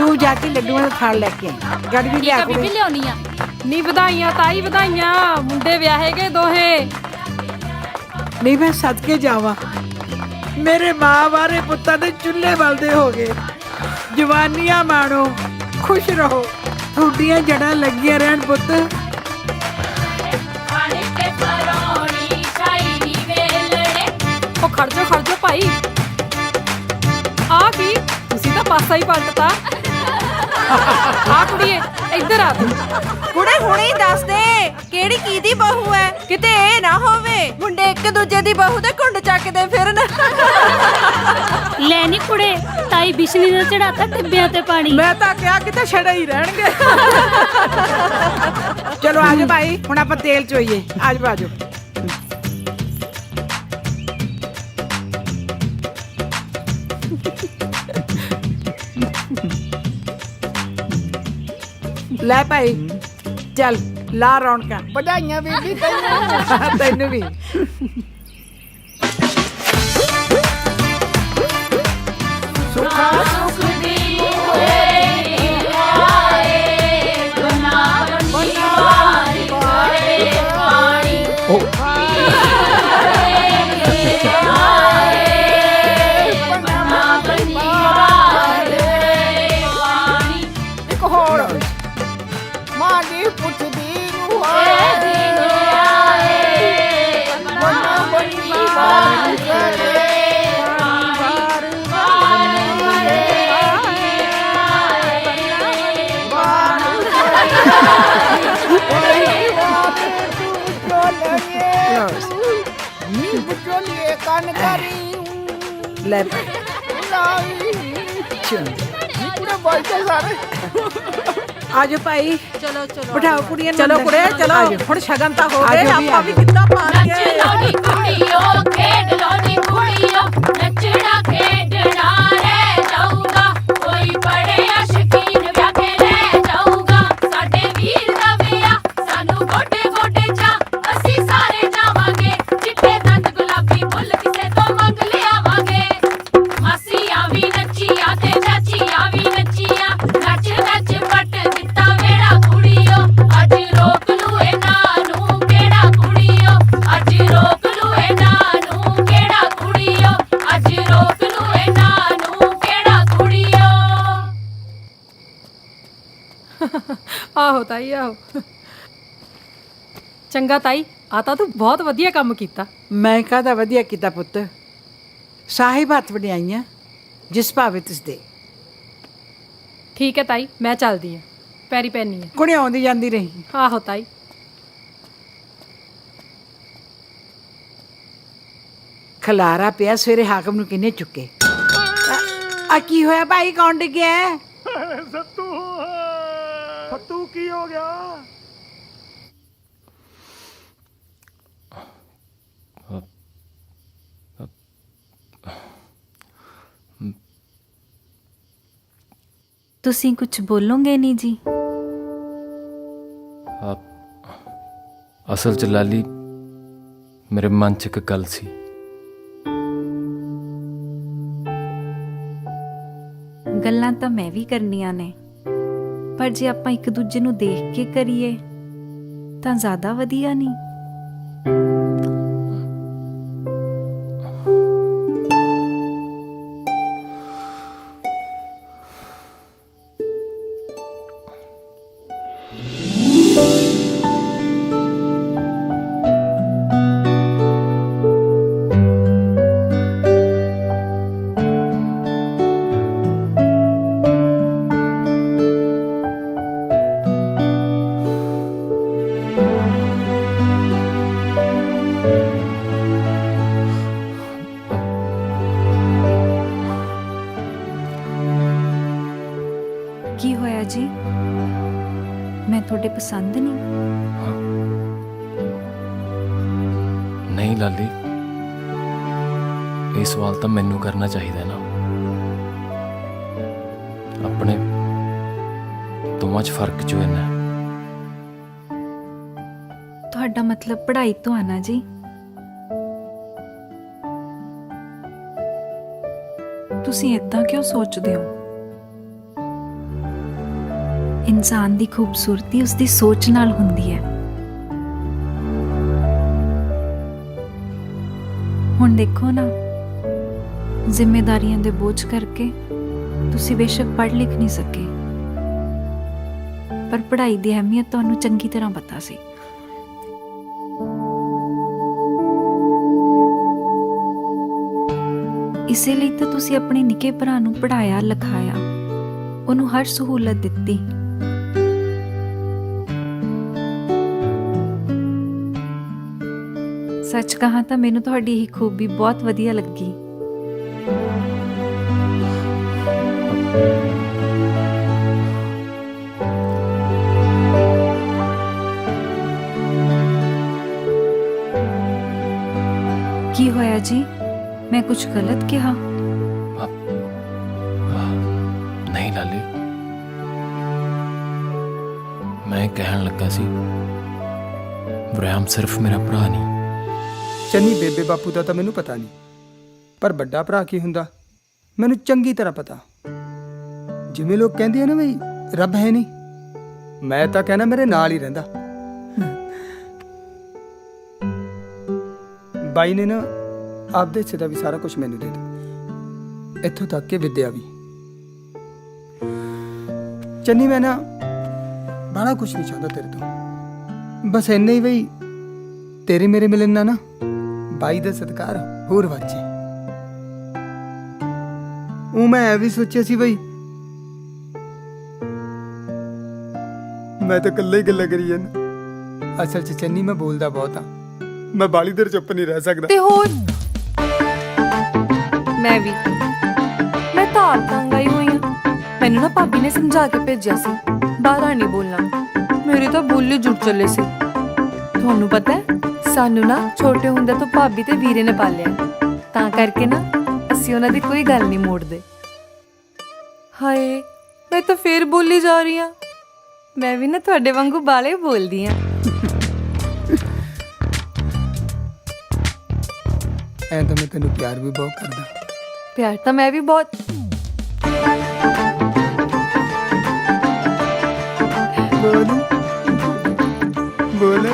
तू जाके लड्डुआं दा थाल लेके आई गड़वी लिया बीबी लियाउनी आ नी ਵਧਾਈਆਂ ताई ਵਧਾਈਆਂ मुंडे ब्याहे गए दोहे नहीं मैं सदके जावा मेरे माँ बारे पुत्तां दे चुल्हे बलदे हो गए जवानियां माणो खुश रहो थोड़ियां जड़ां लगियां रहन पुत्त ਉਹ ਖੜ ਜਾ ਭਾਈ ਆ ਕੀ ਤੁਸੀਂ ਤਾਂ ਪਾਸਾ ਹੀ ਪਲਟਤਾ ਆ ਕੁੜੀਏ ਇੱਧਰ ਆ ਤੂੰ ਕੁੜੇ ਹੁਣੇ ਹੀ ਦੱਸ ਦੇ ਕਿਹੜੀ ਕੀ ਦੀ ਬਹੂ ਹੈ ਕਿਤੇ ਇਹ ਨਾ ਹੋਵੇ ਮੁੰਡੇ ਇੱਕ ਦੂਜੇ ਦੀ ਬਹੂ ਦੇ ਘੁੰਡ ਚੱਕਦੇ ਫਿਰਨ ਲੈ ਨੀ ਕੁੜੇ ਤਾਈ ਬਿਸ਼ਨੀ ਨੇ ਚੜਾਤਾ ਟਿੱਬਿਆਂ ਤੇ ਪਾਣੀ मैं तो क्या किते छड़े ही रहणगे चलो आजो भाई हुण आपां तेल चोईए आजो ਲੈ ਭਾਈ ਚੱਲ ਲਾ ਰੌਣਕਾਂ ਵਧਾਈਆਂ ਬੀਬੀ ਤੈਨੂੰ ਤੈਨੂੰ ਵੀ ਸੁਖਾ ਸੁਖ ਦੀ ਹੋਏ ਆਏ ਗੁਨਾ ਬਣੀ ਵਾਰੀ ਪਾਰੇ ਪਾਣੀ ਇੱਕ ਹੋਰ ਮਾਂ ਦੀ ਪੁੱਛਦੀ ਨੂੰ ਹੋਏ ਗੁਨਾ ਬਣੀ ਵਾਰੀ ਪਾਰੇ ਲੈ ਆਜੋ ਭਾਈ ਚਲੋ ਬਿਠਾਓ ਕੁੜੀਆਂ ਨੂੰ ਚਲੋ ਕੁੜੇ ਚਲੋ ਹੁਣ ਸ਼ਗਨ ਤਾਂ ਹੋ ਗਏ ਆਪਾਂ ਵੀ ਕਿੱਦਾਂ ਪਾ ਕੇ ਨੱਚਣੀ ਕੁੜੀਓ ਖੇਡ ਲੋਨੀ ਕੁੜੀਓ ਨੱਚਣਾ ਖੇਡਣਾ ਰਹਿ ਜਾਊਗਾ ਕੋਈ ਬੜੇ ਸ਼ਕੀਨ ਵਿਆਹ ਕੇ ਲੈ ਜਾਊਗਾ ਸਾਡੇ ਵੀਰ ਦਾ ਵਿਆਹ ਸਾਨੂੰ ਗੋਡੇ ਗੋਡੇ ਚਾ ਅਸੀਂ ਸਾਰੇ ਜਾਵਾਂਗੇ ਚਿੱਟੇ ਦੰਦ ਗੁਲਾਬੀ ਫੁੱਲ ਕਿਸੇ ਤੋਂ ਮੰਗ ਲਿਆਵਾਂਗੇ ਮਾਸੀਆਂ ਵੀ ਨੱਚੀਆਂ ਤੇ ਚਾਚੀਆਂ ਵੀ ਨੱਚੀਆਂ ਨੱਚ ਨੱਚ ਪੱਟ ਦਿੱਤਾ ਵੇੜਾ ਕੁੜੀਓ ਅੱਜ ਰੋਕ ਲੂ ਇਹਨਾਂ ਨੂੰ ਕਿਹੜਾ ਕੁੜੀਓ ਅੱਜ ਰੋਕ ਲੂ ਇਹਨਾਂ ਨੂੰ ਕਿਹੜਾ ਕੁੜੀਓ ਅੱਜ ਰੋਕ ਲੂ ਇਹਨਾਂ ਨੂੰ ਕਿਹੜਾ ਕੁੜੀਓ ਆਹੋ ਤਾਈ ਆਹੋ ਚੰਗਾ ਤਾਈ ਆ ਤਾਂ ਤੂੰ ਬਹੁਤ ਵਧੀਆ ਕੰਮ ਕੀਤਾ ਮੈਂ ਕਾਹਦਾ ਵਧੀਆ ਕੀਤਾ ਪੁੱਤ ਸਾਹਿਬ ਹੱਥ ਵਡਿਆਈਆਂ ਜਿਸ ਭਾਵੇਂ ਤਿਸ ਦੇ ਠੀਕ ਹੈ ਤਾਈ ਮੈਂ ਚੱਲਦੀ ਆ ਪੈਰੀ ਪੈਣੀ ਆ ਕੁੜੇ ਆਉਂਦੀ ਜਾਂਦੀ ਰਹੀ ਆਹੋ ਤਾਈ ਖਲਾਰਾ ਪਿਆ ਸਵੇਰੇ ਹਾਕਮ ਨੂੰ ਕਿੰਨੇ ਚੁੱਕੇ ਆ ਕੀ ਹੋਇਆ ਭਾਈ ਕੌਣ ਡਿੱਗਿਆ ਫੱਤੂ ਕੀ ਹੋ ਗਿਆ ਤੁਸੀਂ ਕੁਝ ਬੋਲੋਗੇ ਨਹੀਂ ਜੀ ਅਸਲ 'ਚ ਲਾਲੀ ਮੇਰੇ ਮਨ 'ਚ ਇੱਕ ਗੱਲ ਸੀ ਗੱਲਾਂ ਤਾਂ ਮੈਂ ਵੀ ਕਰਨੀਆਂ ਨੇ ਪਰ ਜੇ ਆਪਾਂ ਇੱਕ ਦੂਜੇ ਨੂੰ ਦੇਖ ਕੇ ਕਰੀਏ ਤਾਂ ਜ਼ਿਆਦਾ ਵਧੀਆ ਨਹੀਂ ਕੀ ਹੋਇਆ ਜੀ ਮੈਂ ਤੁਹਾਡੇ ਪਸੰਦ ਨਹੀਂ ਨਹੀਂ ਲਾਲੀ ਇਹ ਸਵਾਲ ਤਾਂ ਮੈਨੂੰ ਕਰਨਾ ਚਾਹੀਦਾ ਨਾ ਆਪਣੇ ਦੋਵਾਂ 'ਚ ਫਰਕ ਜੋ ਇੰਨਾ ਤੁਹਾਡਾ ਮਤਲਬ ਪੜ੍ਹਾਈ ਤੋਂ ਆਣਾ ਜੀ ਤੁਸੀਂ ਇਦਾਂ ਕਿਉਂ ਸੋਚਦੇ ਹੋ ਇਨਸਾਨ ਦੀ ਖੂਬਸੂਰਤੀ ਉਸਦੀ ਸੋਚ ਨਾਲ ਹੁੰਦੀ ਹੈ। ਹੁਣ ਦੇਖੋ ਨਾ, ਜ਼ਿੰਮੇਵਾਰੀਆਂ ਦੇ ਬੋਝ ਕਰਕੇ ਤੁਸੀਂ ਬੇਸ਼ੱਕ ਪੜ੍ਹ ਲਿਖ ਨਹੀਂ ਸਕੇ, ਪਰ ਪੜ੍ਹਾਈ ਦੀ ਅਹਿਮੀਅਤ ਤੁਹਾਨੂੰ ਚੰਗੀ ਤਰ੍ਹਾਂ ਪਤਾ ਸੀ। ਇਸੇ ਲਈ ਤਾਂ ਤੁਸੀਂ ਆਪਣੇ ਨਿੱਕੇ ਭਰਾ ਨੂੰ ਪੜ੍ਹਾਇਆ ਲਿਖਾਇਆ, ਉਹਨੂੰ ਹਰ ਸਹੂਲਤ ਦਿੱਤੀ। ਸੱਚ ਕਹਾਂ ਤਾਂ ਮੈਨੂੰ ਤੁਹਾਡੀ ਇਹ ਖੂਬੀ ਬਹੁਤ ਵਧੀਆ ਲੱਗੀ। ਕੀ ਹੋਇਆ ਜੀ? मैं कुछ गलत कहा? नहीं लाली, मैं कहन लगा सी ब्रह्म सिर्फ मेरा भरा नहीं। ਚੰਨੀ ਬੇਬੇ ਬਾਪੂ ਦਾ ਤਾਂ ਮੈਨੂੰ ਪਤਾ ਨਹੀਂ, ਪਰ ਵੱਡਾ ਭਰਾ ਕੀ ਹੁੰਦਾ ਮੈਨੂੰ ਚੰਗੀ ਤਰ੍ਹਾਂ ਪਤਾ। ਜਿਵੇਂ ਲੋਕ ਕਹਿੰਦੇ ਆ ਨਾ ਬਈ ਰੱਬ ਹੈ ਨਹੀਂ, ਮੈਂ ਤਾਂ ਕਹਿਣਾ ਮੇਰੇ ਨਾਲ ਹੀ ਰਹਿੰਦਾ। ਬਾਈ ਨੇ ਨਾ ਆਪਦੇ ਹਿੱਸੇ ਦਾ ਵੀ ਸਾਰਾ ਕੁਝ ਮੈਨੂੰ ਦੇ ਦਿੱਤਾ, ਇੱਥੋਂ ਤੱਕ ਕਿ ਵਿਦਿਆ ਵੀ। ਚੰਨੀ ਮੈਂ ਨਾ ਬੜਾ ਕੁਝ ਨਹੀਂ ਚਾਹੁੰਦਾ ਤੇਰੇ ਤੋਂ, ਬਸ ਇੰਨਾ ਹੀ ਬਈ ਤੇਰੇ ਮੇਰੇ ਮਿਲਣ ਨਾਲ ਨਾ ਬਾਈ ਦਾ ਸਤਿਕਾਰ ਹੋਰ ਵਾਚੇ। ਉਹ ਮੈਂ ਇਹ ਵੀ ਸੋਚਿਆ ਸੀ ਬਈ ਮੈਂ ਤਾਂ ਇਕੱਲਾ ਹੀ ਗੱਲਾਂ ਕਰੀ ਜਾਂਦਾ। ਅਸਲ 'ਚ ਚੰਨੀ ਮੈਂ ਬੋਲਦਾ ਬਹੁਤ ਆ, ਮੈਂ ਬਾਲੀ ਦੇਰ ਚੁੱਪ ਨਹੀਂ ਰਹਿ ਸਕਦਾ। ਤੇ ਹੋਰ ਮੈਂ ਵੀ ਮੈਂ ਤਾਂ ਆਪ ਤੰਗ ਆਈ ਹੋਈ ਹਾਂ। ਮੈਨੂੰ ਨਾ ਭਾਬੀ ਨੇ ਸਮਝਾ ਕੇ ਭੇਜਿਆ ਸੀ ਬਾਹਰ ਨਹੀਂ ਬੋਲਣਾ, ਮੇਰੇ ਤਾਂ ਬੋਲੇ ਜੁੜ ਚੱਲੇ ਸੀ। ਤੁਹਾਨੂੰ ਪਤਾ ਹੈ ਸਾਨੂੰ ਨਾ ਛੋਟੇ ਹੁੰਦੇ ਤੋਂ ਭਾਬੀ ਤੇ ਵੀਰੇ ਨੇ ਪਾਲਿਆ, ਤਾਂ ਕਰਕੇ ਨਾ ਅਸੀਂ ਉਹਨਾਂ ਦੀ ਕੋਈ ਗੱਲ ਨਹੀਂ ਮੋੜਦੇ। ਹਾਏ ਮੈਂ ਤਾਂ ਫੇਰ ਬੋਲੀ ਜਾ ਰਹੀ ਹਾਂ, ਮੈਂ ਵੀ ਨਾ ਤੁਹਾਡੇ ਵਾਂਗੂ ਬਾਲੇ ਬੋਲਦੀ ਹਾਂ। ਐਂ ਤਾਂ ਮੈਂ ਤੈਨੂੰ ਪਿਆਰ ਵੀ ਬਹੁਤ ਕਰਦਾ। ਪਿਆਰ ਤਾਂ ਮੈਂ ਵੀ ਬਹੁਤ। ਬੋਲ ਬੋਲ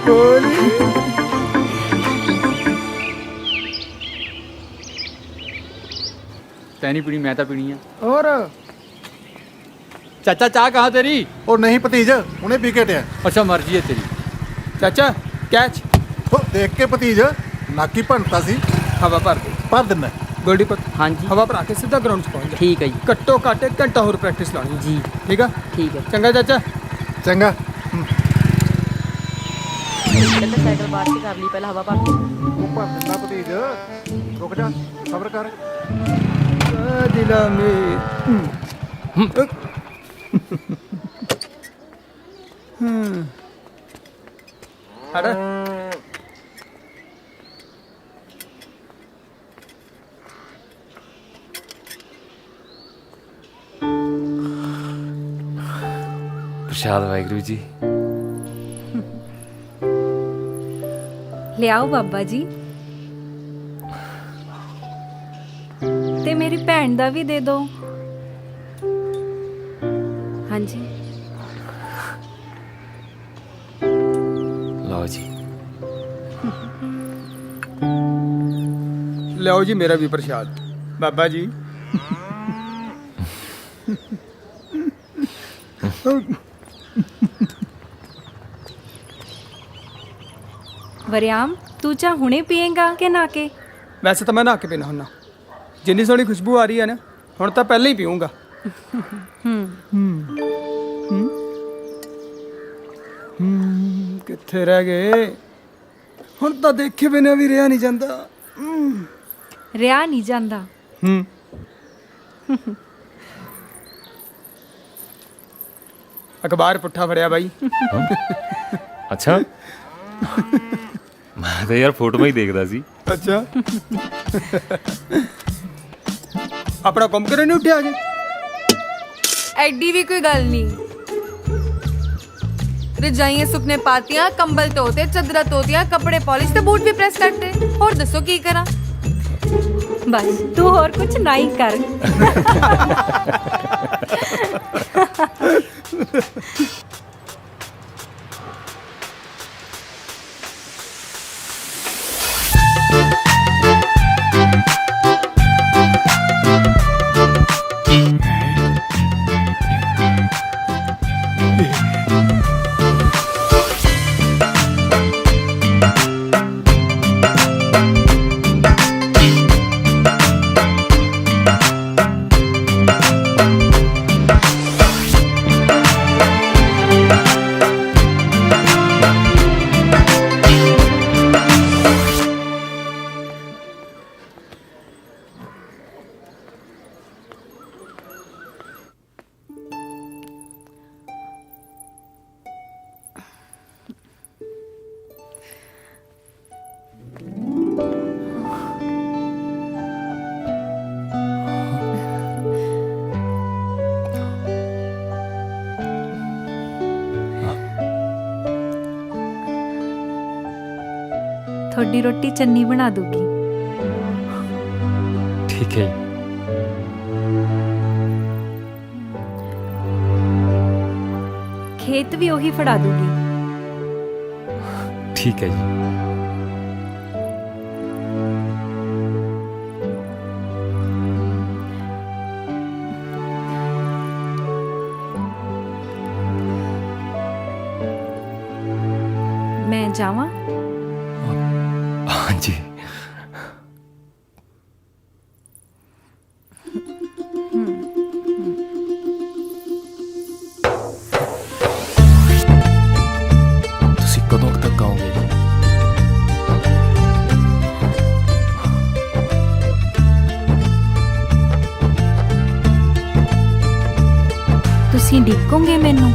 ਬੋਲ। ਤੈਨੂੰ ਪੀਣੀ, ਮੈਂ ਤਾਂ ਪੀਣੀ ਆ। और ਚਾਚਾ ਚਾਹ ਕਹਾਂ ਤੇਰੀ? ਉਹ ਨਹੀਂ ਭਤੀਜ, ਉਹਨੇ ਪੀ ਕੇ ਟਿਆ। ਅੱਛਾ ਮਰਜ਼ੀ ਹੈ ਤੇਰੀ। चाचा कैच ਉਹ ਦੇਖ ਕੇ ਭਤੀਜ ਨਾਕੀ ਭੰਨਤਾ ਸੀ। हवा भर दे। ਭਰ ਦਿੰਦਾ। गोल्डी पक हाँ जी हवा भरा के सीधा ग्राउंड 'ਚ पहुंच जा। ठीक है जी घट्टो घੱਟ 1 घंटा ਹੋਰ ਪ੍ਰੈਕਟਿਸ ਲਾਣੀ जी ਠੀਕ ਆ। ठीक है। ਚੰਗਾ ਚਾਚਾ। ਚੰਗਾ। कहते साइकिल बाहर से कर ली पहले हवा भर। ਉਹ ਭਰ ਦਿੰਦਾ ਭਤੀਜ, ਰੁਕ ਜਾ, ਸਬਰ ਕਰ। ਦਿਲਾ ਮੇ ਹੜਾ प्रसाद वाहिगुरु जी। ਲਿਆਓ ਬਾਬਾ ਜੀ, ਤੇ ਮੇਰੀ ਭੈਣ ਦਾ ਵੀ ਦੇ ਦਿਓ। ਹਾਂਜੀ लो जी। ਲਿਆਓ ਜੀ ਮੇਰਾ ਵੀ ਪ੍ਰਸ਼ਾਦ ਬਾਬਾ ਜੀ। ਵਰਿਆਮ, ਤੂੰ ਚਾਹ ਹੁਣੇ ਪੀਏਗਾ ਕਿ ਨਾ ਕੇ? ਵੈਸੇ ਤਾਂ ਮੈਂ ਨਹਾ ਕੇ ਪੀਣਾ ਹੁੰਨਾ, ਜਿੰਨੀ ਸੋਹਣੀ ਖੁਸ਼ਬੂ ਆ ਰਹੀ ਹੈ ਨਾ, ਹੁਣ ਤਾਂ ਪਹਿਲਾਂ ਹੀ ਪੀਊਂਗਾ। ਕਿੱਥੇ ਰਹਿ ਗਏ? ਹੁਣ ਤਾਂ ਦੇਖੇ ਬਿਨਾਂ ਵੀ ਰਿਹਾ ਨਹੀਂ ਜਾਂਦਾ। ਰਿਆ ਨਹੀਂ ਜਾਂਦਾ। ਅਖਬਾਰ ਪੁੱਠਾ ਫੜਿਆ ਬਾਈ। अच्छा मैं तो यार फोटो में ही देखता सी। ਅੱਛਾ ਆਪਣਾ ਕੰਮ ਕਰਨ ਨਹੀਂ ਉੱਠਿਆ ਅਜੇ? ਐਡੀ ਵੀ ਕੋਈ ਗੱਲ ਨਹੀਂ। ਰਜਾਈਆਂ ਸੁੱਕਨੇ ਪਾਤੀਆਂ, ਕੰਬਲ ਧੋਤੇ, ਚਾਦਰਾਂ ਧੋਤੀਆਂ, ਕੱਪੜੇ ਪਾਲਿਸ਼ ਤੇ ਬੂਟ ਵੀ ਪ੍ਰੈਸ ਕਰਤੇ। ਹੋਰ ਦੱਸੋ ਕੀ ਕਰਾਂ? ਬਸ ਤੂੰ ਹੋਰ ਕੁਝ ਨਹੀਂ ਕਰ। ਤੁਹਾਡੀ ਰੋਟੀ ਚੰਨੀ ਬਣਾ ਦੂਗੀ। ठीक है ਖੇਤ ਵੀ ਉਹੀ ਫੜਾ ਦੂਗੀ। ठीक है जी। ਮੈਂ ਜਾਵਾਂ? हाँ जी। ਤੁਸੀਂ ਕਦੋਂ ਕੁ ਤੱਕ ਆਓਗੇ ਜੀ? ਤੁਸੀਂ ਡਿੱਕੋਗੇ ਮੈਨੂੰ?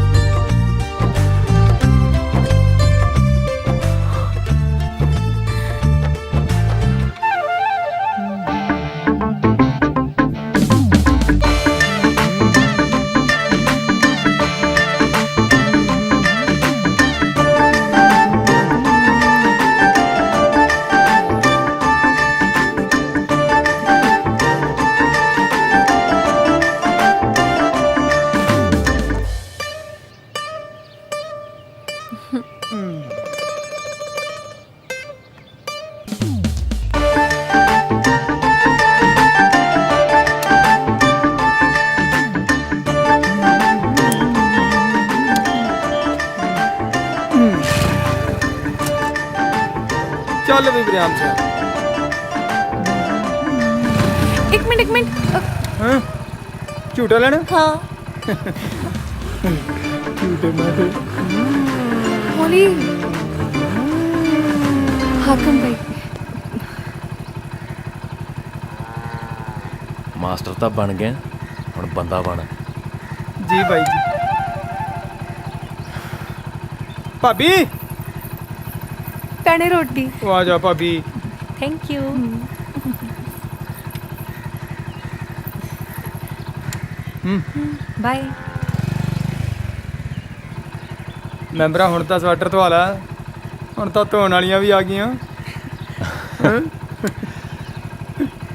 ਚੱਲ ਵੀ ਬਰਿਆਮ ਸਿਆ। ਇੱਕ ਮਿੰਟ ਹਾਂ ਝੂਟਾ ਲੈਣਾ? ਹਾਂ ਝੂਟੇ ਮਾਰੇ। ਹੌਲੀ। ਹਾਕਮ ਭਾਈ ਮਾਸਟਰ ਤਾਂ ਬਣ ਗਏ, ਹੁਣ ਬੰਦਾ ਬਣ। ਜੀ ਬਾਈ ਜੀ। ਭਾਬੀ ਭੈਣੇ ਰੋਟੀ। ਉਹ ਆ ਜਾ ਭਾਬੀ। Thank you. ਬਾਏ। ਮੈਂਬਰਾ ਹੁਣ ਤਾਂ ਸਵੈਟਰ ਧਵਾ ਲੈ, ਹੁਣ ਤਾਂ ਧੋਣ ਵਾਲੀਆਂ ਵੀ ਆ ਗਈਆਂ।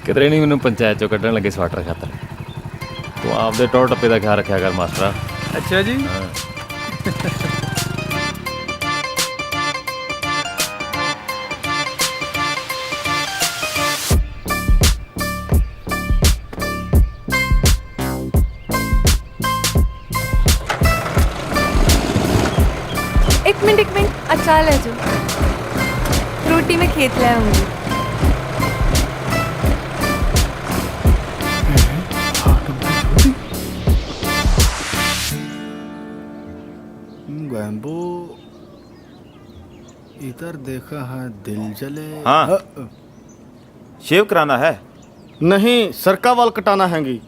ਕਿਧਰੇ ਨਹੀਂ ਮੈਨੂੰ ਪੰਚਾਇਤ ਚੋਂ ਕੱਢਣ ਲੱਗੇ ਸਵਾਟਰ ਖਾਤਰ। ਤੂੰ ਆਪਦੇ ਟੌਰ ਟੱਪੇ ਦਾ ਖਿਆਲ ਰੱਖਿਆ ਕਰ ਮਾਸਟਰਾ। ਅੱਛਾ ਜੀ। एक मिनट अच्छा ले जाओ, रोटी मैं खेत ले आऊंगी। गैम्बो इधर देखा है, दिल जले। हाँ शेव कराना है? नहीं, सर का बाल कटाना हैगी।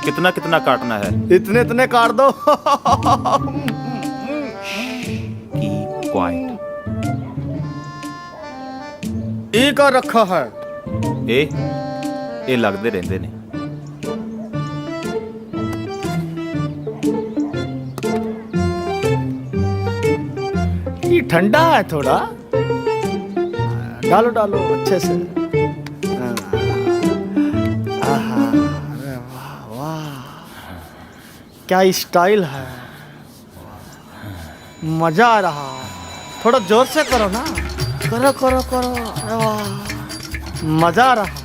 कितना कितना काटना है? इतने इतने काट दो। क्वाइट ए का रखा है। ਇਹ ਲੱਗਦੇ ਰਹਿੰਦੇ ਨੇ। ये ठंडा है थोड़ा, डालो डालो अच्छे से। आहा, अरे वाह वाह, क्या स्टाइल है, मजा आ रहा है। थोड़ा जोर से करो ना, करो करो करो। अरे वाह, मजा आ रहा।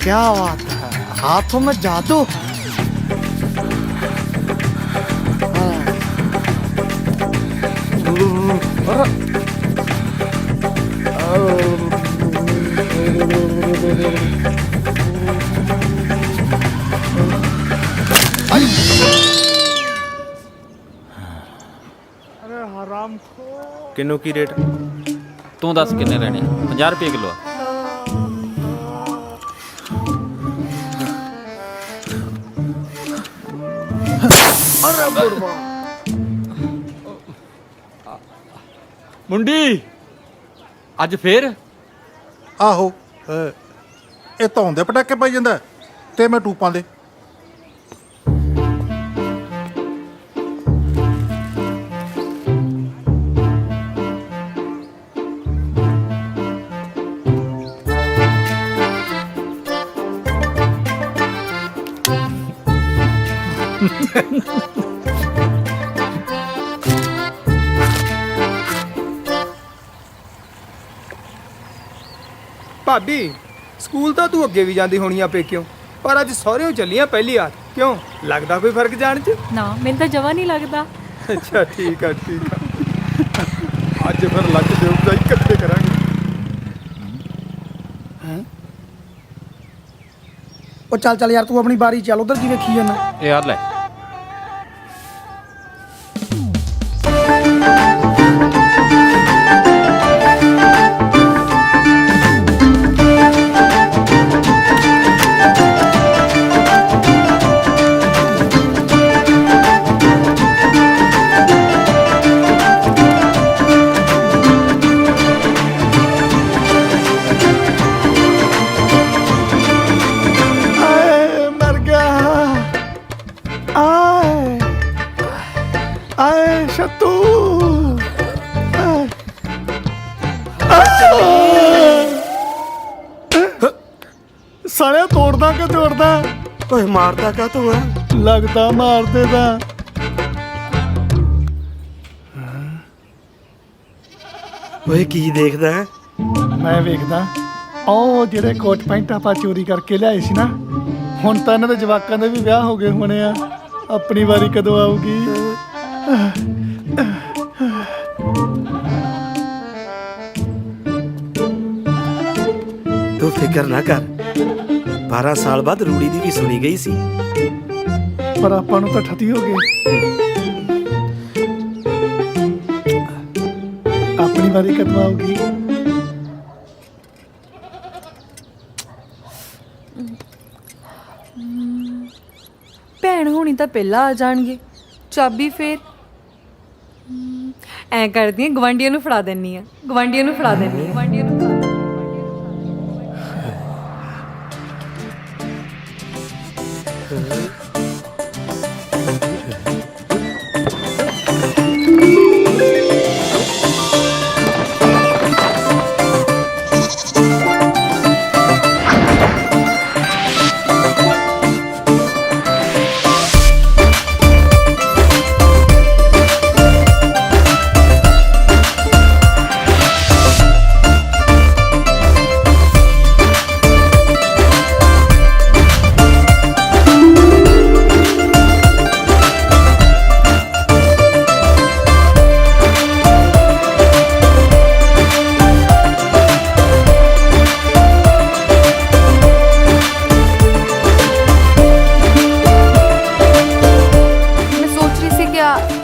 क्या बात है, हाथों में जादू है। अरे हराम खो। ਕਿੰਨੂ ਕੀ ਰੇਟ? ਤੂੰ ਦੱਸ ਕਿੰਨੇ ਲੈਣੇ? 50 ਰੁਪਏ ਕਿਲੋ ਆ। अरे बुढ़वा ਮੁੰਡੀ ਅੱਜ ਫੇਰ? ਆਹੋ ਇਹ ਧੌਣ ਦੇ ਪਟਾਕੇ ਪਾਈ ਜਾਂਦਾ ਤੇ ਮੈਂ ਟੂਪਾਂ ਦੇ। ਭਾਬੀ ਸਕੂਲ ਤਾਂ ਤੂੰ ਅੱਗੇ ਵੀ ਜਾਂਦੀ ਹੋਣੀ ਆ ਪੇਕਿਓ, ਪਰ ਅੱਜ ਸਹੁਰਿਓਂ ਚੱਲੀਆਂ ਪਹਿਲੀ ਵਾਰ, ਕਿਉਂ ਲੱਗਦਾ ਕੋਈ ਫਰਕ ਜਾਣ 'ਚ? ਨਾ ਮੈਨੂੰ ਤਾਂ ਜਵਾ ਨਹੀਂ ਲੱਗਦਾ। ਅੱਛਾ ਠੀਕ ਆ ਠੀਕ ਆ। ਅੱਜ ਫਿਰ ਲੱਗ ਦੇਊਗਾ ਇਕੱਠੇ ਕਰਾਂਗੇ। ਉਹ ਚੱਲ ਚੱਲ ਯਾਰ, ਤੂੰ ਆਪਣੀ ਬਾਰੀ ਚੱਲ, ਉਧਰ ਕੀ ਵੇਖੀ ਜਾਂਦਾ? ਇਹ ਯਾਰ ਲੈ ਆਏ ਮਰ ਗਿਆ, ਆਏ ਆਏ ਸ਼ਤੂ, ਸਾਲਿਆ ਤੋੜਦਾ ਕਿ ਤੋੜਦਾ? ਓਏ ਮਾਰਦਾ ਕਾ ਤੂੰ? ਲੱਗਦਾ ਮਾਰਦੇ ਦਾ। ਓਏ ਕੀ ਦੇਖਦਾ? ਮੈਂ ਵੇਖਦਾ ਉਹ ਜਿਹੜੇ ਕੋਟ ਪੈਂਟ ਆਪਾਂ ਚੋਰੀ ਕਰਕੇ ਲਿਆਏ ਸੀ ਨਾ, ਹੁਣ ਤਾਂ ਇਹਨਾਂ ਦੇ ਜਵਾਕਾਂ ਦੇ ਵੀ ਵਿਆਹ ਹੋ ਗਏ ਹੋਣੇ ਆ। ਆਪਣੀ ਵਾਰੀ ਕਦੋਂ ਆਊਗੀ? ਤੂੰ ਫਿਕਰ ਨਾ ਕਰ, 12 ਸਾਲ ਬਾਅਦ ਰੂੜੀ ਦੀ ਵੀ ਸੁਣੀ ਗਈ ਸੀ। ਪਰ ਆਪਾਂ ਨੂੰ ਤਾਂ ਠੱਤੀ ਹੋ ਗਏ। ਆਪਣੀ ਵਾਰੀ ਕਦੋਂ ਆਊਗੀ? ਭੈਣ ਹੋਣੀ ਤਾਂ ਪਹਿਲਾਂ ਆ ਜਾਣਗੇ, ਚਾਬੀ ਫੇਰ ਐ ਕਰਦੀ ਆ, ਗਵਾਂਢੀਆਂ ਨੂੰ ਫੜਾ ਦਿੰਨੀ ਆ, ਗਵਾਂਢੀਆਂ ਨੂੰ ਫੜਾ ਦਿੰਨੀ ਆ, ਗਵਾਂਢੀਆਂ ਨੂੰ ਫੜਾ ਦਿੰਨੀ ਆ।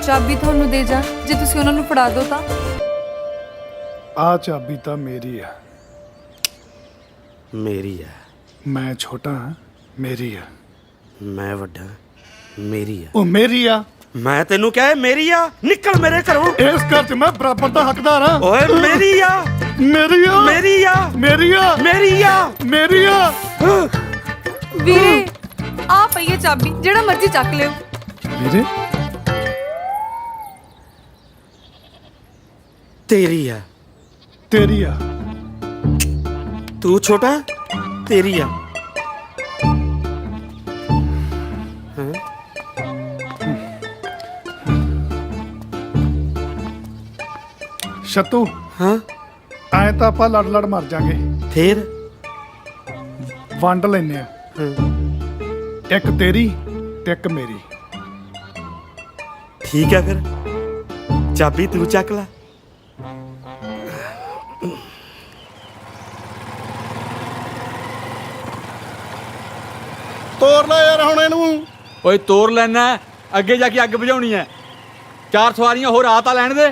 ਚਾਬੀ ਤੁਹਾਨੂੰ ਦੇ ਜਾ, ਜੇ ਤੁਸੀਂ ਉਹਨਾਂ ਨੂੰ ਫੜਾ ਦਿਓ ਤਾਂ। ਆ ਚਾਬੀ ਤਾਂ ਮੇਰੀ ਆ। ਮੇਰੀ ਆ। ਮੈਂ ਛੋਟਾ ਹਾਂ, ਮੇਰੀ ਆ। ਮੈਂ ਵੱਡਾ, ਮੇਰੀ ਆ। ਉਹ ਮੇਰੀ ਆ। ਮੈਂ ਤੈਨੂੰ ਕਿਹਾ ਮੇਰੀ ਆ, ਨਿਕਲ ਮੇਰੇ ਘਰੋਂ। ਇਸ ਘਰ 'ਚ ਮੈਂ ਬਰਾਬਰ ਦਾ ਹੱਕਦਾਰ ਆ। ਓਏ ਮੇਰੀ ਆ, ਮੇਰੀ ਆ, ਮੇਰੀ ਆ, ਮੇਰੀ ਆ, ਮੇਰੀ ਆ, ਮੇਰੀ ਆ। ਵੀਰੇ ਆ ਪਈ ਹੈ ਚਾਬੀ, ਜਿਹੜਾ ਮਰਜ਼ੀ ਚੱਕ ਲਿਓ। ਵੀਰੇ ਤੇਰੀ ਆ। ਤੇਰੀ ਆ। ਤੂੰ ਛੋਟਾ, ਤੇਰੀ ਆ। ਸ਼ਤੂ, ਹਾਂ ਐ ਤਾਂ ਆਪਾਂ ਲੜ ਲੜ ਮਰ ਜਾਗੇ। ਫੇਰ ਵੰਡ ਲੈਨੇ ਆ, ਇੱਕ ਤੇਰੀ ਤੇ ਇੱਕ ਮੇਰੀ। ਠੀਕ ਆ, ਫਿਰ ਚਾਬੀ ਤੂੰ ਚੱਕ ਲੈ। ਤੋੜ ਲੈ ਯਾਰ ਹੁਣ ਇਹਨੂੰ। ਓਏ ਤੋਰ ਲੈਣਾ, ਅੱਗੇ ਜਾ ਕੇ ਅੱਗ ਬੁਝਾਉਣੀ ਐ। 4 ਸਵਾਰੀਆਂ ਹੋਰ ਆ ਤਾਂ ਲੈਣ ਦੇ।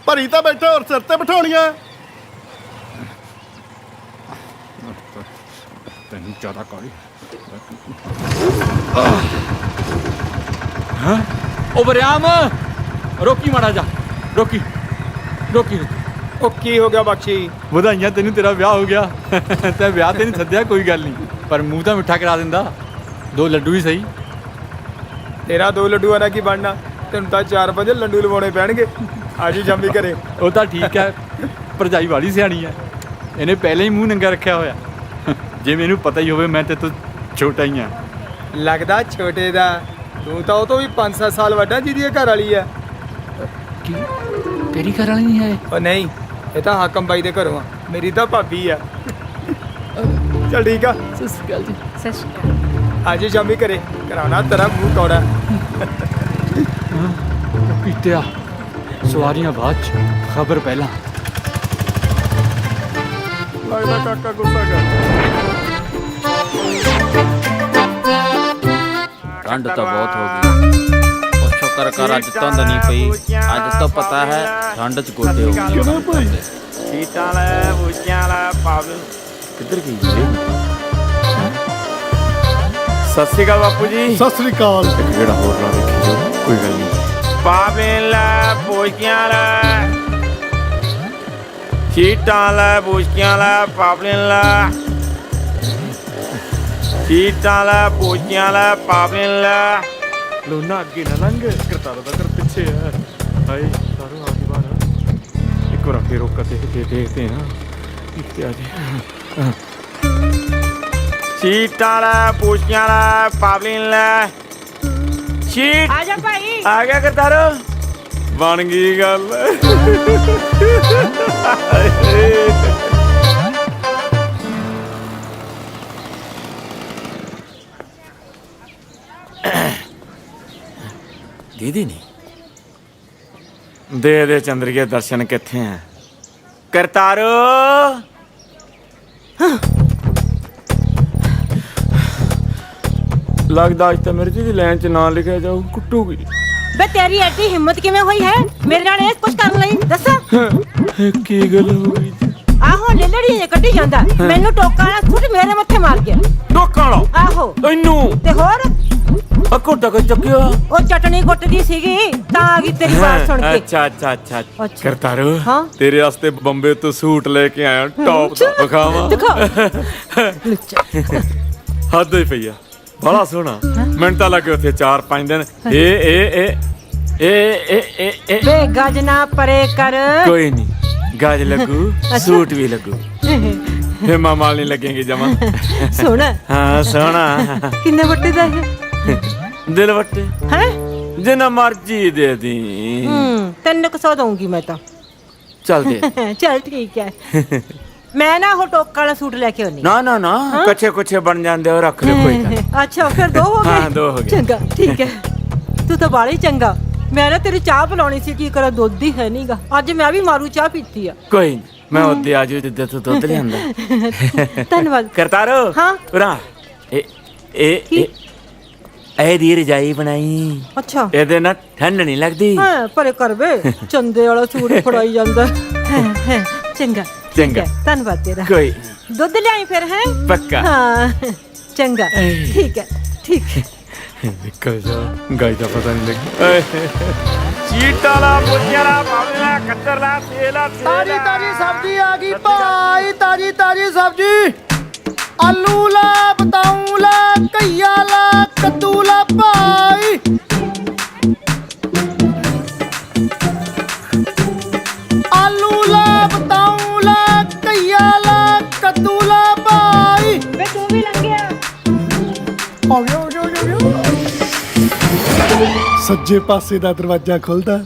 ਭਰੀ ਤਾਂ ਬੈਠਾ, ਹੋਰ ਸਿਰ ਤੇ ਬਿਠਾਉਣੀਆਂ। ਤੈਨੂੰ ਜ਼ਿਆਦਾ ਕਾਲੀ। ਹਾਂ ਓ ਬਰਿਆਮ, ਰੋਕੀ ਮਾੜਾ ਜਾ, ਰੋਕੀ ਰੋਕੀ। ਉਹ ਕੀ ਹੋ ਗਿਆ ਬਖਸ਼ੀ? ਵਧਾਈਆਂ ਤੈਨੂੰ, ਤੇਰਾ ਵਿਆਹ ਹੋ ਗਿਆ। ਤੇ ਵਿਆਹ ਤੇ ਨਹੀਂ ਸੱਦਿਆ, ਕੋਈ ਗੱਲ ਨਹੀਂ, ਪਰ ਮੂੰਹ ਤਾਂ ਮਿੱਠਾ ਕਰਾ ਦਿੰਦਾ। 2 ਲੱਡੂ ਹੀ ਸਹੀ। ਤੇਰਾ 2 ਲੱਡੂਆਂ ਨਾਲ ਕੀ ਬਣਨਾ? ਤੈਨੂੰ ਤਾਂ 4-5 ਲੱਡੂ ਲਵਾਉਣੇ ਪੈਣਗੇ। ਆਜੀ ਜੰਮੀ ਘਰੇ। ਉਹ ਤਾਂ ਠੀਕ ਹੈ, ਭਰਜਾਈ ਵਾਲੀ ਸਿਆਣੀ ਹੈ, ਇਹਨੇ ਪਹਿਲਾਂ ਹੀ ਮੂੰਹ ਨੰਗਾ ਰੱਖਿਆ ਹੋਇਆ। ਜੇ ਮੈਨੂੰ ਪਤਾ ਹੀ ਹੋਵੇ ਮੈਂ ਤੇ ਤੂੰ ਛੋਟਾ ਹੀ ਆ। ਲੱਗਦਾ ਛੋਟੇ ਦਾ, ਤੂੰ ਤਾਂ ਉਹ ਤੋਂ ਵੀ 5-7 ਸਾਲ ਵੱਡਾ ਜਿਹਦੀ ਇਹ ਘਰ ਵਾਲੀ ਆ। ਕੀ ਤੇਰੀ ਘਰ ਵਾਲੀ ਨਹੀਂ ਹੈ? ਉਹ ਨਹੀਂ, ਇਹ ਤਾਂ ਹਾਕਮ ਬਾਈ ਦੇ ਘਰੋਂ ਆ, ਮੇਰੀ ਤਾਂ ਭਾਬੀ ਆ। ਚੱਲ ਠੀਕ ਆ। ਸਤਿ ਸ਼੍ਰੀ ਅਕਾਲ ਜੀ। ਸਤਿ ਸ਼੍ਰੀ ਅਕਾਲ। ਅੱਜ ਸ਼ਾਮੀ ਘਰੇ ਕਰਾਉਣਾ ਤੇਰਾ ਮੂੰਹ ਕੌੜਾ। ਪੀਤਿਆ ਸਵਾਰੀਆਂ ਬਾਅਦ ਚ ਖਬਰ ਪਹਿਲਾਂ। ਲੱਗਦਾ ਕਾਕਾ ਗੁੱਸਾ ਕਰਦਾ। ठंड तो बहुत हो गई और शुक्र कर अज धुंध नहीं पई। अज तो पता है ठंड च गोडे हो गए। सीटां ले बूझियां ले पावे किधर गई जी? सत श्री अकाल बापू जी। सत श्री अकाल। ਜਿਹੜਾ ਹੋਰ ਲਾ ਦੇਖੀ ਜੋ ਕੋਈ ਗੱਲ ਨਹੀਂ। पावे ले बूझियां ले सीटां ले बूझियां ले पावे ले सीटां ले बूझियां ले पावे ले। ਲੋਨਾ ਅੱਗੇ ਨਾ ਲੰਘ ਕਰਤਾਰ ਦਾ ਕਰ ਪਿੱਛੇ ਹੈ। ਹਾਏ ਸਾਰੂ ਆ ਦੀ ਬਾਹਰ ਇੱਕ ਵਾਰ ਫੇਰ ਰੋਕ ਕੇ ਦੇਖਦੇ ਨਾ ਇੱਥੇ ਆ ਜੀ। सीटां ले बूझियां ले पावे ले सीट ਆ ਜਾ ਭਾਈ। आ गया करतार बन गई गल। दीदी नहीं दे दे चंद्रिके दर्शन किथे हैं करतारो। लगदा अज तो मेरी जी लाइन च ना लिखा जाऊ कुटूगी। ਬੇ ਤੇਰੀ ਐਡੀ ਹਿੰਮਤ ਕਿਵੇਂ ਹੋਈ ਹੈ ਮੇਰੇ ਨਾਲ ਇਹ ਕੁਝ ਕਰਨ ਲਈ ਦੱਸ। की गल हो गई ਆਹੋ ਲੱਲੜੀ ਜੇ ਕੱਢੀ ਜਾਂਦਾ ਮੈਨੂੰ ਟੋਕਾ ਨਾਲ ਸੁੱਟ ਮੇਰੇ ਮੱਥੇ ਮਾਰ ਗਿਆ। डोका लो ਆਹੋ इनू ਤੇ ਹੋਰ अकोटा कोई चक्किया। ਉਹ ਚਟਣੀ ਕੁੱਟਦੀ ਸੀਗੀ ਤਾਂ ਆ ਗਈ ਤੇਰੀ ਬਾਤ ਸੁਣ ਕੇ। अच्छा अच्छा अच्छा अच्छा। करतारो हाँ? तेरे वास्ते बॉम्बे तो सूट लेके आया टॉप दा दिखावा। ਦਿਖਾ हद ही पई बड़ा सोहना मैंने तो लगे उथे 4-5 दिन ए ਵੇ ਗੱਜ ਨਾ ਪਰੇ ਕਰ। कोई नहीं गाज लगू सूट भी लगू हेमा मालिनी लगेंगे जमा। ਸੁਣ हाँ सोहना ਕਿੰਨੇ ਵੱਡੇ ਦਾ ਹੈ दिल वट्टे ਹੈ। जिन्ना मर्जी दे दी। 300 ਦਊਂਗੀ ਮੈਂ ਤਾਂ। चल दे ਚੱਲ ਠੀਕ ਹੈ। ਮੈਂ ਨਾ ਉਹ ਟੋਕਾ ਵਾਲਾ ਸੂਟ ਲੈ ਕੇ ਆਉਣੀ। ना ना ना कच्चे कुछे बन जाते हो रख लो कोई ना। ਅੱਛਾ ਫਿਰ ਦੋ ਹੋ ਗਏ। हाँ 2 हो गए। ਚੰਗਾ ਠੀਕ ਹੈ ਤੂੰ ਤਾਂ ਬਾਲੀ ਚੰਗਾ। ਮੈਂ ਨਾ ਤੇਰੀ ਚਾਹ ਪਿਲਾਉਣੀ ਸੀ ਕੀ ਕਰਾਂ ਦੁੱਧ ਹੀ ਹੈ ਨਹੀਂਗਾ। ਅੱਜ ਮੈਂ ਵੀ ਮਾਰੂ ਚਾਹ ਪੀਤੀ ਆ। कोई नहीं मैं ओदे आज जिद्दे तो दुध लियांदा। ਧੰਨਵਾਦ। करतारो हाँ? उरा ए दी रजाई बनाई। ਅੱਛਾ ਇਹਦੇ ਨਾਲ ਠੰਡ ਨਹੀਂ ਲੱਗਦੀ। ਹਾਂ ਪਰੇ ਕਰ ਵੇ ਚੰਦੇ ਵਾਲਾ ਸੂਟ ਫੜਾਈ ਜਾਂਦਾ। ਚੰਗਾ ਚੰਗਾ। ਠੀਕ ਹੈ, ਧੰਨਵਾਦ ਤੇਰਾ। ਕੋਈ ਦੁੱਧ ਲਿਆਈ ਫਿਰ ਹੈ। ਪੱਕਾ। ਹਾਂ ਚੰਗਾ ਠੀਕ ਹੈ ਠੀਕ ਹੈ। ਨਿਕਲ ਜਾ ਗਾਈ ਦਾ ਪਤਾ ਨਹੀਂ ਲੱਗੀ। ਚੀਟਾ ਲਾ ਪੁੱਜਿਆ ਲਾ ਪਾਵਲਾ ਕੱਟਰ ਲਾ ਤੇਲਾ ਤਾਜੀ ਤਾਜੀ ਸਬਜ਼ੀ ਆ ਗਈ ਭਾਈ। ਤਾਜੀ ਤਾਜੀ ਸਬਜ਼ੀ। ਆਲੂ ਲਾ, ਬਤਾਊ ਲਾ, ਘਈਆ ਲਾ, ਕੱਦੂ ਲਾ ਭਾਈ। ਆਲੂ ਲਾ, ਬਤਾਊ ਲਾ, ਘਈਆ ਲਾ, ਕੱਦੂ ਲਾ ਭਾਈ। ਵੇ ਤੂੰ ਵੀ ਲੰਘਿਆ। ਸੱਜੇ ਪਾਸੇ ਦਾ ਦਰਵਾਜ਼ਾ ਖੁੱਲਦਾ।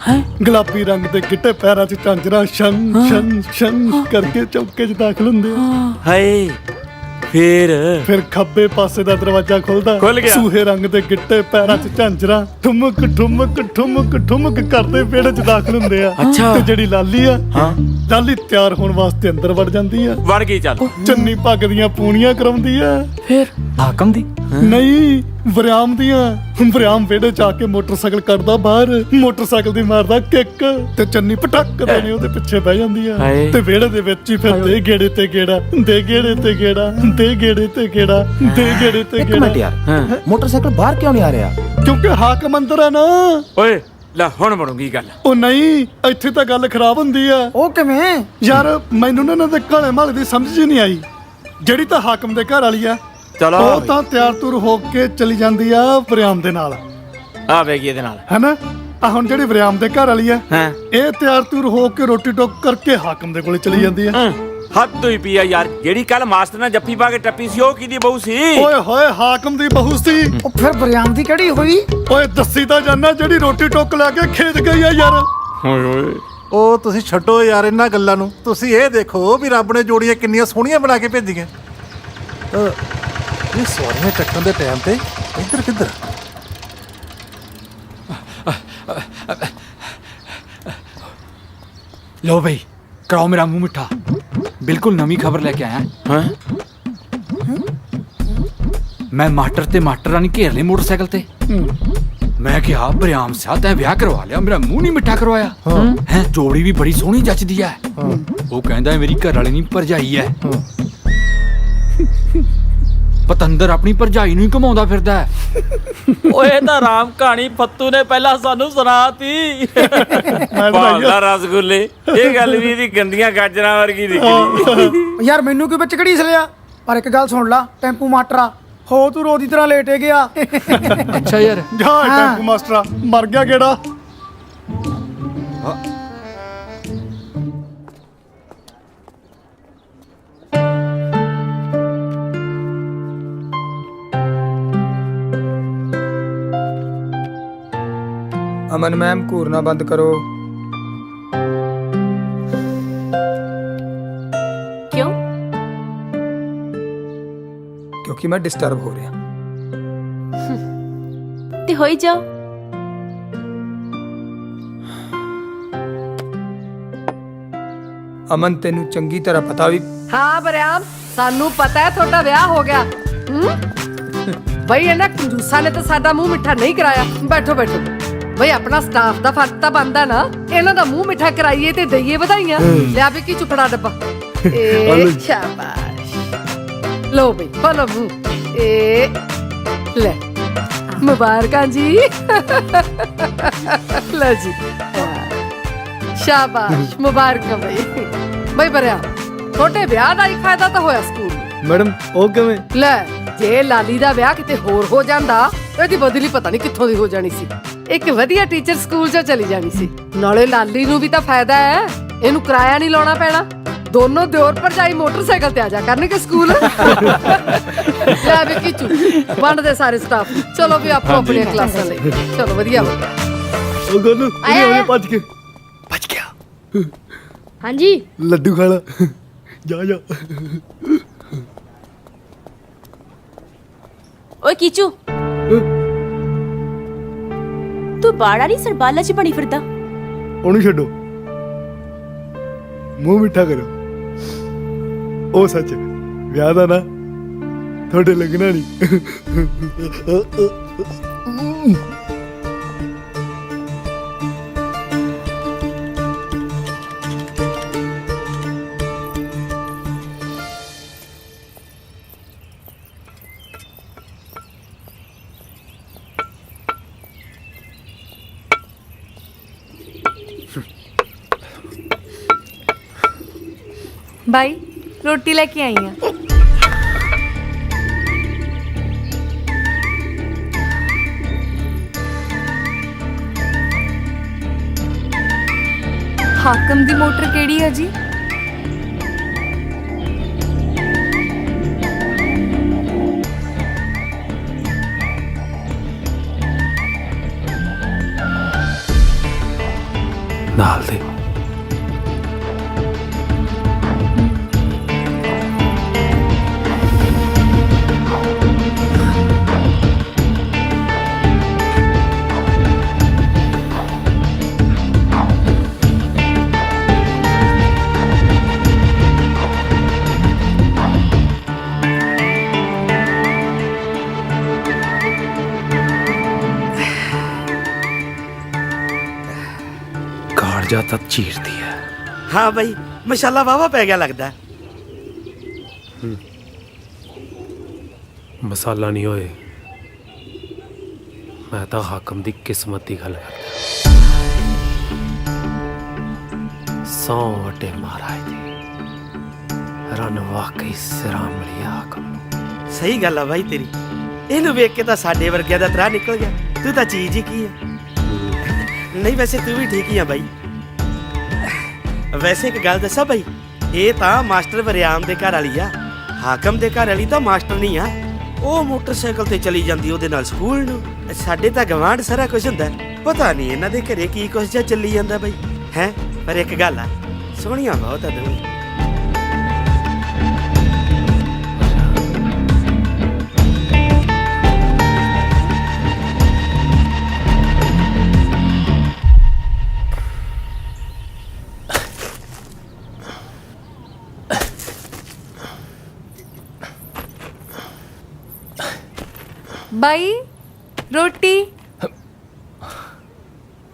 ਗੁਲਾਬੀ ਰੰਗ ਦੇ ਗਿੱਟੇ ਪੈਰਾਂ 'ਚ ਝਾਂਜਰਾਂ ਸ਼ਨ ਸ਼ਨ ਸ਼ਨ ਕਰਕੇ ਚੌਕੇ 'ਚ ਦਾਖਲ ਹੁੰਦੇ ਆ। ਹਾਏ ਫਿਰ ਖੱਬੇ ਪਾਸੇ ਦਾ ਦਰਵਾਜ਼ਾ ਖੁੱਲਦਾ। ਖੁੱਲ ਗਿਆ। ਸੂਹੇ ਰੰਗ ਦੇ ਗਿੱਟੇ ਪੈਰਾਂ 'ਚ ਝਾਂਜਰਾਂ ਠੁਮਕ ਠੁਮਕ ਠੁਮਕ ਠੁਮਕ ਕਰਦੇ ਵਿਹੜੇ 'ਚ ਦਾਖਲ ਹੁੰਦੇ ਆ। ਅੱਛਾ। ਤੇ ਜਿਹੜੀ ਲਾਲੀ ਆ, ਹਾਂ ਲਾਲੀ ਤਿਆਰ ਹੋਣ ਵਾਸਤੇ ਅੰਦਰ ਵੜ ਜਾਂਦੀ ਆ। ਵੜ ਗਈ ਚੱਲ। ਚੰਨੀ ਪੱਗ ਦੀਆਂ ਪੂਣੀਆਂ ਕਰਾਉਂਦੀ ਆ। ਫਿਰ ਹਾਕਮ ਦੀ ਨਹੀਂ ਵਰਿਆਮ ਦੀਆਂ। ਵਰਿਆਮ ਵਿਹੜੇ 'ਚ ਆ ਕੇ ਮੋਟਰਸਾਈਕਲ ਕੱਢਦਾ ਬਾਹਰ। ਮੋਟਰਸਾਈਕਲ ਦੀ ਮਾਰਦਾ ਕਿੱਕ ਤੇ ਚੰਨੀ ਪਟਕ ਦੇ ਉਹਦੇ ਪਿੱਛੇ ਬਹਿ ਜਾਂਦੀ ਆ। ਹਾਏ। ਤੇ ਵਿਹੜੇ ਦੇ ਵਿੱਚ ਹੀ ਫਿਰ ਦੇ ਗੇੜੇ ਤੇ ਗੇੜਾ, ਦੇ ਗੇੜੇ ਤੇ ਗੇੜਾ, ਦੇ ਗੇੜੇ ਤੇ ਗੇੜਾ, ਦੇ ਗੇੜੇ ਤੇ ਇੱਕ ਗੇੜਾ। ਮਿੰਟ ਯਾਰ ਮੋਟਰਸਾਈਕਲ ਬਾਹਰ ਕਿਉਂ ਨਹੀਂ ਆ ਰਿਹਾ? ਕਿਉਂਕਿ ਹਾਕਮ ਅੰਦਰ ਆ ਨਾ। ਓਏ ਲੈ ਹੁਣ ਬਣੂਗੀ ਗੱਲ। ਉਹ ਨਹੀਂ ਇੱਥੇ ਤਾਂ ਗੱਲ ਖਰਾਬ ਹੁੰਦੀ ਆ। ਉਹ ਕਿਵੇਂ? ਯਾਰ ਮੈਨੂੰ ਨਾ ਇਹਨਾਂ ਦੇ ਘਾਲੇ ਮਾਲੇ ਦੀ ਸਮਝ ਹੀ ਨਹੀਂ ਆਈ। ਜਿਹੜੀ ਤਾਂ ਹਾਕਮ ਦੇ ਘਰ ਵਾਲੀ ਆ ਚਲੋ ਉਹ ਤਾਂ ਤਿਆਰ ਤੁਰ ਹੋ ਕੇ ਚਲੀ ਜਾਂਦੀ ਆ ਵਰਿਆਮ ਦੇ ਨਾਲ, ਆ ਵੇਗੀ ਇਹਦੇ ਨਾਲ। ਹੈਨਾ। ਆ ਹੁਣ ਜਿਹੜੀ ਵਰਿਆਮ ਦੇ ਘਰ ਵਾਲੀ ਆ ਹਾਂ ਇਹ ਤਿਆਰ ਤੁਰ ਹੋ ਕੇ ਰੋਟੀ ਟੋਕ ਕਰਕੇ ਹਾਕਮ ਦੇ ਕੋਲੇ ਚਲੀ ਜਾਂਦੀ ਆ। ਹੱਦ ਹੋਈ ਪਈ ਆ ਯਾਰ। ਜਿਹੜੀ ਕੱਲ ਮਾਸਟਰ ਨਾਲ ਜੱਫੀ ਪਾ ਕੇ ਟੱਪੀ ਸੀ ਉਹ ਕਿਹਦੀ ਬਹੂ ਸੀ? ਓਏ ਹੋਏ ਹਾਕਮ ਦੀ ਬਹੂ ਸੀ। ਉਹ ਫਿਰ ਵਰਿਆਮ ਦੀ ਕਿਹੜੀ ਹੋਈ? ਓਏ ਦੱਸੀ ਤਾਂ ਜਾਨਾ ਜਿਹੜੀ ਰੋਟੀ ਟੋਕ ਲੈ ਕੇ ਖੇਤ ਗਈ ਆ ਯਾਰ। ਓਏ ਓਏ ਉਹ ਤੁਸੀਂ ਛੱਡੋ ਯਾਰ ਇਹਨਾਂ ਗੱਲਾਂ ਨੂੰ। ਤੁਸੀਂ ਇਹ ਦੇਖੋ ਵੀ ਰੱਬ ਨੇ ਜੋੜੀਆਂ ਕਿੰਨੀਆਂ ਸੋਹਣੀਆਂ ਬਣਾ ਕੇ ਭੇਜੀਆਂ। ਇਹ ਸਵਾਰੀਆਂ ਚੱਕਣ ਦੇ ਟਾਈਮ ਤੇ ਇੱਧਰ ਕਿੱਧਰ? लो भाई कराओ मेरा मुंह मिठा बिल्कुल नवी खबर लेके आया ਹਾਂ मैं मास्टर ते मास्टर रानी घेर ले मोटरसाइकिल ते मैं क्या बरियाम सिया तैं ब्याह करवा लिया मेरा मुंह नहीं मिठा करवाया हैं जोड़ी भी बड़ी सोहनी जचदी है वो कहंदा है मेरी घर वाली नहीं भरजाई है पतंदर अपनी भरजाई ਨੂੰ ਹੀ ਘਮਾਉਂਦਾ ਫਿਰਦਾ ਹੈ ਓਏ ਤਾਂ ਰਾਮ ਕਹਾਣੀ ਫੱਤੂ ਨੇ ਪਹਿਲਾਂ ਸਾਨੂੰ ਸੁਣਾਤੀ ਭਾਲਦਾ ਰਸਗੁੱਲੇ ਇਹ ਗੱਲ ਵੀ ਇਹਦੀ ਗੰਦੀਆਂ ਗਾਜਰਾਂ ਵਰਗੀ ਦਿਖਦੀ ਯਾਰ ਮੈਨੂੰ ਕਿਉਂ ਵਿੱਚ ਘੜੀਸ ਲਿਆ ਪਰ ਇੱਕ ਗੱਲ ਸੁਣ ਲਾ ਟੈਂਪੂ ਮਾਸਟਰਾ ਹੋ ਤੂੰ ਰੋਦੀ ਤਰ੍ਹਾਂ ਲੇਟੇ ਗਿਆ ਅੱਛਾ ਯਾਰ ਜਾ ਟੈਂਪੂ ਮਾਸਟਰਾ ਮਰ ਗਿਆ ਕਿਹੜਾ ਅਮਨ ਮੈਮ ਘੂਰਨਾ ਬੰਦ ਕਰੋ। ਕਿਉਂ? ਕਿਉਂਕਿ ਮੈਂ ਡਿਸਟਰਬ ਹੋ ਰਿਹਾ। ਤੇ ਹੋਈ ਜਾਓ। ਅਮਨ ਤੈਨੂੰ ਚੰਗੀ ਤਰ੍ਹਾਂ ਪਤਾ ਵੀ ਹਾਂ ਬਰਿਆਮ ਸਾਨੂੰ ਪਤਾ ਹੈ ਤੁਹਾਡਾ ਵਿਆਹ ਹੋ ਗਿਆ ਬਈ ਇਹਨਾਂ ਕੰਜੂਸਾਂ ਨੇ ਤਾਂ ਸਾਡਾ ਮੂੰਹ ਮਿੱਠਾ ਨਹੀਂ ਕਰਾਇਆ। ਬੈਠੋ ਬੈਠੋ ਬਈ ਆਪਣਾ ਸਟਾਫ ਦਾ ਫਰਜ਼ ਤਾਂ ਬਣਦਾ ਨਾ ਇਹਨਾਂ ਦਾ ਮੂੰਹ ਮਿੱਠਾ ਕਰਾਈਏ ਤੇ ਦਈਏ ਵਧਾਈਆਂ। ਲਿਆ ਵੀ ਕੀ ਚੁਕੜਾ ਡੱਬਾ ਏ ਸ਼ਾਬਾਸ਼ ਲੋ ਬਈ ਫਲੋ ਮੂੰਹ ਏ ਲੈ ਮੁਬਾਰਕਾਂ ਜੀ ਲੈ ਜੀ ਸ਼ਾਬਾਸ਼ ਮੁਬਾਰਕਾਂ ਬਈ ਬਈ ਬਰਿਆ ਤੁਹਾਡੇ ਵਿਆਹ ਦਾ ਹੀ ਫਾਇਦਾ ਤਾਂ ਹੋਇਆ ਸਕੂਲ ਮੈਡਮ ਉਹ ਕਿਵੇਂ? ਲੈ ਜੇ ਲਾਲੀ ਦਾ ਵਿਆਹ ਕਿਤੇ ਹੋਰ ਹੋ ਜਾਂਦਾ ਇਹਦੀ ਬਦਲੀ ਪਤਾ ਨਹੀਂ ਕਿੱਥੋਂ ਦੀ ਹੋ ਜਾਣੀ ਸੀ। ਇੱਕ ਵਧੀਆ ਟੀਚਰ ਸਕੂਲ 'ਚ ਚਲੀ ਜਾਣੀ ਸੀ। ਨਾਲੇ ਲਾਲੀ ਨੂੰ ਵੀ ਤਾਂ ਫਾਇਦਾ ਹੈ ਇਹਨੂੰ ਕਿਰਾਇਆ ਨਹੀਂ ਲਾਉਣਾ ਪੈਣਾ। ਦੋਨੋਂ ਦਿਓਰ ਭਰਜਾਈ ਮੋਟਰਸਾਈਕਲ ਤੇ ਆ ਜਾ ਕਰਨਗੇ ਸਕੂਲ। ਲੈ ਵੀ ਕਿਚੂ ਵੰਡਦੇ ਸਾਰੇ ਸਟਾਫ ਚਲੋ ਵੀ ਆਪੋ ਆਪਣੀਆਂ ਕਲਾਸਾਂ ਲਈ ਚਲੋ ਵਧੀਆ ਹੋ ਗਿਆ। ਉਹ ਗੋਲੂ ਉਹਨੇ ਭੱਜ ਕੇ ਭੱਜ ਗਿਆ। ਹਾਂਜੀ ਲੱਡੂ ਖਾ ਲਾ ਜਾ ਜਾ। ਓਏ ਕੀਚੂ ਤੂੰ ਬਾੜਾ ਨਹੀਂ ਸਰਬਾਲਾ ਚ ਬਣੀ ਫਿਰਦਾ। ਉਹਨੂੰ ਛੱਡੋ ਮੂੰਹ ਮਿੱਠਾ ਕਰੋ। ਉਹ ਸੱਚ ਵਿਆਹ ਦਾ ਨਾ ਤੁਹਾਡੇ ਲੱਗਣਾ ਨਹੀਂ। ਬਾਈ ਰੋਟੀ ਲੈ ਕੇ ਆਈ ਆ। ਹਾਕਮ ਦੀ ਮੋਟਰ ਕਿਹੜੀ ਹੈ ਜੀ? ਨਾਲ ਦੇ ਕਾਰਜਾ ਤਾਂ ਚੀਰਦੀ ਹੈ। ਹਾਂ ਬਈ ਮਸਾਲਾ ਵਾਵਾ ਪੈ ਗਿਆ ਲੱਗਦਾ। ਮਸਾਲਾ ਨਹੀਂ ਹੋਏ ਮੈਂ ਤਾਂ ਹਾਕਮ ਦੀ ਕਿਸਮਤ ਦੀ ਗੱਲ ਕਰਦਾ। ਸੌ ਵਟੇ ਮਹਾਰਾਜ ਦੀ ਰਨ ਵਾਕਈ ਸਿਰਾਂ ਮਿਲਿਆ ਹਾਕਮ ਨੂੰ। ਸਹੀ ਗੱਲ ਆ ਬਾਈ ਤੇਰੀ। ਇਹਨੂੰ ਵੇਖ ਕੇ ਤਾਂ ਸਾਡੇ ਵਰਗਿਆਂ ਦਾ ਤਰਾ ਨਿਕਲ ਗਿਆ। ਤੂੰ ਤਾਂ ਚੀਜ਼ ਹੀ ਕੀ ਹੈ। ਨਹੀਂ ਵੈਸੇ ਤੂੰ ਵੀ ਠੀਕ ਹੀ ਆ ਬਾਈ। ਵੈਸੇ ਇੱਕ ਗੱਲ ਦੱਸਾਂ ਬਾਈ ਇਹ ਤਾਂ ਮਾਸਟਰ ਵਰਿਆਮ ਦੇ ਘਰ ਵਾਲੀ ਆ। ਹਾਕਮ ਦੇ ਘਰ ਵਾਲੀ ਤਾਂ ਮਾਸਟਰ ਨਹੀਂ ਆ। ਉਹ ਮੋਟਰਸਾਈਕਲ ਤੇ ਚਲੀ ਜਾਂਦੀ ਉਹਦੇ ਨਾਲ ਸਕੂਲ ਨੂੰ। ਸਾਡੇ ਤਾਂ ਗਵਾਂਢ ਸਾਰਾ ਕੁਝ ਹੁੰਦਾ। ਪਤਾ ਨਹੀਂ ਇਹਨਾਂ ਦੇ ਘਰੇ ਕੀ ਕੁਝ ਜਿਹਾ ਚੱਲੀ ਜਾਂਦਾ ਬਾਈ ਹੈ। ਪਰ ਇੱਕ ਗੱਲ ਆ ਸੋਹਣੀਆਂ ਬਹੁਤ ਆ ਦੋਵੇਂ। ਬਾਈ ਰੋਟੀ।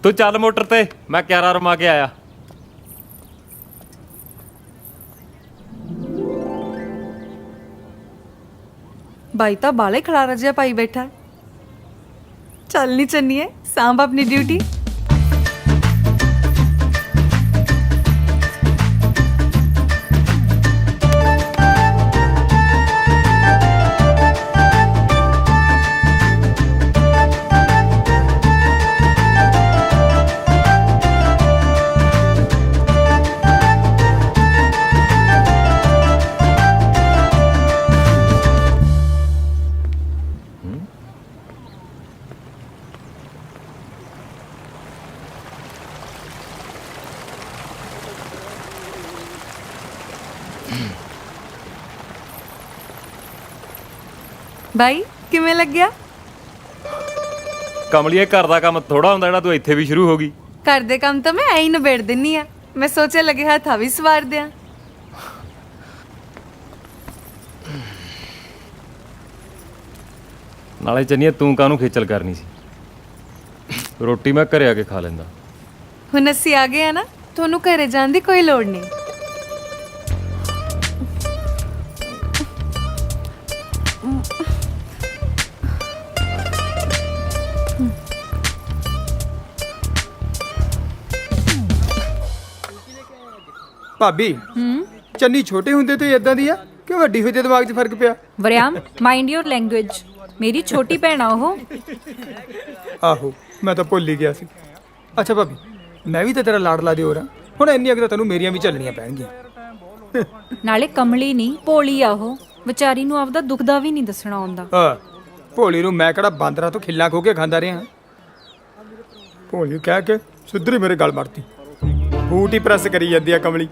ਤੂੰ ਚੱਲ ਮੋਟਰ ਤੇ, ਮੈਂ ਕਿਆਰਾ ਰਮਾ ਕੇ ਆਇਆ। ਬਾਈ ਤਾਂ ਬਾਲੇ ਖਲਾਰਾ ਜਿਹਾ ਪਾਈ ਬੈਠਾ। ਚੱਲ ਨਹੀਂ ਚੰਨੀਏ, ਸਾਂਭ ਆਪਣੀ ਡਿਊਟੀ। ਬਾਈ ਕਿਵੇਂ ਲੱਗਿਆ? ਕਮਲੀਏ, ਘਰ ਦਾ ਕੰਮ ਥੋੜਾ ਹੁੰਦਾ ਜਿਹੜਾ ਤੂੰ ਇੱਥੇ ਵੀ ਸ਼ੁਰੂ ਹੋ ਗਈ। ਘਰ ਦੇ ਕੰਮ ਤਾਂ ਮੈਂ ਐਂ ਹੀ ਨਿਬੇੜ ਦਿੰਨੀ ਆ। ਮੈਂ ਸੋਚਿਆ ਲੱਗੇ ਹੱਥਾਂ ਵੀ ਸਵਾਰ ਦਿਆਂ। ਨਾਲੇ ਚੰਨੀਏ, ਤੂੰ ਕਾਹਨੂੰ ਖੇਚਲ ਕਰਨੀ ਸੀ? ਰੋਟੀ ਮੈਂ ਘਰੇ ਆ ਕੇ ਖਾ ਲੈਂਦਾ। ਹੁਣ ਅਸੀਂ ਆ ਗਏ ਆ ਨਾ, ਤੁਹਾਨੂੰ ਘਰੇ ਜਾਣ ਦੀ ਕੋਈ ਲੋੜ ਨਹੀਂ। ਭਾਬੀ ਚੰਨੀ ਛੋਟੇ ਹੁੰਦੇ ਤੋਂ ਇਦਾਂ ਦੀ ਆ ਕਿ ਵੱਡੀ ਹੋਈ ਤੇ ਦਿਮਾਗ 'ਚ ਫਰਕ ਪਿਆ? Wariam, mind your language. ਮੇਰੀ ਛੋਟੀ ਭੈਣ ਆ ਉਹ। ਆਹੋ, ਮੈਂ ਤਾਂ ਭੁੱਲ ਹੀ ਗਿਆ ਸੀ। ਅੱਛਾ ਭਾਬੀ, ਮੈਂ ਵੀ ਤਾਂ ਤੇਰਾ ਲਾਡਲਾ ਦਿਓਰ ਆ। ਹੁਣ ਇੰਨੀ ਅਗਰ ਤੈਨੂੰ ਮੇਰੀਆਂ ਵੀ ਚੱਲਣੀਆਂ ਪੈਣਗੀਆਂ। ਨਾਲੇ ਕਮਲੀ ਨਹੀਂ, ਭੋਲੀ ਆ ਉਹ। ਵਿਚਾਰੀ ਨੂੰ ਆਪਦਾ ਦੁੱਖ ਦਾ ਵੀ ਨਹੀਂ ਦੱਸਣਾ ਆਉਂਦਾ। ਹਾਂ, ਭੋਲੀ ਨੂੰ ਮੈਂ ਕਿਹੜਾ ਬਾਂਦਰਾਂ ਤੋਂ ਖਿੱਲਾਂ ਖੋ ਕੇ ਖਾਂਦਾ ਰਿਹਾ। ਭੋਲੀ ਕਹਿ ਕੇ ਸਿੱਧਰੀ ਮੇਰੇ ਗਲ ਮਾਰਤੀ। ਬੂਟ ਹੀ ਪ੍ਰੈਸ ਕਰੀ ਜਾਂਦੀ ਆ ਕਮਲੀ।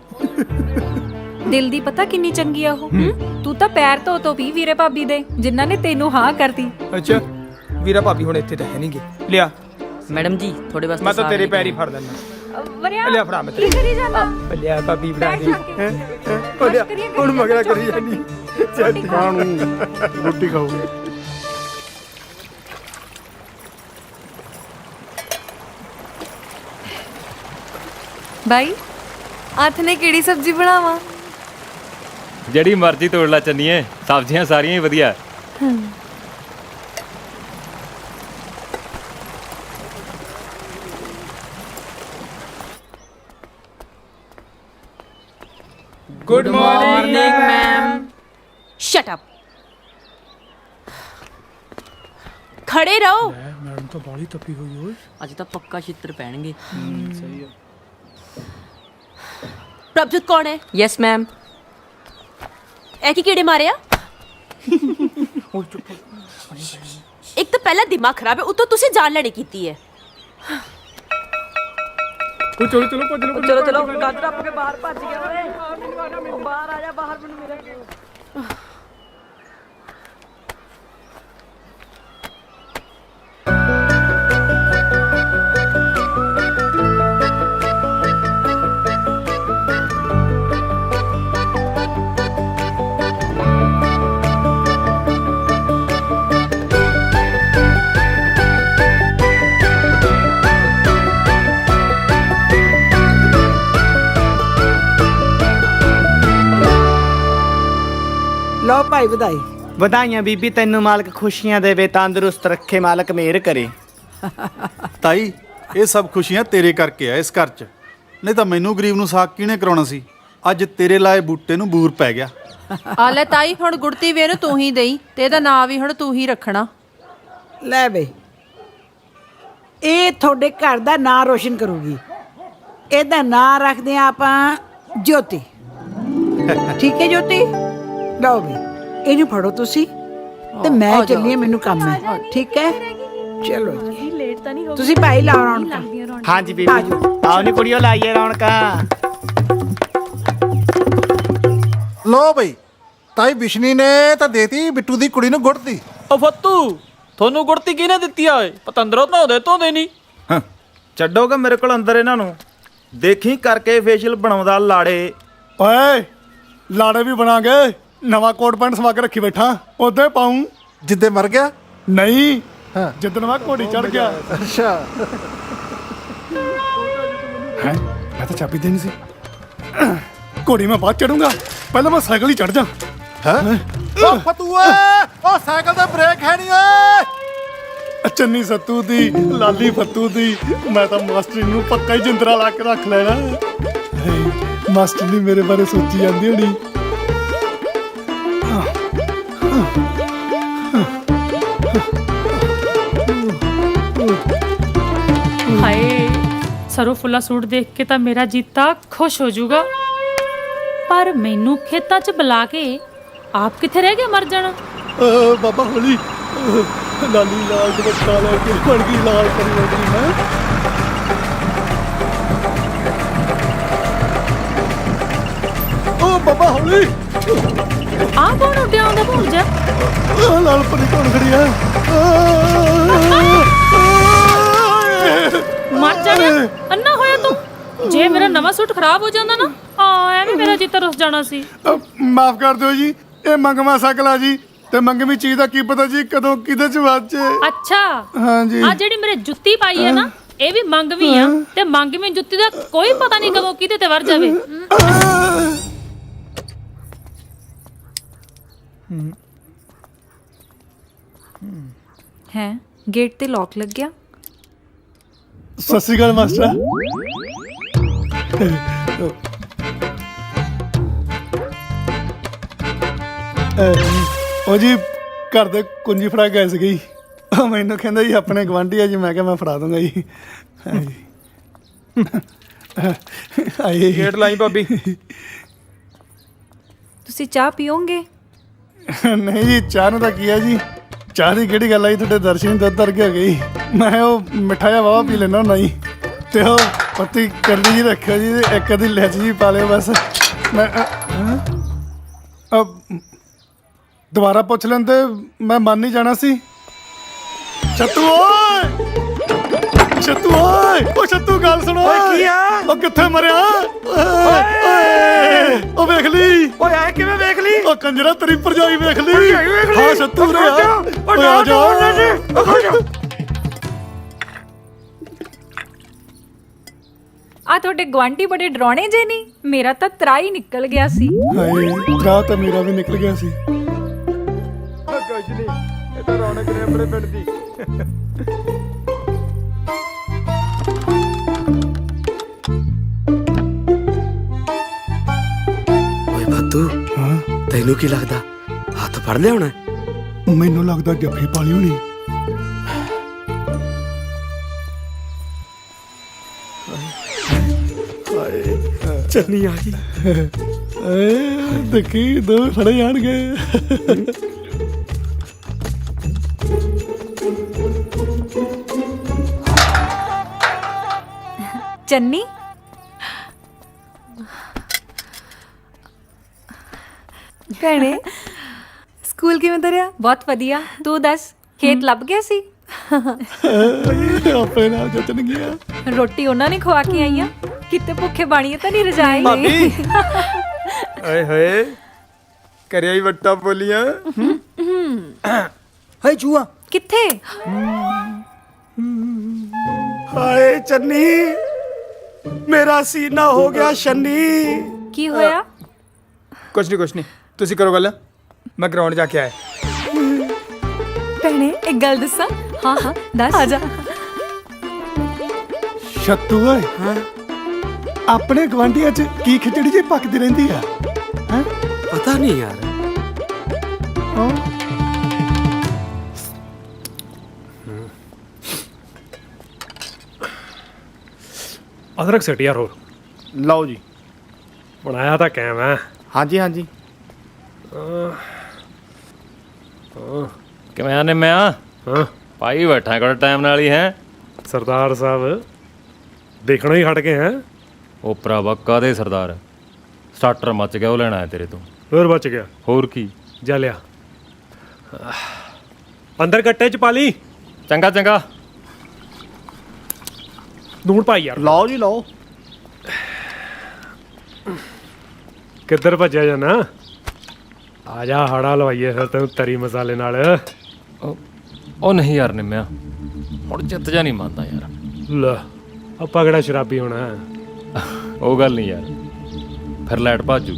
ਦਿਲ ਦੀ ਪਤਾ ਕਿੰਨੀ ਚੰਗੀ ਆ ਉਹ। ਤੂੰ ਤਾਂ ਪੈਰ ਧੋ ਪੀ ਵੀਰੇ ਭਾਬੀ ਦੇ, ਜਿਨ੍ਹਾਂ ਨੇ ਤੈਨੂੰ ਹਾਂ ਕਰਤੀ। ਅੱਛਾ, ਵੀਰਾ ਭਾਬੀ ਹੁਣ ਇੱਥੇ ਤਾਂ ਹੈ ਨਹੀਂਗੇ। ਲਿਆ ਮੈਡਮ ਜੀ, ਤੁਹਾਡੇ ਵਾਸਤੇ ਮੈਂ ਤਾਂ ਤੇਰੇ ਪੈਰ ਹੀ ਫੜ ਦਿੰਦਾ। ਵਰਿਆਮ, ਲਿਆ ਫੜਾ ਮੈਂ ਕੀ ਕਰੀ ਜਾਂਦਾ? ਲਿਆ ਭਾਬੀ ਫੜਾ ਦੇ। ਹੁਣ ਮਗਰਾ ਕਰੀ ਜਾਂਦੀ। ਚੱਲ ਖਾਣੂ ਰੋਟੀ ਖਾਓਗੇ। ਬਾਈ ਹੱਥ ਨੇ ਕਿਹੜੀ ਸਬਜ਼ੀ ਬਣਾਵਾਂ? ਜਿਹੜੀ ਮਰਜ਼ੀ ਤੋੜ ਲੈ ਚੰਨੀਏ, ਸਬਜ਼ੀਆਂ ਸਾਰੀਆਂ ਹੀ ਵਧੀਆ। Good morning ma'am. Shut up. ਖੜੇ ਰਹੋ। ਮੈਡਮ ਤਾਂ ਬਾਲੀ ਤੱਪੀ ਹੋਈ ਓਏ। ਅੱਜ ਤਾਂ ਪੱਕਾ ਛਿੱਤਰ ਪੈਣਗੇ। ਸਹੀ ਆ। ਪ੍ਰਭਜੋਤ ਕੌਣ ਹੈ? Yes ma'am. ਇਹ ਕੀ ਕੀੜੇ ਮਾਰਿਆ? ਇੱਕ ਤਾਂ ਪਹਿਲਾਂ ਦਿਮਾਗ ਖਰਾਬ ਹੈ, ਉਤੋਂ ਤੁਸੀਂ ਜਾਨ ਲੈਣੀ ਕੀਤੀ ਹੈ। ਉਹ ਚਲੋ ਚਲੋ ਭੱਜ ਲਓ। ਚਲੋ ਚਲੋ, ਕੱਦ ਟੱਪ ਕੇ ਬਾਹਰ ਭੱਜ ਗਿਆ ਓਏ। ਬਾਹਰ ਆ ਜਾ, ਬਾਹਰ ਮੈਨੂੰ ਮਿਲੇ। ਲਓ ਭਾਈ ਵਧਾਈ। ਵਧਾਈਆਂ ਬੀਬੀ, ਤੈਨੂੰ ਮਾਲਕ ਖੁਸ਼ੀਆਂ ਦੇਵੇ, ਤੰਦਰੁਸਤ ਰੱਖੇ, ਮਾਲਕ ਮਿਹਰ ਕਰੇ। ਤਾਈ, ਇਹ ਸਭ ਖੁਸ਼ੀਆਂ ਤੇਰੇ ਕਰਕੇ ਆ ਇਸ ਘਰ 'ਚ। ਨਹੀਂ ਤਾਂ ਮੈਨੂੰ ਗਰੀਬ ਨੂੰ ਸਾਕ ਕਿਹਨੇ ਕਰਾਉਣਾ ਸੀ? ਅੱਜ ਤੇਰੇ ਲਾਏ ਬੂਟੇ ਨੂੰ ਬੂਰ ਪੈ ਗਿਆ। ਆ ਲੈ ਤਾਈ, ਹੁਣ ਗੁੜਤੀ ਵੇ ਨੂੰ ਤੂੰ ਹੀ ਦੇਈ ਤੇ ਇਹਦਾ ਨਾਂ ਵੀ ਹੁਣ ਤੂੰ ਹੀ ਰੱਖਣਾ। ਲੈ ਬਈ, ਇਹ ਤੁਹਾਡੇ ਘਰ ਦਾ ਨਾਂ ਰੋਸ਼ਨ ਕਰੂਗੀ। ਇਹਦਾ ਨਾਂ ਰੱਖਦੇ ਆ ਆਪਾਂ ਜੋਤੀ। ਠੀਕ ਹੈ ਜੋਤੀ? ਲਓ ਵੀ, ਇਹਨੂੰ ਫੜੋ ਤੁਸੀਂ ਤੇ ਮੈਂ ਚੱਲੀ, ਮੈਨੂੰ ਕੰਮ ਹੈ। ਠੀਕ ਹੈ, ਚਲੋ ਜੀ। ਲੇਟ ਤਾਂ ਨਹੀਂ ਹੋ ਤੁਸੀਂ ਭਾਈ ਲਾਓ ਰੌਣਕਾਂ। ਹਾਂਜੀ ਬੀਬੀ, ਆਓ ਨੀ ਕੁੜੀਓ, ਲਾਈਏ ਰੌਣਕਾਂ। ਲੋ ਬਈ, ਤਾਈ ਬਿਸ਼ਨੀ ਨੇ ਤਾਂ ਦੇਤੀ ਬਿੱਟੂ ਦੀ ਕੁੜੀ ਨੂੰ ਗੁੜਤੀ। ਉਹ ਫੱਤੂ, ਤੁਹਾਨੂੰ ਗੁੜਤੀ ਕਿਹਨੇ ਦਿੱਤੀ ਆ ਓਏ? ਪਤੰਦਰੋਂ ਧੋਦੇ ਨਹੀਂ। ਛੱਡੋਗੇ ਮੇਰੇ ਕੋਲ ਅੰਦਰ ਇਹਨਾਂ ਨੂੰ। ਦੇਖੀ ਕਰਕੇ ਫੇਸ਼ੀਅਲ ਬਣਾਉਂਦਾ ਲਾੜੇ। ਓਏ ਲਾੜੇ ਵੀ ਬਣਾ ਗਏ। ਨਵਾਂ ਕੋਟ ਪੈਂਟ ਸਵਾ ਕੇ ਰੱਖੀ ਬੈਠਾ, ਉਹਦੇ ਪਾਉਂ। ਜਿੱਦੇ ਮਰ ਗਿਆ नहीं जिदन मैं घोड़ी चढ़ गया। अच्छा है मैं तो चाबी देनी सी। घोड़ी मैं बाद चढ़ूंगा, पहले मैं साइकिल ही चढ़ जा। ਓ ਫਤੂਏ ਓ ਸਾਈਕਲ ਤੇ ਬ੍ਰੇਕ ਹੈ ਨਹੀਂ ਓਏ। ਚੰਨੀ ਸੱਤੂ ਦੀ ਲਾਲੀ ਫੱਤੂ ਦੀ ਮੈਂ ਤਾਂ ਮਾਸਟਰ ਨੂੰ ਪੱਕਾ ਹੀ ਜਿੰਦਰਾ ਲਾ ਕੇ ਰੱਖ ਲੈਣਾ। ਮਾਸਟਰ ਨੇ ਮੇਰੇ ਬਾਰੇ ਸੋਚੀ ਜਾਂਦੀ ਹੋਣੀ। ਹਾਏ ਸਰੋਂ ਫੁੱਲਾ ਸੂਟ ਦੇਖ ਕੇ ਤਾਂ ਮੇਰਾ ਜੀਤਾ ਖੁਸ਼ ਹੋ ਜਾਊਗਾ, ਪਰ ਮੈਨੂੰ ਖੇਤਾਂ 'ਚ ਬੁਲਾ ਕੇ ਆਪ ਕਿੱਥੇ ਰਹਿ ਗਿਆ ਮਰ ਜਾਣਾ। ਬਾਬਾ ਹੋਲੀ ਲਾਲੀ ਲਾਲ ਦੁਪੱਟਾ ਲੈ ਕੇ ਬਣ ਗਈ ਲਾਲ ਕਰੀ ਜਾਂਦੀ ਹੈ। ਓ ਬਾਬਾ ਹੋਲੀ ਆ ਕੌਣ ਉੱਡਿਆ ਆਉਂਦਾ ਭੁੱਲ ਜਾ। ਲਾਲ ਪਰੀ ਕੌਣ ਖੜੀ ਆ? ਮਰ ਜਾਣਾ ਅੰਨਾ ਹੋਇਆ ਤੂੰ। ਜੇ ਮੇਰਾ ਨਵਾਂ ਸੂਟ ਖਰਾਬ ਹੋ ਜਾਂਦਾ ਨਾ ਐਵੇਂ ਮੇਰਾ ਜੀਤਾ ਰੁੱਸ ਜਾਣਾ ਸੀ। ਮਾਫ ਕਰ ਦਿਓ ਜੀ, ਇਹ ਮੰਗਵਾ ਸਕਲਾ ਜੀ ਤੇ ਮੰਗਵੀਂ ਚੀਜ਼ ਦਾ ਕੀ ਪਤਾ ਜੀ ਕਦੋਂ ਕਿਹਦੇ ਚ ਵੱਜੇ। ਅੱਛਾ ਹਾਂਜੀ ਆ ਜਿਹੜੀ ਮੇਰੇ ਜੁੱਤੀ ਪਾਈ ਹੈ ਨਾ ਇਹ ਵੀ ਮੰਗਵੀਂ ਆ, ਤੇ ਮੰਗਵੀਂ ਜੁੱਤੀ ਦਾ ਕੋਈ ਪਤਾ ਨਹੀਂ ਕਦੋਂ ਕਿਹਦੇ ਤੇ ਵਰ ਜਾਵੇ। ਹੈ ਗੇਟ ਤੇ ਲੌਕ ਲੱਗਿਆ। ਸਤਿ ਸ਼੍ਰੀ ਅਕਾਲ ਮਾਸਟਰ। ਉਹ ਜੀ ਘਰ ਦੇ ਕੁੰਜੀ ਫੜਾ ਗਏ ਸੀਗੇ। ਮੈਨੂੰ ਕਹਿੰਦਾ ਜੀ ਆਪਣੇ ਗਵਾਂਢੀ ਆ ਜੀ। ਮੈਂ ਕਿਹਾ ਮੈਂ ਫੜਾ ਦੂੰਗਾ ਜੀ। ਆਏ ਗੇਟ ਲਾਈ ਭਾਬੀ। ਤੁਸੀਂ ਚਾਹ ਪੀਓਗੇ? ਨਹੀਂ ਜੀ ਚਾਹ ਨੂੰ ਤਾਂ ਕੀ ਆ ਜੀ, ਚਾਹ ਦੀ ਕਿਹੜੀ ਗੱਲ ਆਈ, ਤੁਹਾਡੇ ਦਰਸ਼ਨ ਦੁੱਧ ਧਰ ਕੇ ਹੋ ਗਈ। ਮੈਂ ਉਹ ਮਿੱਠਾ ਜਿਹਾ ਵਾਵਾ ਪੀ ਲੈਣਾ ਹੁੰਦਾ ਜੀ, ਤੇ ਉਹ ਪੱਤੀ ਕਰਦੀ ਜੀ ਰੱਖਿਓ ਜੀ, ਇੱਕ ਅੱਧੀ ਲਿਚ ਜੀ ਪਾ ਲਿਓ ਬਸ। ਮੈਂ ਦੁਬਾਰਾ ਪੁੱਛ ਲੈਂਦੇ, ਮੈਂ ਮੰਨ ਨਹੀਂ ਜਾਣਾ ਸੀ। ਛੱਤੂ ਓਏ ਛੱਤੂ ਓਏ ਓ ਛੱਤੂ ਗੱਲ ਸੁਣੋ। ਕੀ ਆ? ਉਹ ਕਿੱਥੇ ਮਰਿਆ? ਉਹ ਵੇਖ ਲਈ। ਓਏ ਆਏ ਕਿਵੇਂ ਵੇਖ ਲਈ? ਉਹ ਕੰਜਰਾ ਤੇਰੀ ਭਰਜਾਈ ਵੇਖ ਲਈ। ਹਾਂ ਛੱਤੂ ਰੇ ਆ ਜਾ। ਆ ਤੁਹਾਡੇ ਗਵਾਂਢੀ ਬੜੇ ਡਰਾਉਣੇ ਜੇ ਨਹੀਂ, ਮੇਰਾ ਤਾਂ ਤਰਾ ਹੀ ਨਿਕਲ ਗਿਆ ਸੀ। ਹਾਏ ਤਰਾ ਤਾਂ ਮੇਰਾ ਵੀ ਨਿਕਲ ਗਿਆ ਸੀ। ਕੁਛ ਨਹੀਂ, ਇਹ ਤਾਂ ਰੌਣਕ ਨੇ ਆਪਣੇ ਪਿੰਡ ਦੀ। ਓਏ ਬਾਤੂ ਤੈਨੂੰ ਕੀ ਲੱਗਦਾ ਹੱਥ ਫੜ ਲਿਆ ਹੋਣਾ? ਮੈਨੂੰ ਲੱਗਦਾ ਜੱਫੀ ਪਾਲੀ ਹੋਣੀ। ਚੰਨੀ ਆ ਗਈ। ਦੇਖੀ ਦੋ ਫੜੇ ਜਾਣਗੇ। ਚੰਨੀ ਭੈਣੇ ਸਕੂਲ ਕਿਵੇਂ ਤਰਿਆ? ਬਹੁਤ ਵਧੀਆ, ਤੂੰ ਦੱਸ ਖੇਤ ਲੱਭ ਗਿਆ ਸੀ? ਆਪਣੇ ਨਾਲ ਜੱਟਣ ਗਿਆ। ਰੋਟੀ ਉਹਨਾਂ ਨੇ ਖਵਾ ਕੇ ਆਈਆਂ, ਕਿਤੇ ਭੁੱਖੇ ਬਾਣੀਏ ਤਾਂ ਨਹੀਂ ਰਜਾਏ। ਭਾਬੀ ਆਏ ਹੋਏ ਕਰਿਆ ਹੀ ਵੱਟਾ ਬੋਲੀਆਂ। ਹਾਏ ਚੂਹਾ ਕਿੱਥੇ? ਹਾਏ ਚੰਨੀ ਮੇਰਾ ਸੀਨਾ ਹੋ ਗਿਆ ਛੰਨੀ। ਕੀ ਹੋਇਆ? ਕੁਛ ਨਹੀਂ ਤੁਸੀਂ ਕਰੋ ਗੱਲ, ਮੈਂ ਗਰਾਊਂਡ ਜਾ ਕੇ ਆਇਆ। ਭੈਣੇ ਇੱਕ ਗੱਲ ਦੱਸਾਂ? ਹਾਂ ਦੱਸ। ਆ ਜਾ। ਛੱਤੂ ਓਏ ਆਪਣੇ ਗਵਾਂਢੀਆਂ 'ਚ ਕੀ ਖਿਚੜੀ ਜਿਹੀ ਪੱਕਦੀ ਰਹਿੰਦੀ ਆ? ਪਤਾ ਨਹੀਂ ਯਾਰ। ਅਦਰਕ ਸਿੱਟ ਯਾਰ। ਹੋਰ ਲਓ ਜੀ, ਬਣਾਇਆ ਤਾਂ ਕੈਮ ਹੈ। ਹਾਂਜੀ ਹਾਂਜੀ। ਕਿਵੇਂ ਆਨੇ ਮੈਂ ਹਾਂ ਭਾਈ ਬੈਠਾ ਕੋਲ ਟਾਈਮ ਨਾਲ ਹੀ ਹੈ। ਸਰਦਾਰ ਸਾਹਿਬ ਦੇਖਣਾ ਹੀ ਹਟ ਗਏ ਹੈ। ਉਹ ਭਰਾਵਾ ਕਾਦੇ ਸਰਦਾਰ, ਸਟਾਰਟਰ ਮੱਚ ਗਿਆ, ਉਹ ਲੈਣਾ ਹੈ ਤੇਰੇ ਤੋਂ। ਹੋਰ ਬਚ ਗਿਆ। ਹੋਰ ਕੀ? ਜਾ ਲਿਆ ਅੰਦਰ ਗੱਟੇ 'ਚ ਪਾ ਲਈ। ਚੰਗਾ ਚੰਗਾ। ਲੂਣ ਪਾਈ ਯਾਰ। ਲਓ ਜੀ ਲਓ। ਕਿੱਧਰ ਭੱਜਿਆ ਜਾਣਾ? ਆ ਜਾ ਹੜਾ ਲਵਾਈਏ ਫਿਰ ਤੈਨੂੰ ਤਰੀ ਮਸਾਲੇ ਨਾਲ। ਉਹ ਨਹੀਂ ਯਾਰ ਨਿੰਮਿਆ, ਹੁਣ ਚਿੱਤ ਜਾ ਨਹੀਂ ਮੰਨਦਾ ਯਾਰ। ਲੈ ਆਪਾਂ ਕਿਹੜਾ ਸ਼ਰਾਬੀ ਹੋਣਾ। ਉਹ ਗੱਲ ਨਹੀਂ ਯਾਰ, ਫਿਰ ਲਾਈਟ ਭਾਜੂ,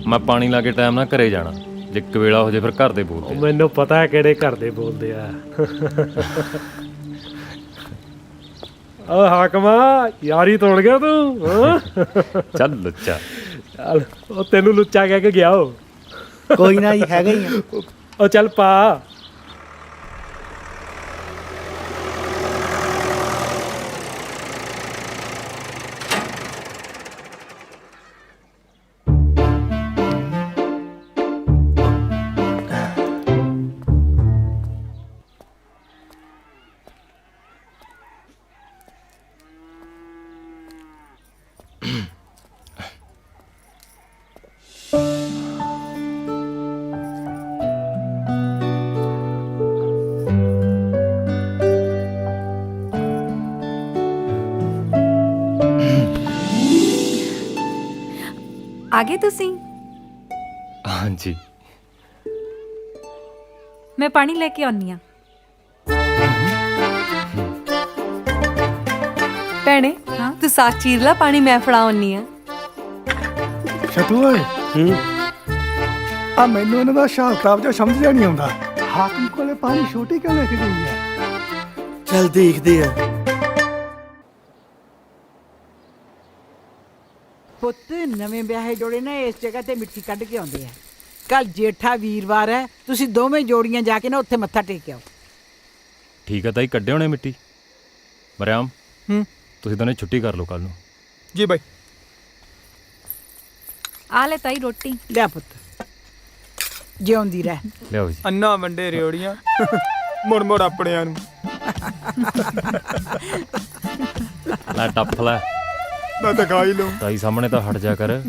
ਮੈਂ ਪਾਣੀ ਲਾ ਕੇ ਟਾਈਮ ਨਾਲ ਘਰੇ ਜਾਣਾ, ਜੇ ਕਵੇਲਾ ਹੋ ਜੇ ਫਿਰ ਘਰ ਦੇ ਬੋਲਦੇ। ਮੈਨੂੰ ਪਤਾ ਹੈ ਕਿਹੜੇ ਘਰ ਦੇ ਬੋਲਦੇ ਆ। ਓ ਹਾਕਮਾ, ਯਾਰੀ ਤੋੜ ਗਿਆ ਤੂੰ। ਚੱਲ ਲੁੱਚਾ, ਚੱਲ ਉਹ ਤੈਨੂੰ ਲੁੱਚਾ ਕਹਿ ਕੇ ਗਿਆ ਉਹ। ਕੋਈ ਨਾ ਜੀ, ਹੈਗਾ ਹੀ ਆ। ਉਹ ਚੱਲ ਪਾ। ਆ ਗਏ ਤੁਸੀਂ? ਹਾਂਜੀ, ਮੈਂ ਪਾਣੀ ਲੈ ਕੇ ਆਉਣੀ ਆ। ਭੈਣੇ ਤੂੰ ਸਾਗ ਚੀਰ ਲਾ, ਪਾਣੀ ਮੈਂ ਫੜਾਉਣੀ ਆ। ਛਤੂ ਓਏ, ਆ ਮੈਨੂੰ ਇਹਨਾਂ ਦਾ ਹਿਸਾਬ ਕਿਤਾਬ ਜਿਹਾ ਸਮਝ ਨਹੀਂ ਆਉਂਦਾ। ਹਾਕਮ ਕੋਲੇ ਪਾਣੀ ਛੋਟੀ ਕਿਉਂ ਲੈ ਕੇ ਗਈ ਹੈ? ਚੱਲ ਦੇਖਦੇ ਆ। ਪੁੱਤ ਨਵੇਂ ਵਿਆਹੇ ਜੋੜੇ ਨਾ ਇਸ ਜਗ੍ਹਾ ਤੇ ਮਿੱਠੀ ਕੱਢ ਕੇ ਆਉਂਦੇ ਆ। ਕੱਲ ਜੇਠਾ ਵੀਰਵਾਰ ਹੈ, ਤੁਸੀਂ ਦੋਵੇਂ ਜੋੜੀਆਂ ਜਾ ਕੇ ਨਾ ਉੱਥੇ ਮੱਥਾ ਟੇਕ ਆਓ। ਠੀਕ ਹੈ ਤਾਈ, ਕੱਢੇ ਹੋਣੇ ਮਿੱਟੀ। ਮਰਿਆਮ, ਤੁਸੀਂ ਦੋਨੇ ਛੁੱਟੀ ਕਰ ਲਓ ਕੱਲ ਨੂੰ। ਜੀ ਬਾਈ। ਆ ਲੈ ਤਾਈ ਰੋਟੀ। ਲਿਆ ਪੁੱਤ, ਜਿਉਂਦੀ ਰਹਿ। ਲਿਆਓ ਜੀ। ਅੰਨਾ ਵੰਡੇ ਰਿਓੜੀਆਂ, ਮੁੜ ਮੁੜ ਆਪਣਿਆਂ ਨੂੰ। ਲੈ ਟੱਪ ਲੈ, ਮੈਂ ਤਾਂ ਖਾ ਹੀ ਲਊਂ। ਤਾਈ ਸਾਹਮਣੇ ਤਾਂ ਹਟ ਜਾ ਕਰ।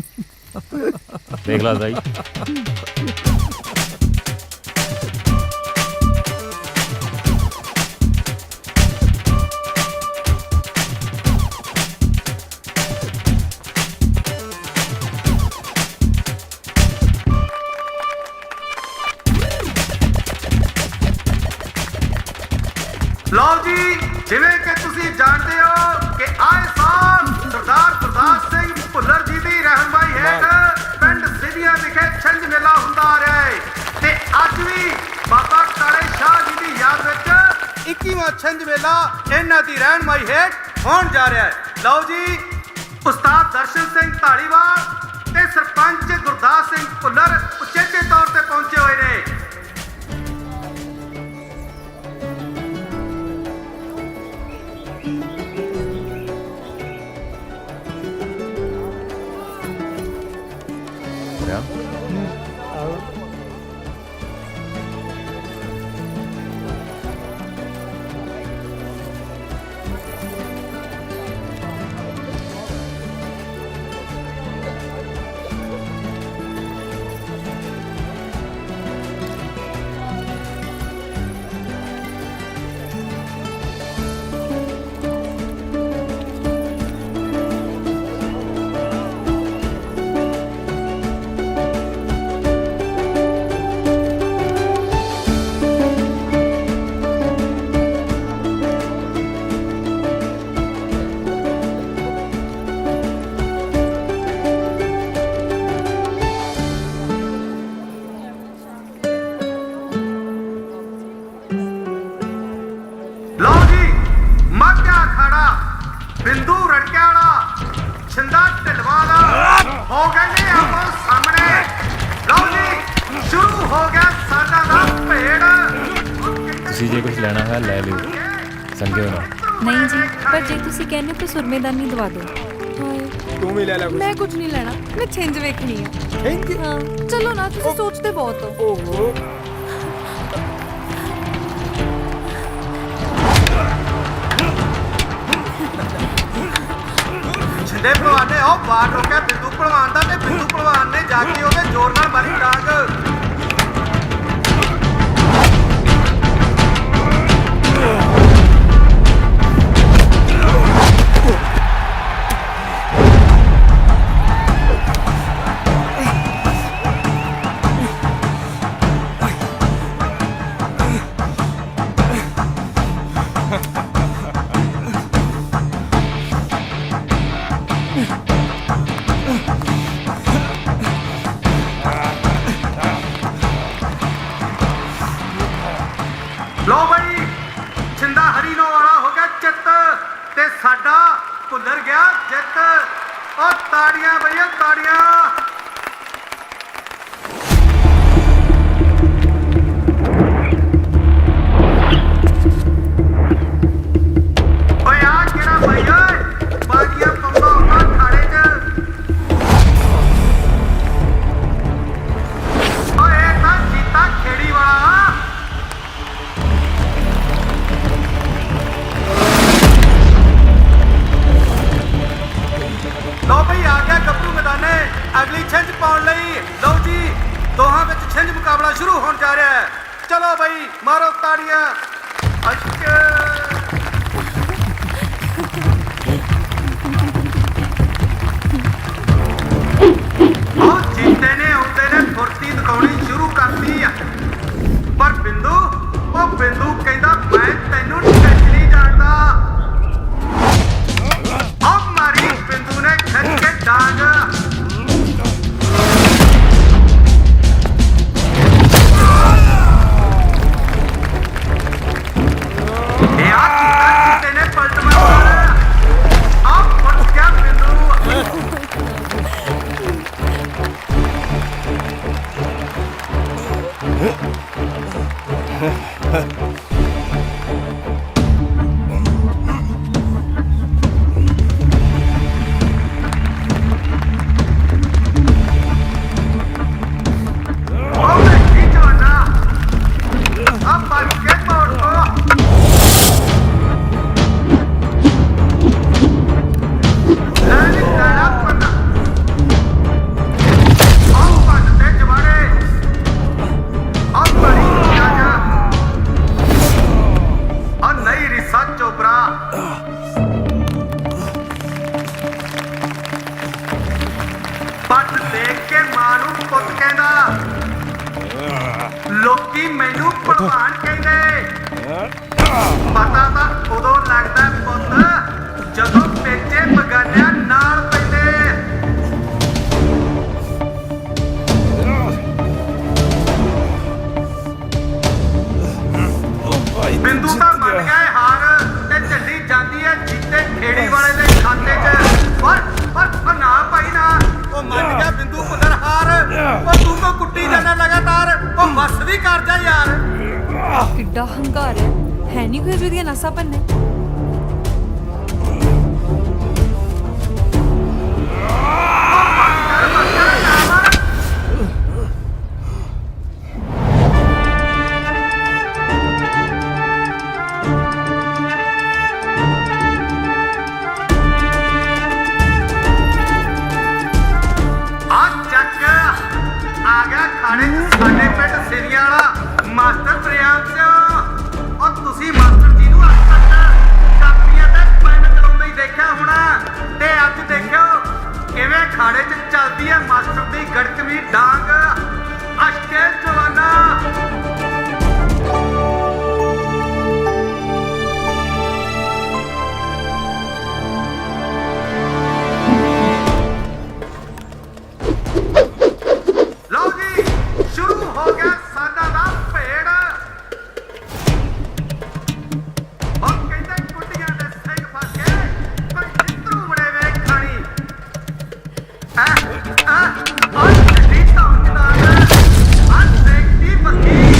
ਦੇਖ ਲਾ ਤਾਈ। ਲਓ ਜੀ, ਜਿਵੇਂ ਕਿ ਤੁਸੀਂ ਜਾਣਦੇ ਹੋ ਕਿ ਆਏ ਸਾਲ ਸਰਦਾਰ ਗੁਰਦਾਸ ਸਿੰਘ ਭੁੱਲਰ ਜੀ ਦੀ ਰਹਿਨੁਮਾਈ ਹੇਠ ਪਿੰਡ ਸਿਧੀਆਂ ਵਿਖੇ ਛਿੰਝ ਮੇਲਾ ਹੁੰਦਾ ਆ ਰਿਹਾ ਹੈ ਤੇ ਅੱਜ ਵੀ ਬਾਬਾ ਕਾਲੇ ਸ਼ਾਹ ਜੀ ਦੀ ਯਾਦ ਵਿੱਚ 21ਵਾਂ ਛਿੰਝ ਮੇਲਾ ਇਹਨਾਂ ਦੀ ਰਹਿਨੁਮਾਈ ਹੇਠ ਹੋਣ ਜਾ ਰਿਹਾ ਹੈ। ਲਓ ਜੀ, ਉਸਤਾਦ ਦਰਸ਼ਨ ਸਿੰਘ ਢਾਲੀਵਾਲ ਤੇ ਸਰਪੰਚ ਗੁਰਦਾਸ ਸਿੰਘ ਭੁੱਲਰ ਉਚੇਚੇ ਤੌਰ ਤੇ ਪਹੁੰਚੇ ਹੋਏ ਨੇ। ਬਿੰਦੂ ਰੜਕਿਆ ਵਾਲਾ ਛਿੰਦਾ ਢਿਲਵਾ ਦਾ ਹੋ ਗਏ ਨੇ ਆਪੋ ਸਾਹਮਣੇ। ਲਓ ਜੀ, ਸ਼ੁਰੂ ਹੋ ਗਿਆ ਸਾਡਾ ਦਾ ਭੇੜ। ਤੁਸੀਂ ਜੇ ਕੁਝ ਲੈਣਾ ਹੈ ਲੈ ਲਿਓ, ਸੰਗੇ ਹੋਣਾ। ਨਹੀਂ ਜੀ, ਪਰ ਜੇ ਤੁਸੀਂ ਕਹਿੰਦੇ ਤਾਂ ਸੁਰਮੇਦਾਨੀ ਦਵਾ ਦਿਓ। ਤੂੰ ਵੀ ਲੈ ਲੈ। ਮੈਂ ਕੁਝ ਨਹੀਂ ਲੈਣਾ, ਮੈਂ ਛਿੰਝ ਵੇਖਣੀ ਆ। ਹਾਂ ਚਲੋ ਨਾ, ਤੁਸੀਂ ਸੋਚਦੇ ਬਹੁਤ ਹੋ। ਓਹੋ, ਛਿੰਦੇ ਭਲਵਾਨ ਨੇ ਉਹ ਬਾਹਰ ਰੋਕਿਆ ਬਿੰਦੂ ਭਲਵਾਨ ਦਾ ਤੇ ਬਿੰਦੂ ਭਲਵਾਨ ਨੇ ਜਾ ਕੇ ਉਹਦੇ ਜ਼ੋਰ ਨਾਲ ਮਾਰੀ ਡਾਂਗ। ਤੇ ਸਾਡਾ ਭੁੱਲਰ ਗਿਆ ਜਿੱਤ। ਉਹ ਤਾੜੀਆਂ ਬਈਆ ਤਾੜੀਆਂ। ਓਏ ਆ ਕਿਹੜਾ ਬਈ ਓਏ ਬਾਗੀਆਂ ਪੰਗਾ ਹੁੰਦਾ ਖਾੜੇ 'ਚ। ਓਏ ਇਹ ਤਾਂ ਜੀਤਾ ਖੇੜੀ ਵਾਲਾ। ਲਓ ਬਈ ਆ ਗਿਆ ਗੱਭਰੂ ਮੈਦਾਨੇ ਅਗਲੀ ਛਿੰਝ ਪਾਉਣ ਲਈ। ਲਓ ਜੀ ਦੋਹਾਂ ਵਿੱਚ ਛਿੰਝ ਮੁਕਾਬਲਾ ਸ਼ੁਰੂ ਹੋਣ ਜਾ ਰਿਹਾ ਹੈ। ਚਲੋ ਬਈ ਮਾਰੋ ਤਾੜੀਆਂ। ਅੱਛਾ ਉਹ ਜੀਤੇ ਨੇ ਆਉਂਦੇ ਨੇ ਫੁਰਤੀ ਦਿਖਾਉਣੀ ਸ਼ੁਰੂ ਕਰਤੀ ਆ। ਪਰ ਬਿੰਦੂ ਉਹ ਬਿੰਦੂ ਕਹਿੰਦਾ ਮੈਂ ਤੈਨੂੰ ਟੱਚ ਨਹੀਂ ਜਾਣਦਾ। ਉਹ ਮਾਰੀ ਬਿੰਦੂ ਨੇ ਖਿੱਚ ਕੇ ਡਾਂਗ। ਇਹ ਆ ਜੀਤੇ ਨੇ ਪਲਟ ਮਾਰਿਆ। ਆ ਫੁੱਟ ਗਿਆ ਬਿੰਦੂ। ਪੱਟ ਦੇਖ ਕੇ ਮਾਂ ਨੂੰ ਪੁੱਤ ਕਹਿੰਦਾ। ਲੋਕੀ ਮੈਨੂੰ ਭਲਵਾਨ ਕਹਿੰਦੇ। ਪਤਾ ਤਾਂ ਉਦੋਂ ਲੱਗਦਾ ਪੁੱਤ ਜਦੋਂ ਪੇਚੇ ਬਗਾਨਿਆਂ ਨਾਲ ਪੈਂਦੇ। ਬਿੰਦੂ ਤਾਂ ਮੰਨ ਗਿਆ ਹਾਰ ਤੇ ਝੰਡੀ ਜਾਂਦੀ ਹੈ ਜੀਤੇ ਖੇੜੀ ਵਾਲੇ ਦੇ ਖਾਤੇ 'ਚ। ਪਰ ਨਾ ਭਾਈ ਨਾ ਉਹ ਮੰਨ ਗਿਆ ਬਿੰਦੂ ਭੁੱਲਰ ਹਾਰ। ਉਹ ਤੂੰ ਕੋ ਕੁੱਟੀ ਜਾਂਦਾ ਲਗਾਤਾਰ। ਉਹ ਵਸ ਵੀ ਕਰ ਜਾ ਯਾਰ। ਕਿੱਡਾ ਹੰਕਾਰ ਹੈ ਨਹੀਂ ਕੋਈ ਜਿਹਦੀਆਂ ਨਸਾਂ ਪੰਨੇ। ਆ ਗਿਆ ਖਾਣੇ 'ਚ ਸਾਡੇ ਪਿੰਡ ਸਿਰੀਆਂ ਵਾਲਾ ਮਾਸਟਰ ਪ੍ਰਿਆਮ ਸਿੰਘ। ਉਹ ਤੁਸੀਂ ਮਾਸਟਰ ਜੀ ਨੂੰ ਅੱਜ ਤੱਕ ਕਾਪੀਆਂ ਤੇ ਪੈਨ ਚਲਾਉਂਦੇ ਹੀ ਦੇਖਿਆ ਹੋਣਾ। ਤੇ ਅੱਜ ਦੇਖਿਓ ਕਿਵੇਂ ਖਾੜੇ 'ਚ ਚੱਲਦੀ ਹੈ ਮਾਸਟਰ ਦੀ ਗੜਕਵੀਂ ਡਾਂਗ। ਅਸ਼ਕੇ ਜਵਾਨਾ। ਲਓ ਜੀ ਸ਼ੁਰੂ ਹੋ ਗਿਆ ਸਾਡਾ ਦਾ ਭੇੜ। ਉਹ ਕਹਿੰਦੇ ਕੁੱਟੀਆਂ ਦੇ ਸਿੰਘ ਫਸ ਗਏ ਕੋਈ ਜਿੱਤਰੂ ਬੜੇ ਵੇਖ ਖਾਣੀ। ਆ ਢੀ ਧੌਂਜਦਾਰ ਆ ਦੇਖਦੀ ਮੱਕੀ।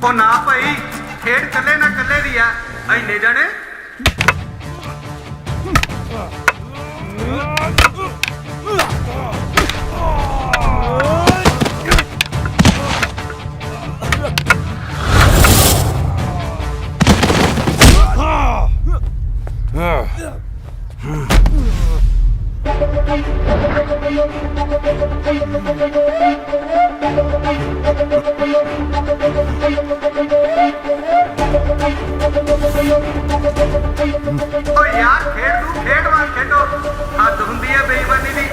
ਉਹ ਨਾ ਭਾਈ, ਖੇਡ ਕੱਲੇ ਨਾ ਕੱਲੇ ਦੀ ਆ, ਇੰਨੇ ਜਣੇ ਓ ਯਾਰ ਖੇਡ ਤੂੰ, ਖੇਡ ਵਾਂ ਖੇਡੋ, ਹੱਦ ਹੁੰਦੀ ਹੈ ਬੇਈਮਾਨੀ ਦੀ।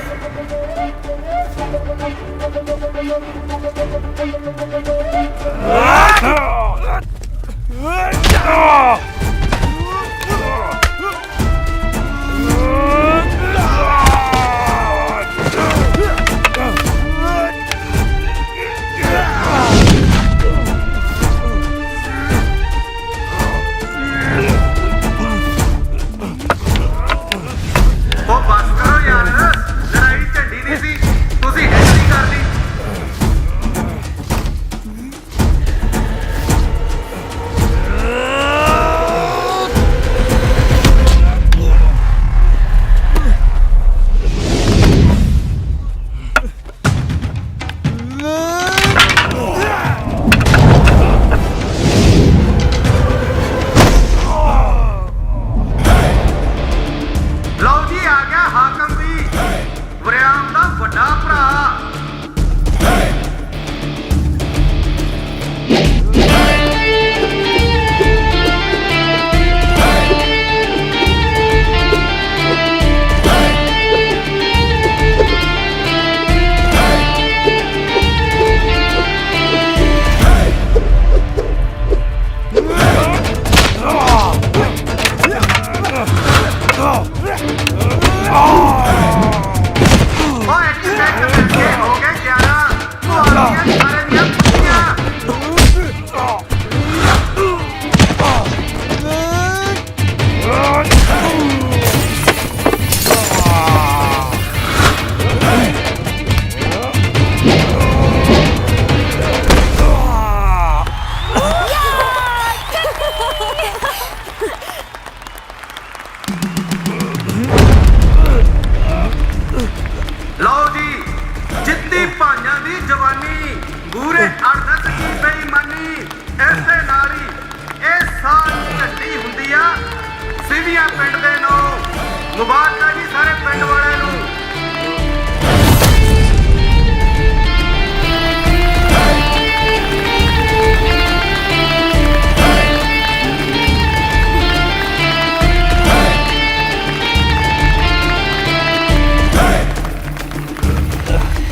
ਉਹ ਬਸ ਕਰੋ ਯਾਰ, ਲੜਾਈ ਝੰਡੀ ਦੀ ਸੀ, ਤੁਸੀਂ ਹਿੱਟ ਨਹੀਂ ਕਰਦੀ। ਲਓ ਜੀ, ਆ ਗਿਆ ਹਾਕਮ ਵੀ, ਵਰਿਆਮ ਦਾ ਵੱਡਾ ਭਰਾ। ਓ ਇੱਕ ਸੈਕਿੰਡ ਅੱਗੇ ਹੋ ਗਏ 11, ਤੂੰ ਆ ਗਈਆਂ ਸਾਰੇ ਦੀਆਂ ਪੱਤੀਆਂ। ਲਓ ਜੀ, ਜਿੱਤੀ ਭਾਈਆਂ ਦੀ ਜਵਾਨੀ, ਪੂਰੇ ਅਰਦਸ ਦੀ ਬੇਈਮਾਨੀ, ਇਸੇ ਨਾਲ ਹੀ ਇਹ ਸਾਲ ਝੰਡੀ ਹੁੰਦੀ ਆ ਸਿਵੀਆਂ ਪਿੰਡ ਦੇ ਨੂੰ। ਮੁਬਾਰਕਾਂ ਜੀ ਸਾਰੇ ਪਿੰਡ ਵਾਲਿਆਂ ਨੂੰ।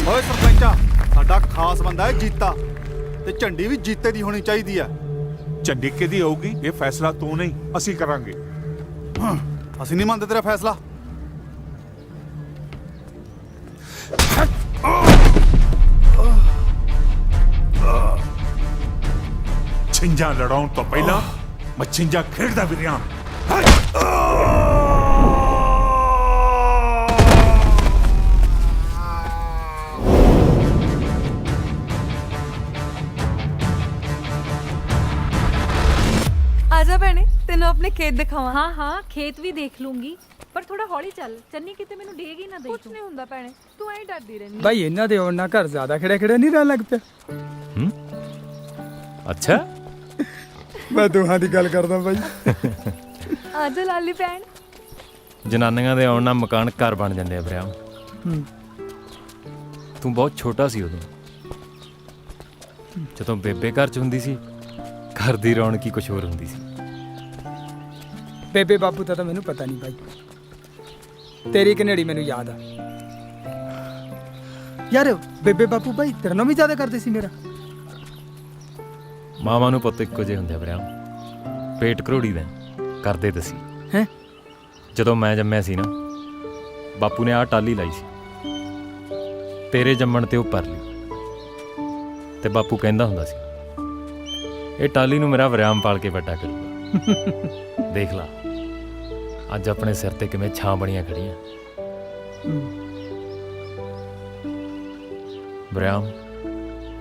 ਓਏ ਸਰਪੰਚਾ, ਸਾਡਾ ਖਾਸ ਬੰਦਾ ਹੈ ਜੀਤਾ, ਤੇ ਝੰਡੀ ਵੀ ਜੀਤੇ ਦੀ ਹੋਣੀ ਚਾਹੀਦੀ ਹੈ। ਝੰਡੀ ਕਿਹਦੀ ਹੋਊਗੀ, ਇਹ ਫੈਸਲਾ ਤੂੰ ਨਹੀਂ ਅਸੀਂ ਕਰਾਂਗੇ। ਅਸੀਂ ਨਹੀਂ ਮੰਨਦੇ ਤੇਰਾ ਫੈਸਲਾ। ਛਿੰਝਾਂ ਲੜਾਉਣ ਤੋਂ ਪਹਿਲਾਂ ਮੈਂ ਛਿੰਝਾਂ ਖੇਡਦਾ ਵੀ ਰਿਹਾ। ਆਜਾ ਭੈਣੇ, ਤੈਨੂੰ ਆਪਣੇ ਖੇਤ ਦਿਖਾਵਾਂ। ਹਾਂ ਹਾਂ, ਖੇਤ ਵੀ ਦੇਖ ਲੂੰਗੀ, ਪਰ ਥੋੜਾ ਹੌਲੀ ਚੱਲ, ਚੰਨੀ ਕਿਤੇ ਮੈਨੂੰ ਡੇਗ ਹੀ ਨਾ ਦੇ। ਕੁਛ ਨਹੀਂ ਹੁੰਦਾ ਭੈਣੇ, ਤੂੰ ਐਂ ਡਰਦੀ ਰਹਿੰਦੀ। ਬਾਈ ਇਹਨਾਂ ਦੇ ਆਉਣ ਨਾਲ ਘਰ ਜ਼ਿਆਦਾ ਖਿੜਾ ਖਿੜਾ ਨਹੀਂ ਰਹਿਣ ਲੱਗ ਪਿਆ। ਅੱਛਾ, ਮੈਂ ਦੋਹਾਂ ਦੀ ਗੱਲ ਕਰਦਾ ਬਾਈ। ਆਜਾ ਲਾਲੀ ਭੈਣ। ਜਨਾਨੀਆਂ ਦੇ ਆਉਣ ਨਾਲ ਮਕਾਨ ਘਰ ਬਣ ਜਾਂਦੇ ਆ ਵਰਿਆਮ। ਤੂੰ ਬਹੁਤ ਛੋਟਾ ਸੀ ਉਦੋਂ, ਜਦੋਂ ਬੇਬੇ ਘਰ 'ਚ ਹੁੰਦੀ ਸੀ। ਘਰ ਦੀ ਰੌਣਕ ਹੀ ਕੁਛ ਹੋਰ ਹੁੰਦੀ ਸੀ। ਬੇਬੇ ਬਾਪੂ ਦਾ ਤਾਂ ਮੈਨੂੰ ਪਤਾ ਨਹੀਂ ਬਾਈ, ਤੇਰੀ ਕਨੇੜੀ ਮੈਨੂੰ ਯਾਦ ਆ। ਯਾਰ ਬੇਬੇ ਬਾਪੂ ਬਾਈ ਤੇਰੇ ਨਾਲ ਵੀ ਜ਼ਿਆਦਾ ਕਰਦੇ ਸੀ ਮੇਰਾ। ਮਾਵਾਂ ਨੂੰ ਪੁੱਤ ਇੱਕੋ ਜਿਹੇ ਹੁੰਦੇ ਆ ਵਰਿਆਮ, ਪੇਟ ਘਰੋੜੀ ਦਾ ਕਰਦੇ ਦਸੀ ਹੈਂ। ਜਦੋਂ ਮੈਂ ਜੰਮਿਆ ਸੀ ਨਾ, ਬਾਪੂ ਨੇ ਆਹ ਟਾਲੀ ਲਾਈ ਸੀ, ਤੇਰੇ ਜੰਮਣ ਤੇ ਉਹ ਪਰ ਲਈ। ਤੇ ਬਾਪੂ ਕਹਿੰਦਾ ਹੁੰਦਾ ਸੀ, ਇਹ ਟਾਲੀ ਨੂੰ ਮੇਰਾ ਵਰਿਆਮ ਪਾਲ ਕੇ ਵੱਡਾ ਕਰੂਗਾ। ਦੇਖ ਲਾ ਅੱਜ ਆਪਣੇ ਸਿਰ ਤੇ ਕਿਵੇਂ ਛਾਂ ਬਣੀਆਂ ਖੜੀਆਂ। ਵਰਿਆਮ,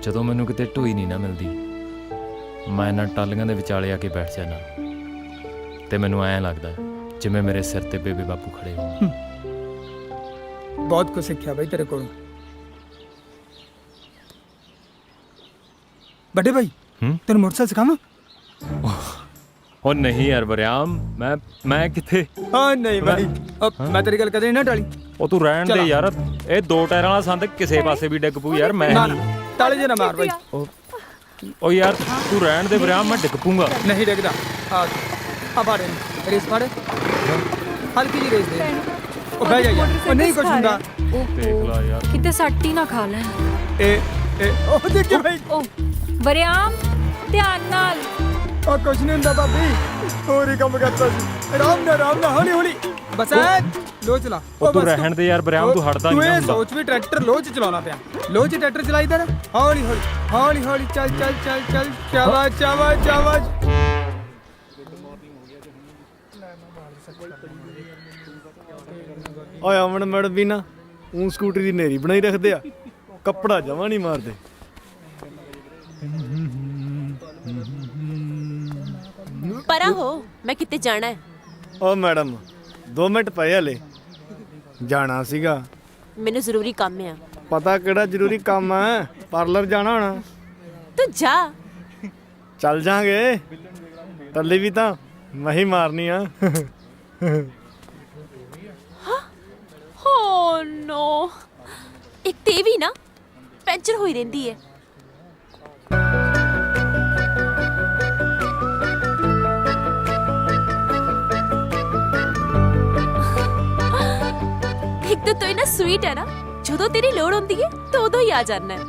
ਜਦੋਂ ਮੈਨੂੰ ਕਿਤੇ ਢੋਈ ਨਹੀਂ ਨਾ ਮਿਲਦੀ, ਮੈਂ ਇਹਨਾਂ ਟਾਲੀਆਂ ਦੇ ਵਿਚਾਲੇ ਆ ਕੇ ਬੈਠ ਜਾਣਾ ਤੇ ਮੈਨੂੰ ਐਂ ਲੱਗਦਾ ਜਿਵੇਂ ਮੇਰੇ ਸਿਰ ਤੇ ਬੇਬੇ ਬਾਪੂ ਖੜੇ ਹੋਣ। ਬਹੁਤ ਕੁਝ ਸਿੱਖਿਆ ਬਾਈ ਤੇਰੇ ਕੋਲੋਂ। ਵੱਡੇ ਭਾਈ ਤੈਨੂੰ ਮੋਟਰਸਾਈਕਲ ਸਿਖਾਵਾਂ? ਉਹ ਨਹੀਂ ਯਾਰ ਵਰਿਆਮ, ਮੈਂ ਕਿੱਥੇ। ਹਾਂ ਨਹੀਂ ਭਾਈ, ਮੈਂ ਤੇਰੀ ਗੱਲ ਕਦੇ ਨਾ ਟਾਲੀ। ਉਹ ਤੂੰ ਰਹਿਣ ਦੇ ਯਾਰ, ਇਹ 2 ਟਾਇਰਾਂ ਵਾਲਾ ਸੰਦ ਕਿਸੇ ਪਾਸੇ ਵੀ ਡਿੱਗ ਪੂ ਯਾਰ। ਮੈਂ ਤਾਲੇ ਜੇ ਨਾ ਮਾਰ ਭਾਈ। ਉਹ ਯਾਰ ਤੂੰ ਰਹਿਣ ਦੇ ਵਰਿਆਮ, ਮੈਂ ਡਿੱਗ ਪੂੰਗਾ। ਨਹੀਂ ਡਿੱਗਦਾ। ਆ ਬਾੜੇ ਰੇਸ ਫੜ, ਹਲਕੀ ਜੀ ਰੇਸ ਦੇ। ਉਹ ਬਹਿ ਜਾ ਯਾਰ, ਉਹ ਨਹੀਂ ਕੁਝ ਹੁੰਦਾ। ਦੇਖ ਲਾ ਯਾਰ, ਕਿਤੇ ਸੱਟ ਹੀ ਨਾ ਖਾ ਲੈ। ਉਹ ਦੇਖੀ ਭਾਈ। ਵਰਿਆਮ ਧਿਆਨ ਨਾਲ। ਉਹ ਕੁਝ ਨਹੀਂ ਹੁੰਦਾ ਭਾਬੀ, ਹੋਰ ਹੀ ਕੰਮ ਕਰਦਾ ਸੀ। ਆਰਾਮ ਨਾਲ ਹੌਲੀ ਹੌਲੀ ਬਸ ਲੋ ਚਲਾ। ਉਹ ਤੂੰ ਰਹਿਣ ਦੇ ਯਾਰ ਵਰਿਆਮ, ਤੂੰ ਹਟਦਾ ਨਹੀਂ ਹੁੰਦਾ। ਤੂੰ ਸੋਚ ਵੀ ਟਰੈਕਟਰ ਲੋ ਚ ਚਲਾਉਣਾ ਪਿਆ। ਲੋ ਚ ਟਰੈਕਟਰ ਚਲਾਈਦਾ ਨਾ, ਹੌਲੀ ਹੌਲੀ ਚੱਲ ਚਾਵਾ। ਓਏ ਅਮਨ ਮੈਡਮ ਵੀ ਨਾ ਉਹ ਸਕੂਟਰੀ ਦੀ ਨੇਰੀ ਬਣਾਈ ਰੱਖਦੇ ਆ, ਕੱਪੜਾ ਜਮਾ ਨਹੀਂ ਮਾਰਦੇ। ਪਰਾਂ ਹੋ, ਮੈਂ ਕਿਤੇ ਜਾਣਾ ਹੈ। ਓ ਮੈਡਮ 2 ਮਿੰਟ ਪਏ ਹਲੇ, ਜਾਣਾ ਸੀਗਾ। ਮੈਨੂੰ ਜ਼ਰੂਰੀ ਕੰਮ ਆ। ਪਤਾ ਕਿਹੜਾ ਜ਼ਰੂਰੀ ਕੰਮ ਹੈ? ਪਾਰਲਰ ਜਾਣਾ ਹੋਣਾ। ਤੂੰ ਜਾ। ਚੱਲ ਜਾਾਂਗੇ, ਟੱਲੀ ਵੀ ਤਾਂ ਮੈਂ ਹੀ ਮਾਰਨੀ ਆ। ਓ ਨੋ, ਇੱਕ ਤੇ ਵੀ ਨਾ ਪੈਂਚਰ ਹੋਈ ਰਹਿੰਦੀ ਹੈ। ਇੱਕ ਤਾਂ ਤੂੰ ਇਨਾ ਸਵੀਟ ਹੈ ਨਾ, ਜਦੋਂ ਤੇਰੀ ਲੋੜ ਹੁੰਦੀ ਹੈ ਤਾਂ ਉਦੋਂ ਹੀ ਆ ਜਾਣਾ ਹੈ।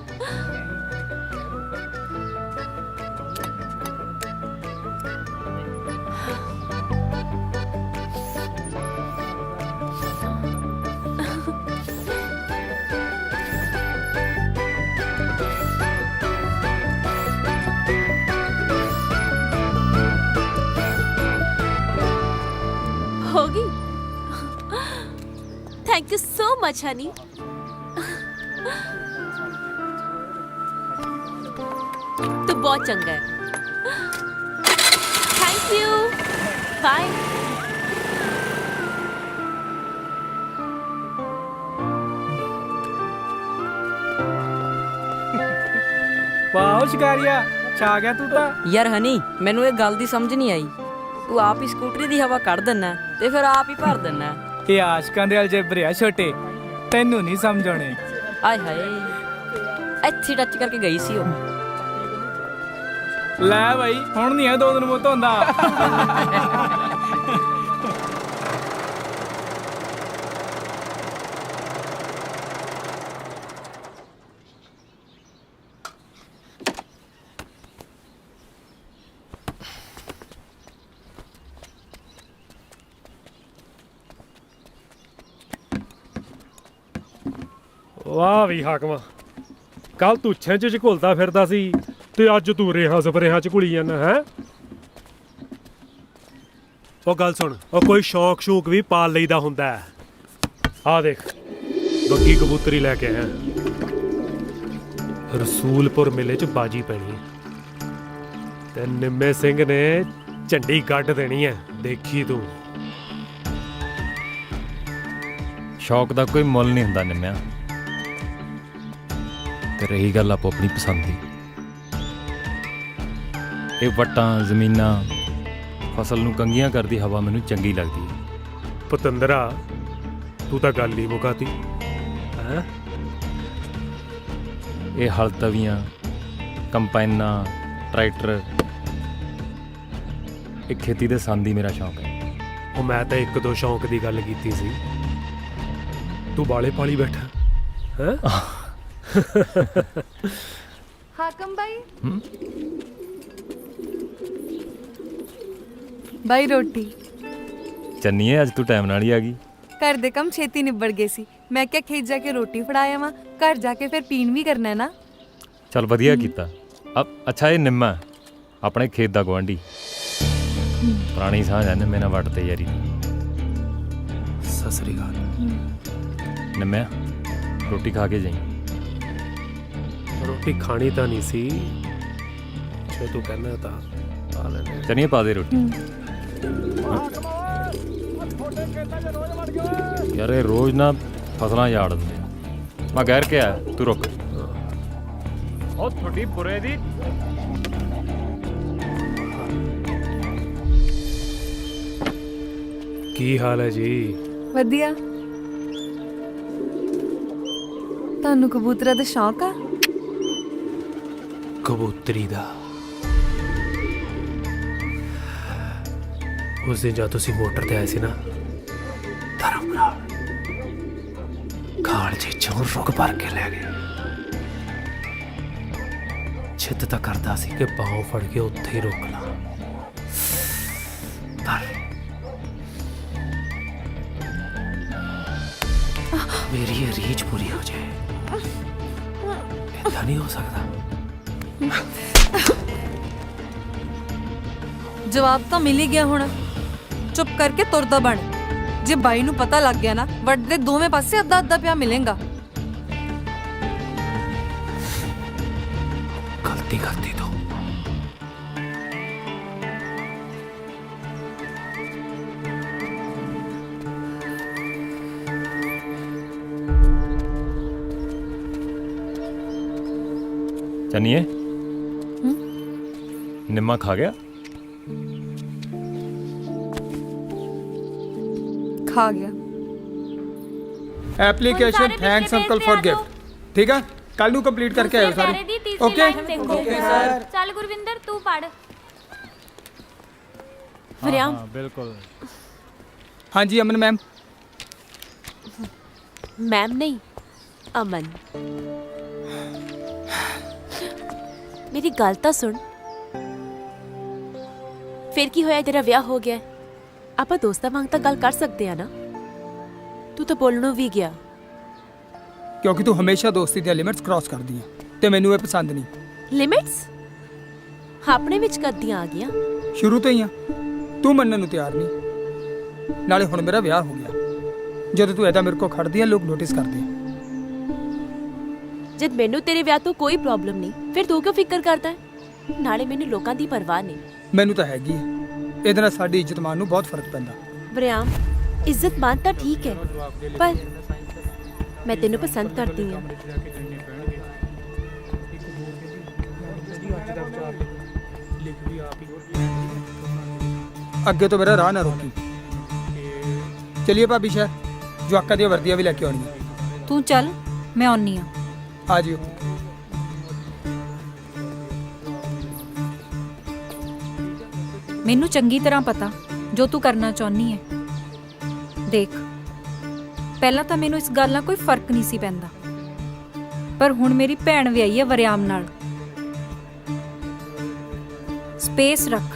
होगी। Thank you so much honey. तू बहुत चंगा है। Thank you, bye. ਵਾਹ ਸ਼ਿਕਾਰੀਆ, ਛਾ ਗਿਆ ਤੂੰ ਤਾਂ। ਯਾਰ ਹਨੀ, ਮੈਨੂੰ ਇਹ ਗੱਲ ਦੀ ਸਮਝ ਨਹੀਂ ਆਈ। ਤੂੰ ਆਪ ਹੀ ਸਕੂਟਰੀ ਦੀ ਹਵਾ ਕੱਢ ਦਿੰਨਾ ਤੇ ਫਿਰ ਆਪ ਹੀ ਭਰ ਦਿੰਨਾ। ਇਹ ਆਸ਼ਕਾਂ ਦੇ ਅਲਜੇਬਰੇ ਆ ਛੋਟੇ, ਤੈਨੂੰ ਨਹੀਂ ਸਮਝ ਆਉਣੇ। ਆਏ ਹਾਏ, ਇੱਥੇ ਟੱਚ ਕਰਕੇ ਗਈ ਸੀ ਉਹ। ਲੈ ਬਾਈ, ਹੁਣ ਨਹੀਂ ਆ 2 ਦਿਨ ਮੂੰਹ ਧੋਂਦਾ। ਵਾਹ ਵੀ ਹਾਕਮਾ, ਕੱਲ ਤੂੰ ਛਿੰਝ ਚ ਘੁਲਦਾ ਫਿਰਦਾ ਸੀ ਤੇ ਅੱਜ ਤੂੰ ਰੇਹਾਂ ਸਪਰੇਹਾਂ ਚ ਘੁਲੀ ਜਾਂਦਾ ਹੈ। ਉਹ ਗੱਲ ਸੁਣ, ਉਹ ਕੋਈ ਸ਼ੌਕ ਸ਼ੂਕ ਵੀ ਪਾਲ ਲਈਦਾ ਹੁੰਦਾ ਹੈ। ਆ ਦੇਖ, ਬੱਗੀ ਕਬੂਤਰੀ ਲੈ ਕੇ ਆਇਆ। ਰਸੂਲਪੁਰ ਮੇਲੇ ਚ ਬਾਜੀ ਪੈਣੀ ਹੈ ਤੇ ਨਿੰਮੇ ਸਿੰਘ ਨੇ ਝੰਡੀ ਕੱਢ ਦੇਣੀ ਹੈ, ਦੇਖੀ ਤੂੰ। ਸ਼ੌਕ ਦਾ ਕੋਈ ਮੁੱਲ ਨਹੀਂ ਹੁੰਦਾ ਨਿੰਮਿਆ। ਤੇ ਰਹੀ ਗੱਲ ਆਪੋ ਆਪਣੀ ਪਸੰਦ ਦੀ, ਇਹ ਵੱਟਾਂ ਜ਼ਮੀਨਾਂ ਫਸਲ ਨੂੰ ਕੰਗੀਆਂ ਕਰਦੀ ਹਵਾ ਮੈਨੂੰ ਚੰਗੀ ਲੱਗਦੀ ਹੈ। ਪਤੰਦਰਾ, ਤੂੰ ਤਾਂ ਗੱਲ ਹੀ ਮੁਕਾਤੀ ਹੈ। ਇਹ ਹਲ ਤਵੀਆਂ, ਕੰਪਾਈਨਾਂ, ਟਰੈਕਟਰ, ਇਹ ਖੇਤੀ ਦੇ ਸੰਦ ਹੀ ਮੇਰਾ ਸ਼ੌਕ ਹੈ। ਉਹ ਮੈਂ ਤਾਂ 1-2 ਸ਼ੌਕ ਦੀ ਗੱਲ ਕੀਤੀ ਸੀ, ਤੂੰ ਬਾਲੇ ਪਾਲੀ ਬੈਠਾ ਹੈ। ਹਾਕਮ ਭਾਈ, ਬਾਈ ਰੋਟੀ। ਚੰਨੀਏ, ਅੱਜ ਤੂੰ ਟਾਈਮ ਨਾਲ ਹੀ ਆ ਗਈ। ਘਰ ਦੇ ਕੰਮ ਛੇਤੀ ਨਿਬੜ ਗਏ ਸੀ, ਮੈਂ ਕਿਹਾ ਖੇਤ ਜਾ ਕੇ ਰੋਟੀ ਫੜਾਇਆ ਵਾਂ, ਘਰ ਜਾ ਕੇ ਫਿਰ ਪੀਣ ਵੀ ਕਰਨਾ ਹੈ ਨਾ। ਚੱਲ ਵਧੀਆ ਕੀਤਾ। ਅੱਛਾ, ਇਹ ਨਿੰਮਾ ਆਪਣੇ ਖੇਤ ਦਾ ਗੁਆਂਢੀ, ਪੁਰਾਣੀ ਸਾਂਝ ਹੈ ਨਿੰਮੇ ਨਾਲ ਵੱਟ ਤੇ ਯਾਰੀ ਦੀ। ਸਤਿ ਸ੍ਰੀ ਅਕਾਲ। ਨਿੰਮਿਆ, ਰੋਟੀ ਖਾ ਕੇ ਜਾਈਂ। ਰੋਟੀ ਖਾਣੀ ਤਾਂ ਨਹੀਂ ਸੀ, ਅੱਛਾ ਤੂੰ ਕਹਿੰਦਾ ਤਾਂ ਪਾ ਲੈਣੇ ਚਣੀਏ ਪਾ ਦੇ ਰੋਟੀ ਯਾਰ ਇਹ ਰੋਜ਼ ਨਾ ਫਸਲਾਂ ਝਾੜ ਦਿੰਦੇ ਆ। ਮੈਂ ਗੈਰ ਕੇ ਆਇਆ ਤੂੰ ਰੁਕ ਉਹ ਤੁਹਾਡੀ ਬੁਰੇ ਦੀ ਕੀ ਹਾਲ ਹੈ ਜੀ ਵਧੀਆ। ਤੁਹਾਨੂੰ ਕਬੂਤਰਾਂ ਦਾ ਸ਼ੌਕ ਆ? ਕਬੂਤਰੀ ਦਾ ਉਸ ਦਿਨ ਜਦ ਤੁਸੀਂ ਮੋਟਰ ਤੇ ਆਏ ਸੀ ਨਾ ਧਰਮ ਨਾਲ ਖਾਲ ਜੀ ਚੋਂ ਰੁਕ ਭਰ ਕੇ ਲੈ ਗਏ। ਚਿੱਤ ਤਾਂ ਕਰਦਾ ਸੀ ਕਿ ਬਾਹੋਂ ਫੜ ਕੇ ਉੱਥੇ ਹੀ ਰੋਕ ਲਾਂ ਪਰ ਮੇਰੀ ਇਹ ਰੀਝ ਪੂਰੀ ਹੋ ਜਾਏ ਏਦਾਂ ਨਹੀਂ ਹੋ ਸਕਦਾ। ਜਵਾਬ ਤਾਂ ਮਿਲ ਹੀ ਗਿਆ ਹੁਣ। ਚੁੱਪ ਕਰਕੇ ਤੁਰਦਾ ਬਣ। ਜੇ ਬਾਈ ਨੂੰ ਪਤਾ ਲੱਗ ਗਿਆ ਨਾ ਵੱਡ ਦੇ ਦੋਵੇਂ ਪਾਸੇ ਅੱਧਾ ਅੱਧਾ ਪਿਆ ਮਿਲੇਗਾ। ਗਲਤੀ ਕਰਤੀ ਤੂੰ चनिए निम्मा खा गया खा गया। Application thanks uncle for gift ठीक है कल नू कंप्लीट करके आयो सारी ओके सर ਚੱਲ ਗੁਰਵਿੰਦਰ ਤੂੰ ਪੜ ਵਰਿਆਮ बिल्कुल हाँ जी अमन मैम ਮੈਮ ਨਹੀਂ ਅਮਨ ਮੇਰੀ ਗੱਲ ਤਾਂ ਸੁਣ ਫਿਰ ਕੀ ਹੋਇਆ ਤੇਰਾ ਵਿਆਹ ਹੋ ਗਿਆ ਆਪਾਂ ਦੋਸਤਾਂ ਵਾਂਗ ਤਾਂ ਗੱਲ ਕਰ ਸਕਦੇ ਆ ਨਾ ਤੂੰ ਤਾਂ ਬੋਲਣੋਂ ਵੀ ਗਿਆ क्योंकि तू हमेशा दोस्ती दी लिमिट्स क्रॉस कर दी है ते मैनू ये पसंद नहीं ਲਿਮਿਟਸ ਆਪਣੇ ਵਿੱਚ ਕਦੀਆਂ ਆ ਗਈਆਂ शुरू तो ही हाँ तू मनने नू तैयार नहीं नाले हुण मेरा विआह हो गया जदों तू ऐदा मेरे को खड़दी है लोग नोटिस करते हैं ਜਦ ਮੈਨੂੰ ਤੇਰੇ ਵਿਆਹ ਤੋਂ ਕੋਈ ਪ੍ਰੋਬਲਮ ਨਹੀਂ ਫਿਰ ਤੂੰ ਕਿਉਂ ਫਿਕਰ ਕਰਦਾ ਹੈ ਨਾਲੇ ਮੈਨੂੰ ਲੋਕਾਂ ਦੀ ਪਰਵਾਹ ਨਹੀਂ मैनू तो हैगी है ਇਹਦੇ ਨਾਲ ਸਾਡੀ ਇੱਜ਼ਤ ਮਾਨ ਨੂੰ ਬਹੁਤ ਫਰਕ ਪੈਂਦਾ ਵਰਿਆਮ ਇੱਜ਼ਤ ਮਾਨ ਤਾਂ ਠੀਕ ਹੈ ਪਰ ਮੈਂ ਤੈਨੂੰ ਪਸੰਦ ਕਰਦੀ ਹਾਂ ਅੱਗੇ ਤੋਂ ਮੇਰਾ ਰਾਹ ਨਾ ਰੋਕੀ ਚਲਿਏ ਭਾਬੀ ਸ਼ਹਿਰ ਜਵਾਕਾਂ ਦੀਆਂ ਵਰਦੀਆਂ ਵੀ ਲੈ ਕੇ ਆਉਣੀਆਂ ਤੂੰ ਚੱਲ ਮੈਂ ਆਉਣੀ ਆ ਆ ਜਿਓ ਮੈਨੂੰ ਚੰਗੀ ਤਰ੍ਹਾਂ ਪਤਾ ਜੋ ਤੂੰ ਕਰਨਾ ਚਾਹੁੰਦੀ ਹੈ ਦੇਖ ਪਹਿਲਾਂ ਤਾਂ ਮੈਨੂੰ ਇਸ ਗੱਲ ਨਾਲ ਕੋਈ ਫਰਕ ਨਹੀਂ ਸੀ ਪੈਂਦਾ ਪਰ ਹੁਣ ਮੇਰੀ ਭੈਣ ਵਿਆਹੀ ਹੈ ਵਰਿਆਮ ਨਾਲ ਸਪੇਸ ਰੱਖ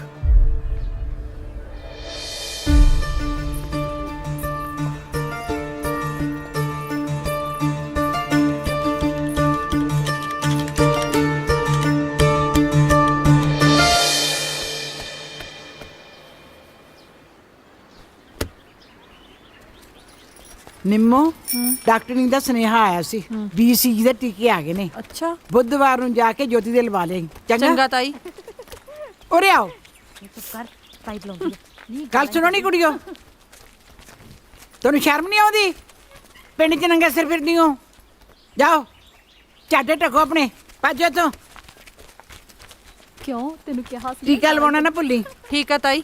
ਨਿੰਮੋ ਡਾਕਟਰਨੀ ਦਾ ਸੁਨੇਹਾ ਆਇਆ ਸੀ BCG ਦੇ ਟੀਕੇ ਆ ਗਏ ਨੇ ਅੱਛਾ ਬੁੱਧਵਾਰ ਨੂੰ ਜਾ ਕੇ ਜੋਤੀ ਦੇ ਲਵਾ ਲਈ ਚੰਗਾ ਤਾਈ ਉਰੇ ਆਓ ਕਰ ਪਾਈਪ ਲਾਉਂਦੀ ਗੱਲ ਸੁਣੋ ਨੀ ਕੁੜੀਓ ਤੁਹਾਨੂੰ ਸ਼ਰਮ ਨਹੀਂ ਆਉਂਦੀ ਪਿੰਡ 'ਚ ਨੰਗੇ ਸਿਰ ਫਿਰਦੀ ਹੋ ਜਾਓ ਝਾੜੇ ਟਕੋ ਆਪਣੇ ਭੱਜੋ ਤੋਂ ਕਿਉਂ ਤੈਨੂੰ ਕਿਹਾ ਸੀ ਟੀਕਾ ਲਵਾਉਣਾ ਨਾ ਭੁੱਲੀ ਠੀਕ ਆ ਤਾਈ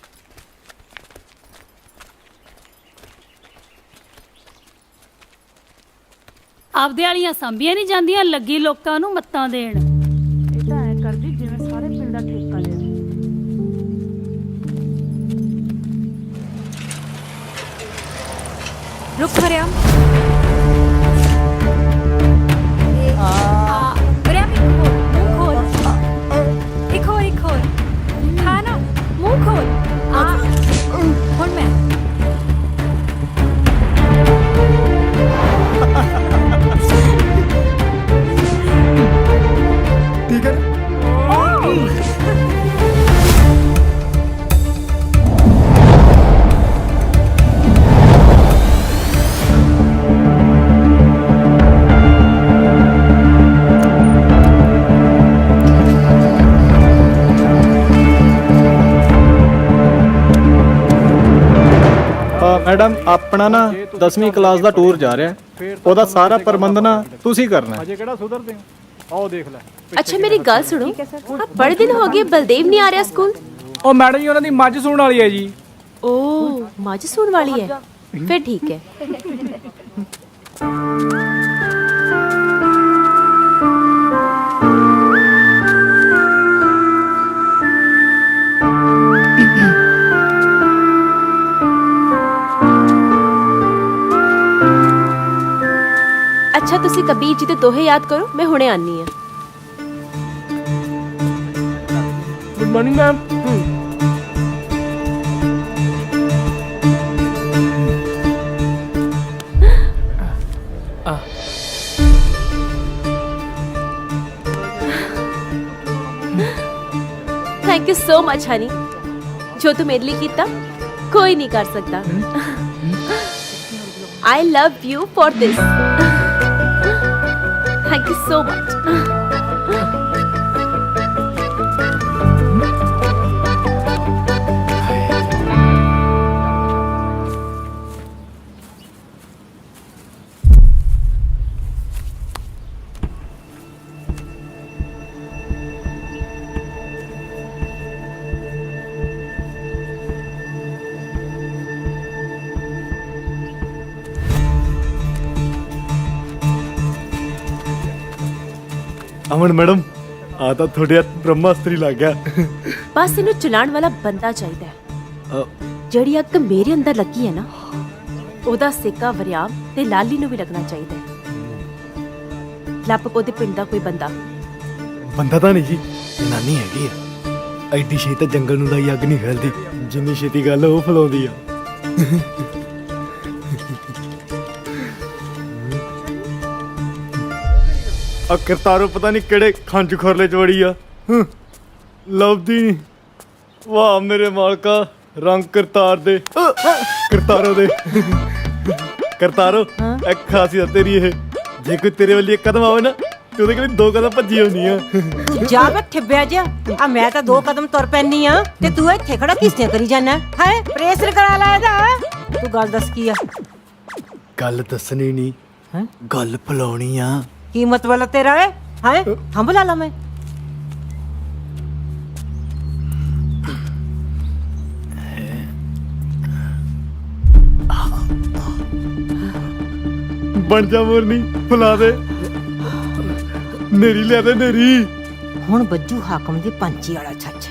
ਆਪਦੇ ਵਾਲੀਆਂ ਸੰਭੀਆਂ ਨਹੀਂ ਜਾਂਦੀਆਂ ਲੱਗੀ ਲੋਕਾਂ ਨੂੰ ਮੱਤਾਂ ਦੇਣ ਇਹ ਤਾਂ ਐ ਕਰਦੀ ਜਿਵੇਂ ਸਾਰੇ ਪਿੰਡ ਦਾ ਠੇਕਾ ਲਿਆ रुक वरियाम वरियाम मुंह खोल एक और हाँ ना मुंह खोल हुण मैं ठीक है ਮੈਡਮ ਆਪਣਾ ਨਾ 10ਵੀਂ ਕਲਾਸ ਦਾ ਟੂਰ ਜਾ ਰਿਹਾ, ਉਹਦਾ ਸਾਰਾ ਪ੍ਰਬੰਧ ਨਾ ਤੁਸੀਂ ਕਰਨਾ। ਅਜੇ ਕਿਹੜਾ ਸੁਧਰਦੇ ਆਓ ਦੇਖ ਲੈ। ਅੱਛਾ ਮੇਰੀ ਗੱਲ ਸੁਣੋ, ਆ ਬੜੇ ਦਿਨ ਹੋ ਗਏ ਬਲਦੇਵ ਨਹੀਂ ਆ ਰਿਹਾ ਸਕੂਲ। ਉਹ ਮੈਡਮ ਜੀ ਉਹਨਾਂ ਦੀ ਮੱਝ ਸੂਣ ਵਾਲੀ ਹੈ ਜੀ। ਓ ਮੱਝ ਸੂਣ ਵਾਲੀ ਹੈ, ਫਿਰ ਠੀਕ ਹੈ। ਅੱਛਾ ਤੁਸੀਂ ਕਬੀਰ ਜੀ ਦੇ ਦੋਹੇ ਯਾਦ ਕਰੋ, ਮੈਂ ਹੁਣੇ ਆਨੀ ਆ। Good morning ma'am. Thank you so much honey, ਜੋ ਤੂੰ ਮੇਰੇ ਲਈ ਕੀਤਾ ਕੋਈ ਨਹੀਂ ਕਰ ਸਕਦਾ। I love you for this. Thank you so much. Aman madam ਆ ਤਾਂ ਤੁਹਾਡੇ ਹੱਥ ਬ੍ਰਹਮਾਸਤਰੀ ਲੱਗ ਗਿਆ। ਬਸ ਇਹਨੂੰ ਚਲਾਉਣ ਵਾਲਾ ਬੰਦਾ ਚਾਹੀਦਾ ਹੈ। ਜਿਹੜੀ ਅੱਗ ਮੇਰੇ ਅੰਦਰ ਲੱਗੀ ਹੈ ਨਾ, ਉਹਦਾ ਸੇਕਾ ਵਰਿਆਮ ਤੇ ਲਾਲੀ ਨੂੰ ਵੀ ਲੱਗਣਾ ਚਾਹੀਦਾ ਹੈ। ਲੱਭ ਉਹਦੇ ਪਿੰਡ ਦਾ ਕੋਈ ਬੰਦਾ। ਬੰਦਾ ਤਾਂ ਨਹੀਂ ਜੀ, ਜਨਾਨੀ ਹੈਗੀ ਆ। ਐਡੀ ਛੇਤੀ ਤਾਂ ਜੰਗਲ ਨੂੰ ਲਾਈ ਅੱਗ ਨਹੀਂ ਫੈਲਦੀ, ਜਿੰਨੀ ਛੇਤੀ ਗੱਲ ਉਹ ਫਲਾਉਂਦੀ ਆ। ਆ ਕਰਤਾਰੋ ਪਤਾ ਨਹੀਂ ਕਿਹੜੇ ਖੰਜ ਖੁਰਲੇ ਚ ਵੜੀ ਆ, ਲੱਭਦੀ ਨਹੀਂ। ਵਾਹ ਮੇਰੇ ਮਾਲਕਾ, ਰੰਗ ਕਰਤਾਰ ਦੇ, ਕਰਤਾਰੋ ਦੇ। ਕਰਤਾਰੋ ਇੱਕ ਖਾਸੀਅਤ ਤੇਰੀ ਇਹ, ਜੇ ਕੋਈ ਤੇਰੇ ਵੱਲ ਇੱਕ ਕਦਮ ਆਵੇ ਨਾ ਤੇ ਉਹਦੇ ਕੋਲ 2 ਕਦਮ ਭੱਜੀ ਆਉਣੀ ਆ। ਜਾ ਬੈ ਠਿੱਬਿਆ ਜਾ, ਆ ਮੈਂ ਤਾਂ 2 ਕਦਮ ਤੁਰ ਪੈਣੀ ਆ ਤੇ ਤੂੰ ਇੱਥੇ ਖੜਾ ਕਿਸਨੇ ਕਰੀ ਜਾਣਾ ਹੈ? ਪ੍ਰੇਸਰ ਕਰਾ ਲੈ ਇਹਦਾ। ਤੂੰ ਗੱਲ ਦੱਸ ਕੀ ਆ? ਗੱਲ ਦੱਸਣੀ ਨਹੀਂ, ਗੱਲ ਫਲਾਉਣੀ ਆ। ਕੀ ਮਤਲਬ ਤੇਰਾ ਹੈ? ਥੰਬ ਲਾ ਲਾ ਮੈਂ। ਬਣ ਜਾ ਮੋਰਨੀ, ਫੁਲਾ ਦੇ, ਨੇਰੀ ਲਿਆ ਦੇ ਨੇਰੀ। ਹੁਣ ਬੱਜੂ ਹਾਕਮ ਦੀ ਪੰਚੀ ਵਾਲਾ ਛੱਜ।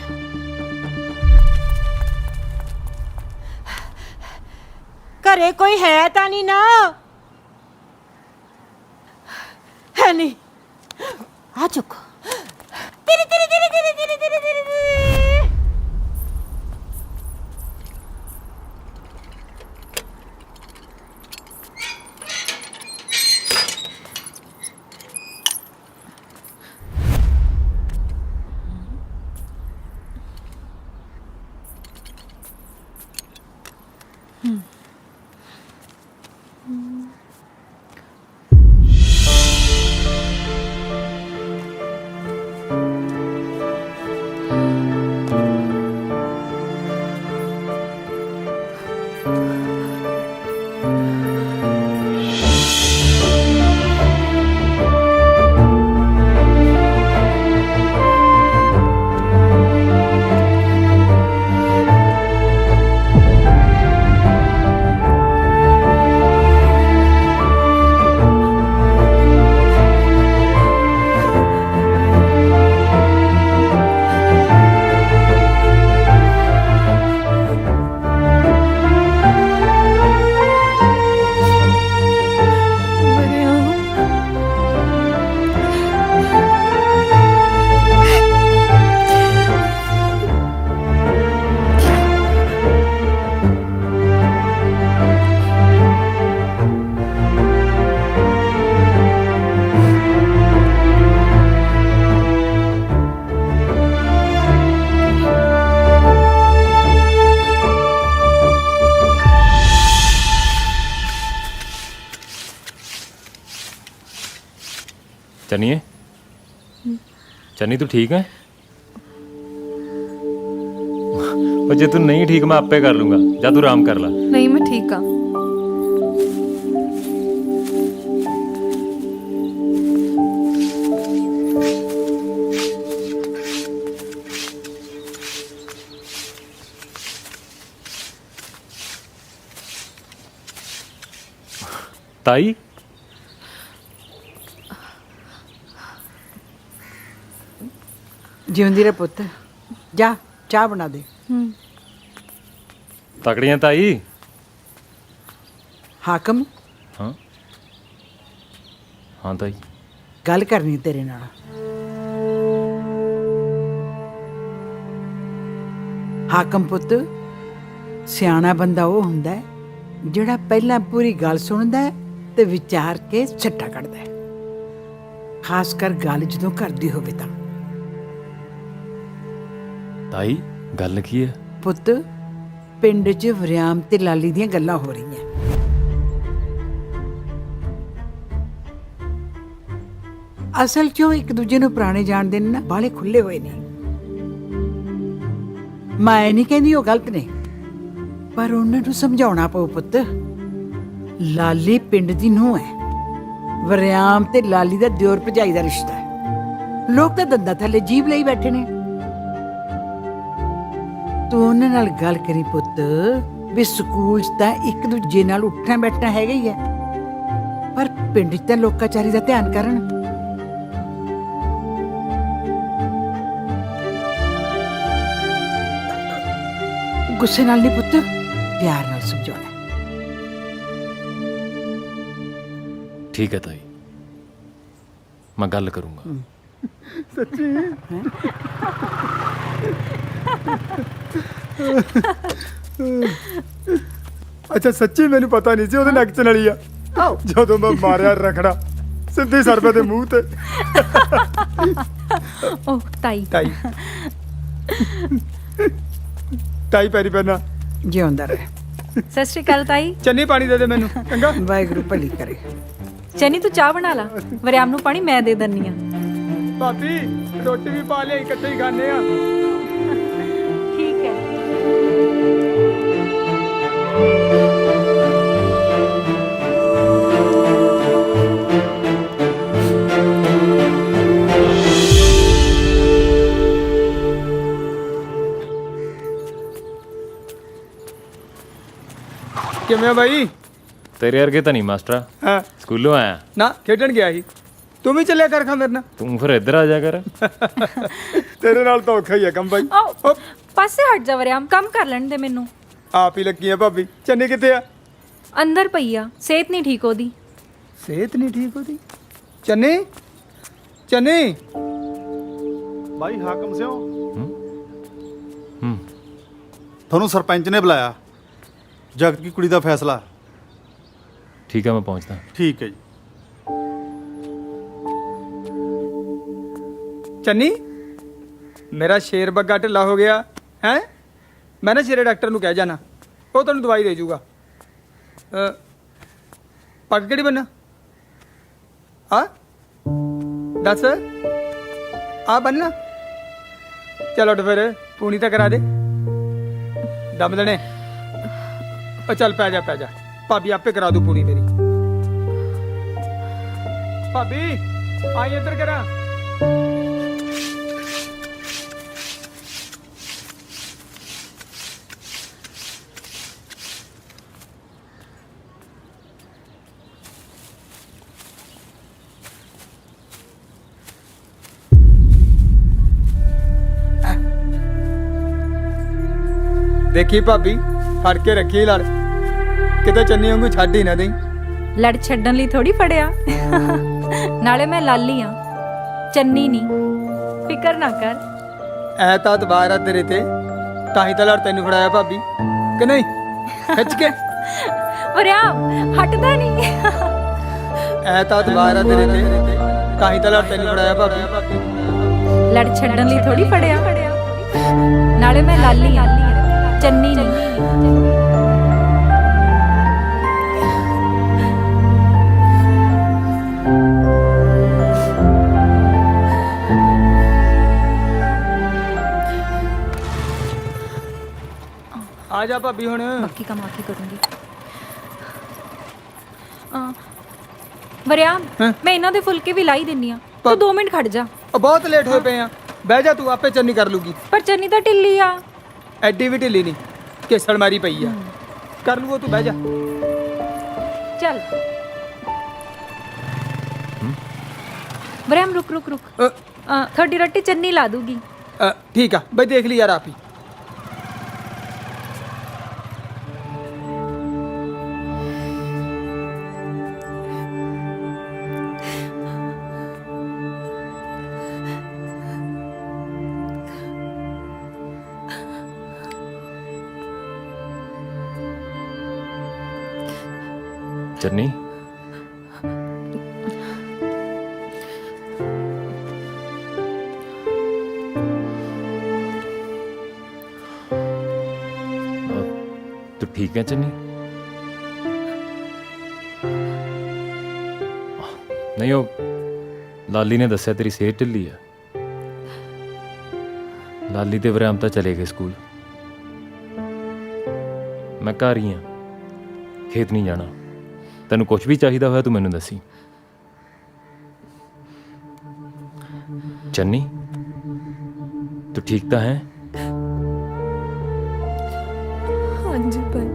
ਘਰੇ ਕੋਈ ਹੈ ਤਾਂ ਨਹੀਂ ਨਾ? ਹੈ ਨਹੀਂ। ਆ ਚੁੱਕ। ਤੇਰੇ ਤੇਰੇ ਤੇਰੇ ਤੇਰੇ ਤੇਰੇ ਤੇਰੇ ਤੇਰੇ। चनिए चनी तू ठीक है? और जे तू नहीं ठीक मैं आपे कर लूंगा, जा तू आराम कर ला। नहीं मैं ठीक ਆ ਤਾਈ ਜਿਉਂਦੀ ਰਹਿ ਪੁੱਤ, ਜਾ ਚਾਹ ਬਣਾ ਦੇ। ਤਕੜੀਆਂ ਤਾਈ। ਹਾਕਮ, ਹਾਂ ਹਾਂ ਤਾਈ। ਗੱਲ ਕਰਨੀ ਤੇਰੇ ਨਾਲ। ਹਾਕਮ ਪੁੱਤ, ਸਿਆਣਾ ਬੰਦਾ ਉਹ ਹੁੰਦਾ ਹੈ ਜਿਹੜਾ ਪਹਿਲਾਂ ਪੂਰੀ ਗੱਲ ਸੁਣਦਾ ਹੈ ਤੇ ਵਿਚਾਰ ਕੇ ਛੱਟਾ ਕੱਢਦਾ ਹੈ, ਖਾਸ ਕਰ ਗੱਲ ਜਦੋਂ ਕਰਦੀ ਹੋਵੇ ਤਾਂ। ਤਾਈ ਗੱਲ ਕੀ ਹੈ? ਪੁੱਤ, ਪਿੰਡ 'ਚ ਵਰਿਆਮ ਤੇ ਲਾਲੀ ਦੀਆਂ ਗੱਲਾਂ ਹੋ ਰਹੀਆਂ। ਅਸਲ 'ਚ ਉਹ ਇੱਕ ਦੂਜੇ ਨੂੰ ਪੁਰਾਣੇ ਜਾਣਦੇ ਨੇ ਨਾ, ਬਾਲੇ ਖੁੱਲੇ ਹੋਏ ਨੇ। ਮੈਂ ਨਹੀਂ ਕਹਿੰਦੀ ਉਹ ਗਲਤ ਨੇ, ਪਰ ਉਹਨਾਂ ਨੂੰ ਸਮਝਾਉਣਾ ਪਊ ਪੁੱਤ। ਲਾਲੀ ਪਿੰਡ ਦੀ ਨੂੰਹ ਹੈ, ਵਰਿਆਮ ਤੇ ਲਾਲੀ ਦਾ ਦਿਓਰ ਭਜਾਈ ਦਾ ਰਿਸ਼ਤਾ ਹੈ। ਲੋਕ ਤਾਂ ਦੰਦਾਂ ਥੱਲੇ ਜੀਭ ਲਈ ਬੈਠੇ ਨੇ। ਤੂੰ ਉਹਨਾਂ ਨਾਲ ਗੱਲ ਕਰੀ ਪੁੱਤ ਵੀ ਸਕੂਲ 'ਚ ਤਾਂ ਇੱਕ ਦੂਜੇ ਨਾਲ ਉੱਠਣਾ ਬੈਠਣਾ ਹੈਗਾ ਹੀ ਹੈ, ਪਰ ਪਿੰਡ 'ਚ ਤਾਂ ਲੋਕਾਚਾਰੀ ਦਾ ਧਿਆਨ ਕਰਨ। ਗੁੱਸੇ ਨਾਲ ਨਹੀਂ ਪੁੱਤ, ਪਿਆਰ ਨਾਲ ਸਮਝਾਉਣਾ। ਠੀਕ ਹੈ ਤਾਈ, ਮੈਂ ਗੱਲ ਕਰੂੰਗਾ। ਸੱਚੀ? ਅੱਛਾ ਸੱਚੀ ਮੈਨੂੰ ਪਤਾ ਨਹੀਂ ਸੀ ਉਹਦੇ ਨੱਕ 'ਚ ਨਲੀ ਆ। ਜਦੋਂ ਮੈਂ ਮਾਰਿਆ ਰਖੜਾ ਸਿੱਧੀ ਸਰਬੇ ਦੇ ਮੂੰਹ ਤੇ। ਓ ਤਾਈ ਤਾਈ ਤਾਈ ਪੈਰੀ ਪੈਣਾ। ਜਿਉਂਦਾ ਰਹੇ। ਸਤਿ ਸ਼੍ਰੀ ਅਕਾਲ ਤਾਈ। ਚੰਨੀ ਪਾਣੀ ਦੇ ਦੇ ਮੈਨੂੰ, ਚੰਗਾ? ਵਾਹਿਗੁਰੂ ਭਲੀ ਕਰੇ। ਚੰਨੀ ਤੂੰ ਚਾਹ ਬਣਾ ਲਾ, ਵਰਿਆਮ ਨੂੰ ਪਾਣੀ ਮੈਂ ਦੇ ਦਿੰਨੀ ਆ। ਭਾਬੀ ਰੋਟੀ ਵੀ ਪਾ ਲਿਆ, ਇਕੱਠੇ ਹੀ ਖਾਣੇ ਆ। ਠੀਕ ਹੈ। ਕਿਵੇਂ ਆ ਬਾਈ? ਤੇਰੇ ਵਰਗੇ ਤਾਂ ਨਹੀਂ ਮਾਸਟਰ। ਹਾਂ ਸਕੂਲੋਂ ਆਇਆ ਨਾ, ਖੇਡਣ ਗਿਆ ਸੀ। ਤੂੰ ਵੀ ਚੱਲਿਆ ਕਰ ਖਾ ਮੇਰੇ ਨਾਲ। ਤੂੰ ਫਿਰ ਇੱਧਰ ਆ ਜਾ ਕਰ। ਤੇਰੇ ਨਾਲ ਤਾਂ ਔਖਾ ਹੀ ਹੈ ਕੰਮ ਬਾਈ। ਆਓ ਪਾਸੇ ਹਟ ਜਾ ਵਰਿਆਮ, ਕੰਮ ਕਰ ਲੈਣ ਦੇ ਮੈਨੂੰ। ਆਪ ਹੀ ਲੱਗੀ ਆ ਭਾਬੀ। ਚੰਨੀ ਕਿੱਥੇ ਆ? ਅੰਦਰ ਪਈ ਆ, ਸਿਹਤ ਨਹੀਂ ਠੀਕ ਉਹਦੀ। ਸਿਹਤ ਨਹੀਂ ਠੀਕ ਉਹਦੀ? ਚੰਨੀ ਚੰਨੀ। ਬਾਈ ਹਾਕਮ ਸਿਓ, ਹੂੰ ਤੁਹਾਨੂੰ ਸਰਪੰਚ ਨੇ ਬੁਲਾਇਆ। ਜਗਤ ਦੀ ਕੁੜੀ ਦਾ ਫੈਸਲਾ। ਠੀਕ ਹੈ, ਮੈਂ ਪਹੁੰਚਦਾ। ਠੀਕ ਹੈ ਜੀ। ਚੰਨੀ, ਮੇਰਾ ਸ਼ੇਰ ਬੱਗਾ ਢਿੱਲਾ ਹੋ ਗਿਆ ਹੈ। ਮੈਂ ਨਾ ਸ਼ੇਰੇ ਡਾਕਟਰ ਨੂੰ ਕਹਿ ਜਾਣਾ, ਉਹ ਤੁਹਾਨੂੰ ਦਵਾਈ ਦੇ ਜੂਗਾ। ਪੱਗ ਕਿਹੜੀ ਬੰਨਾ? ਆ ਦੱਸ, ਆ ਬੰਨਾ। ਚਲ ਉੱਠ ਫਿਰ, ਪੂਣੀ ਤਾਂ ਕਰਾ ਦੇ। ਦਮ ਲੈਣੇ। ਉਹ ਚੱਲ ਪੈ ਜਾ ਪੈ ਜਾ, ਭਾਬੀ ਆਪੇ ਕਰਾ ਦੂ ਪੂਣੀ ਮੇਰੀ। ਭਾਬੀ ਆਈ ਇੱਧਰ ਕਰਾ। ਦੇਖੀ ਭਾਬੀ, ਫੜ ਕੇ ਰੱਖੀ ਲੜ, ਕਿਤੇ ਚੰਨੀ ਵਾਂਗੂ ਛੱਡ ਹੀ ਨਾ ਦੇਈ। ਲੜ ਛੱਡਣ ਲਈ ਥੋੜੀ ਫੜਿਆ। ਨਾਲੇ ਮੈਂ ਲਾਲੀ ਆ, ਚੰਨੀ ਨਹੀਂ, ਫਿਕਰ ਨਾ ਕਰ। ਐ ਤਾਂ ਦਬਾਰ ਆ ਤੇਰੇ ਤੇ, ਤਾਂ ਹੀ ਤਾਂ ਲੜ ਤੈਨੂੰ ਫੜਾਇਆ ਭਾਬੀ, ਕਿ ਨਹੀਂ? ਖਿੱਚ ਕੇ। ਵਰਿਆਮ ਹਟਦਾ ਨਹੀਂ। ਐ ਤਾਂ ਦਬਾਰ ਆ ਤੇਰੇ ਤੇ, ਤਾਂ ਹੀ ਤਾਂ ਲੜ ਤੈਨੂੰ ਫੜਾਇਆ ਭਾਬੀ। ਲੜ ਛੱਡਣ ਲਈ ਥੋੜੀ ਫੜਿਆ। ਨਾਲੇ ਮੈਂ ਲਾਲੀ ਆ, ਚੰਨੀ ਨਹੀਂ। ਆ ਜਾ ਭਾਬੀ ਹੁਣ। ਬਾਕੀ ਕੰਮ ਆਕੇ ਕਰੂੰਗੀ। ਵਰਿਆਮ ਮੈਂ ਇਹਨਾਂ ਦੇ ਫੁਲਕੇ ਵੀ ਲਾਈ ਦਿੰਨੀ ਆ ਤੂੰ 2 ਮਿੰਟ ਖੜ ਜਾ। ਬਹੁਤ ਲੇਟ ਹੋਏ ਪਏ ਆ, ਬਹਿ ਜਾ ਤੂੰ, ਆਪੇ ਚੰਨੀ ਕਰ ਲੂਗੀ। ਪਰ ਚੰਨੀ ਤਾਂ ਢਿੱਲੀ ਆ। ਐਡੀ ਵੀ ਢਿੱਲੀ ਨਹੀਂ, ਘੇਸਣ ਮਾਰੀ ਪਈ ਆ, ਕਰ ਲੂਗਾ, ਤੂੰ ਬਹਿ ਜਾ। ਚੱਲ ਵਰਿਆਮ ਰੁਕ ਰੁਕ ਰੁਕ, ਤੁਹਾਡੀ ਰੋਟੀ ਚੰਨੀ ਲਾ ਦੂਗੀ। ਠੀਕ ਆ ਬਈ, ਦੇਖ ਲਈ ਯਾਰ ਆਪ ਹੀ। ਚੰਨੀ ਤੂੰ ਠੀਕ ਹੈ ਚੰਨੀ? ਨਹੀਂ, ਉਹ ਲਾਲੀ ਨੇ ਦੱਸਿਆ ਤੇਰੀ ਸਿਹਤ ਢਿੱਲੀ ਆ। ਲਾਲੀ ਤੇ ਵਰਿਆਮ ਤਾਂ ਚਲੇ ਗਏ ਸਕੂਲ, ਮੈਂ ਘਰ ਹੀ ਆ, ਖੇਤ ਨਹੀਂ ਜਾਣਾ। ਤੈਨੂੰ ਕੁਝ ਵੀ ਚਾਹੀਦਾ ਹੋਇਆ ਤੂੰ ਮੈਨੂੰ ਦੱਸੀ। ਚੰਨੀ ਤੂੰ ਠੀਕ ਤਾਂ ਹੈ? ਹਾਂਜੀ ਭਾਈ।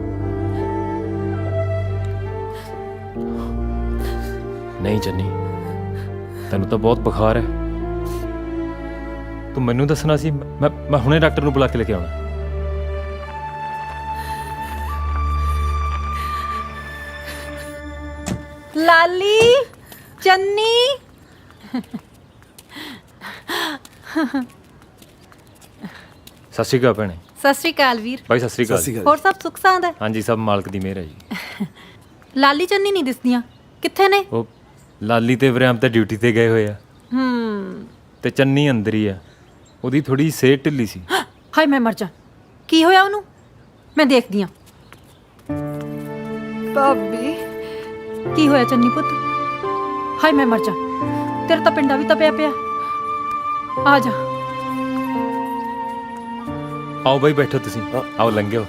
ਨਹੀਂ ਚੰਨੀ, ਤੈਨੂੰ ਤਾਂ ਬਹੁਤ ਬੁਖਾਰ ਹੈ। ਤੂੰ ਮੈਨੂੰ ਦੱਸਣਾ ਸੀ, ਮੈਂ ਹੁਣੇ ਡਾਕਟਰ ਨੂੰ ਬੁਲਾ ਕੇ ਲੈ ਕੇ ਆਉਣਾ। ਲਾਲੀ, ਚੰਨੀ। ਸਤਿ ਸ਼੍ਰੀ ਅਕਾਲ ਭੈਣੇ। ਸਤਿ ਸ਼੍ਰੀ ਅਕਾਲ ਵੀਰ। ਬਾਈ ਸਤਿ ਸ਼੍ਰੀ ਅਕਾਲ। ਹੋਰ ਸਭ ਸੁੱਖ ਸਾਂਦ ਹੈ? ਹਾਂਜੀ, ਸਭ ਮਾਲਕ ਦੀ ਮਿਹਰ ਹੈ ਜੀ। ਲਾਲੀ ਚੰਨੀ ਨਹੀਂ ਦਿਸਦੀਆਂ, ਕਿੱਥੇ ਨੇ? ਉਹ ਲਾਲੀ ਤੇ ਵਰਿਆਮ ਤਾਂ ਡਿਊਟੀ ਤੇ ਗਏ ਹੋਏ ਆ, ਤੇ ਚੰਨੀ ਅੰਦਰ ਹੀ ਆ। ਉਹਦੀ ਥੋੜੀ ਸਿਹਤ ਢਿੱਲੀ ਸੀ। ਹਾਏ ਮੈਂ ਮਰ ਜਾ, ਕੀ ਹੋਇਆ ਉਹਨੂੰ? ਮੈਂ ਦੇਖਦੀ ਆ। ਭਾਬੀ ਕੀ ਹੋਇਆ ਚੰਨੀ ਪੁੱਤ? ਹਾਏ ਮੈਂ ਮਰ ਜਾ, ਤੇਰਾ ਤਾਂ ਪਿੰਡਾ ਵੀ ਤਪਿਆ ਪਿਆ। ਆ ਜਾ। ਆਓ ਬਾਈ ਬੈਠੋ ਤੁਸੀਂ, ਆਓ ਲੰਘਿਓ।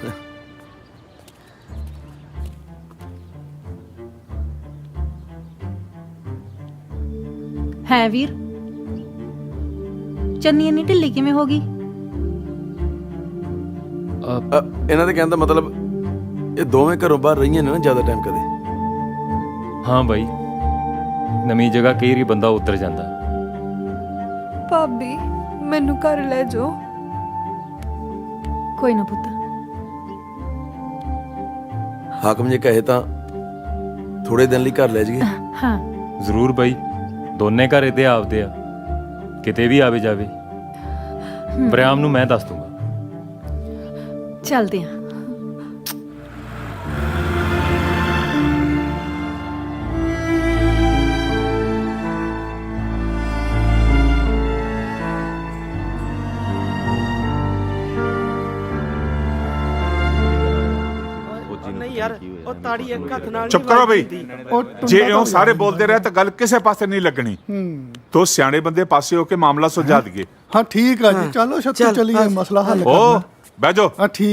ਹੈ ਵੀਰ, ਚੰਨੀ ਇੰਨੀ ਢਿੱਲੀ ਕਿਵੇਂ ਹੋ ਗਈ? ਇਹਨਾਂ ਦੇ ਕਹਿਣ ਦਾ ਮਤਲਬ ਇਹ ਦੋਵੇਂ ਘਰੋਂ ਬਾਹਰ ਰਹੀਆਂ ਨੇ ਨਾ ਜ਼ਿਆਦਾ ਟਾਈਮ ਕਦੇ। ਹਾਂ ਬਾਈ, ਨਵੀਂ ਜਗ੍ਹਾ ਕਈ ਵਾਰੀ ਬੰਦਾ ਉਤਰ ਜਾਂਦਾ। ਭਾਬੀ ਮੈਨੂੰ ਘਰ ਲੈ ਜਾਓ। ਕੋਈ ਨਾ ਪੁੱਤ। ਹਾਕਮ ਜੇ ਕਹੇ ਤਾਂ ਥੋੜੇ ਦਿਨ ਲਈ ਘਰ ਲੈ ਜਾਈਏ। ਹਾਂ ਜ਼ਰੂਰ ਬਾਈ, ਦੋਨੇ ਘਰੇ ਤੇ ਆਪਦੇ ਆ, ਕਿਤੇ ਵੀ ਆਵੇ ਜਾਵੇ। ਵਰਿਆਮ ਨੂੰ ਮੈਂ ਦੱਸ ਦੂੰਗਾ। ਚੱਲਦੇ ਆ। ਨਹੀਂ ਯਾਰ, ਉਹ ਤਾੜੀ ਇੱਕ ਹੱਥ ਨਾਲ ਚੁੱਪ ਕਰੋ ਬਈ। ਜੇ ਇਉਂ ਸਾਰੇ ਬੋਲਦੇ ਰਹੇ ਤਾਂ ਗੱਲ ਕਿਸੇ ਪਾਸੇ ਨਹੀਂ ਲੱਗਣੀ। ਤੋ ਸਿਆਣੇ ਬੰਦੇ ਪਾਸੇ ਹੋ ਕੇ ਮਾਮਲਾ ਸੁਲਝਾ ਦਈਏ। ਹਾਂ ਠੀਕ ਆ ਜੀ, ਚਲੋ ਛੱਤੂ ਚੱਲੀਏ, ਮਸਲਾ ਹੱਲ ਕਰਨਾ। ਓ ਬਹਿ ਜਾਓ,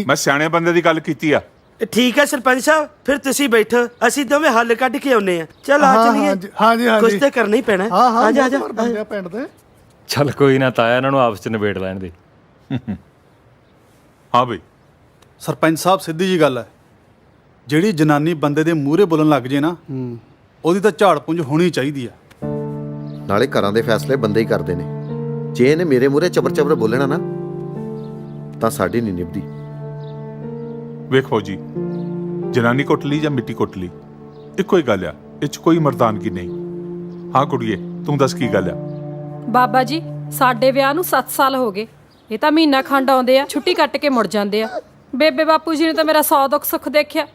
ਮੈਂ ਸਿਆਣੇ ਬੰਦੇ ਦੀ ਗੱਲ ਕੀਤੀ ਆ। ਠੀਕ ਹੈ ਸਰਪੰਚ ਸਾਹਿਬ, ਫਿਰ ਤੁਸੀਂ ਬੈਠੋ, ਅਸੀਂ ਦੋਵੇਂ ਹੱਲ ਕੱਢ ਕੇ ਆਉਨੇ ਆ। ਚਲ ਆ ਚਲੀਏ। ਹਾਂਜੀ ਹਾਂਜੀ, ਕੁਝ ਤਾਂ ਕਰਨਾ ਹੀ ਪੈਣਾ। ਆ ਜਾ ਪਿੰਡ ਦੇ। ਚੱਲ ਕੋਈ ਨਾ ਤਾਇਆ, ਇਹਨਾਂ ਨੂੰ ਆਪਸ ਚ ਨਿਬੇੜ ਲੈਣ ਦੇ। ਹਾਂ ਬਈ ਸਰਪੰਚ ਸਾਹਿਬ, ਸਿੱਧੀ ਜੀ ਗੱਲ ਹੈ, ਜਿਹੜੀ ਜਨਾਨੀ ਬੰਦੇ ਦੇ ਮੂਹਰੇ ਬੋਲਣ ਲੱਗ ਜੇ ਨਾ, ਉਹਦੀ ਤਾਂ ਝਾੜ ਪੁੰਜ ਹੋਣੀ ਚਾਹੀਦੀ ਆ। ਨਾਲੇ ਘਰਾਂ ਦੇ ਫੈਸਲੇ ਬੰਦੇ ਹੀ ਕਰਦੇ ਨੇ। ਜੇ ਇਹਨੇ ਮੇਰੇ ਮੂਹਰੇ ਚਬਰ ਚਬਰ ਬੋਲਣਾ ਨਾ, ਤਾਂ ਸਾਡੀ ਨਹੀਂ ਨਿਭਦੀ। ਵੇਖੋ ਜੀ, ਜਨਾਨੀ ਕੁੱਟ ਲਈ ਜਾਂ ਮਿੱਟੀ ਕੁੱਟ ਲਈ, ਇੱਕੋ ਹੀ ਗੱਲ ਆ, ਇਹ 'ਚ ਕੋਈ ਮਰਦਾਨਗੀ ਨਹੀਂ। ਹਾਂ ਕੁੜੀਏ, ਤੂੰ ਦੱਸ ਕੀ ਗੱਲ ਆ? ਬਾਬਾ ਜੀ, ਸਾਡੇ ਵਿਆਹ ਨੂੰ 7 ਸਾਲ ਹੋ ਗਏ। ਇਹ ਤਾਂ ਮਹੀਨਾ ਖੰਡ ਆਉਂਦੇ ਆ, ਛੁੱਟੀ ਕੱਟ ਕੇ ਮੁੜ ਜਾਂਦੇ ਆ। ਬੇਬੇ ਬਾਪੂ ਜੀ ਨੇ ਤਾਂ ਮੇਰਾ 100 ਦੁੱਖ ਸੁੱਖ ਦੇਖਿਆ।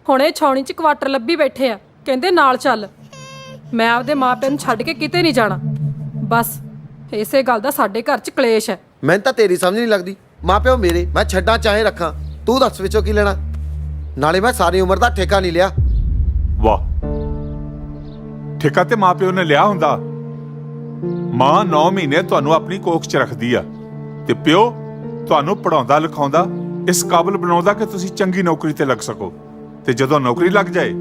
ਹੁਣ ਇਹ ਛਾਉਣੀ 'ਚ ਕੁਆਟਰ ਲੱਭੀ ਬੈਠੇ ਆ, ਕਹਿੰਦੇ ਨਾਲ ਚੱਲ। ਮੈਂ ਆਪਦੇ ਮਾਪਿਆਂ ਨੂੰ ਛੱਡ ਕੇ ਕਿਤੇ ਨਹੀਂ ਜਾਣਾ। ਬਸ ਇਸੇ ਗੱਲ ਦਾ ਸਾਡੇ ਘਰ 'ਚ ਕਲੇਸ਼ ਹੈ। ਮੈਨੂੰ ਤਾਂ ਤੇਰੀ ਸਮਝ ਨਹੀਂ ਲੱਗਦੀ। ਮਾਪਿਓ ਮੇਰੇ, ਮੈਂ ਛੱਡਾਂ ਚਾਹੇ ਰੱਖਾਂ, ਤੂੰ ਦੱਸ ਵਿੱਚੋਂ ਕੀ ਲੈਣਾ? ਨਾਲੇ ਮੈਂ ਸਾਰੀ ਉਮਰ ਦਾ ਠੇਕਾ ਨਹੀਂ ਲਿਆ। ਵਾਹ, ਠੇਕਾ ਤੇ ਮਾਪਿਓ ਨੇ ਲਿਆ ਹੁੰਦਾ। ਮਾਂ 9 ਮਹੀਨੇ ਤੁਹਾਨੂੰ ਆਪਣੀ ਕੋਖ 'ਚ ਰੱਖਦੀ ਆ, ਤੇ ਪਿਓ ਤੁਹਾਨੂੰ ਪੜਾਉਂਦਾ ਲਿਖਾਉਂਦਾ, ਇਸ ਕਾਬਲ ਬਣਾਉਂਦਾ ਕਿ ਤੁਸੀਂ ਚੰਗੀ ਨੌਕਰੀ ਤੇ ਲੱਗ ਸਕੋ। ਤੇ ਜਦੋਂ ਨੌਕਰੀ ਲੱਗ ਜਾਏ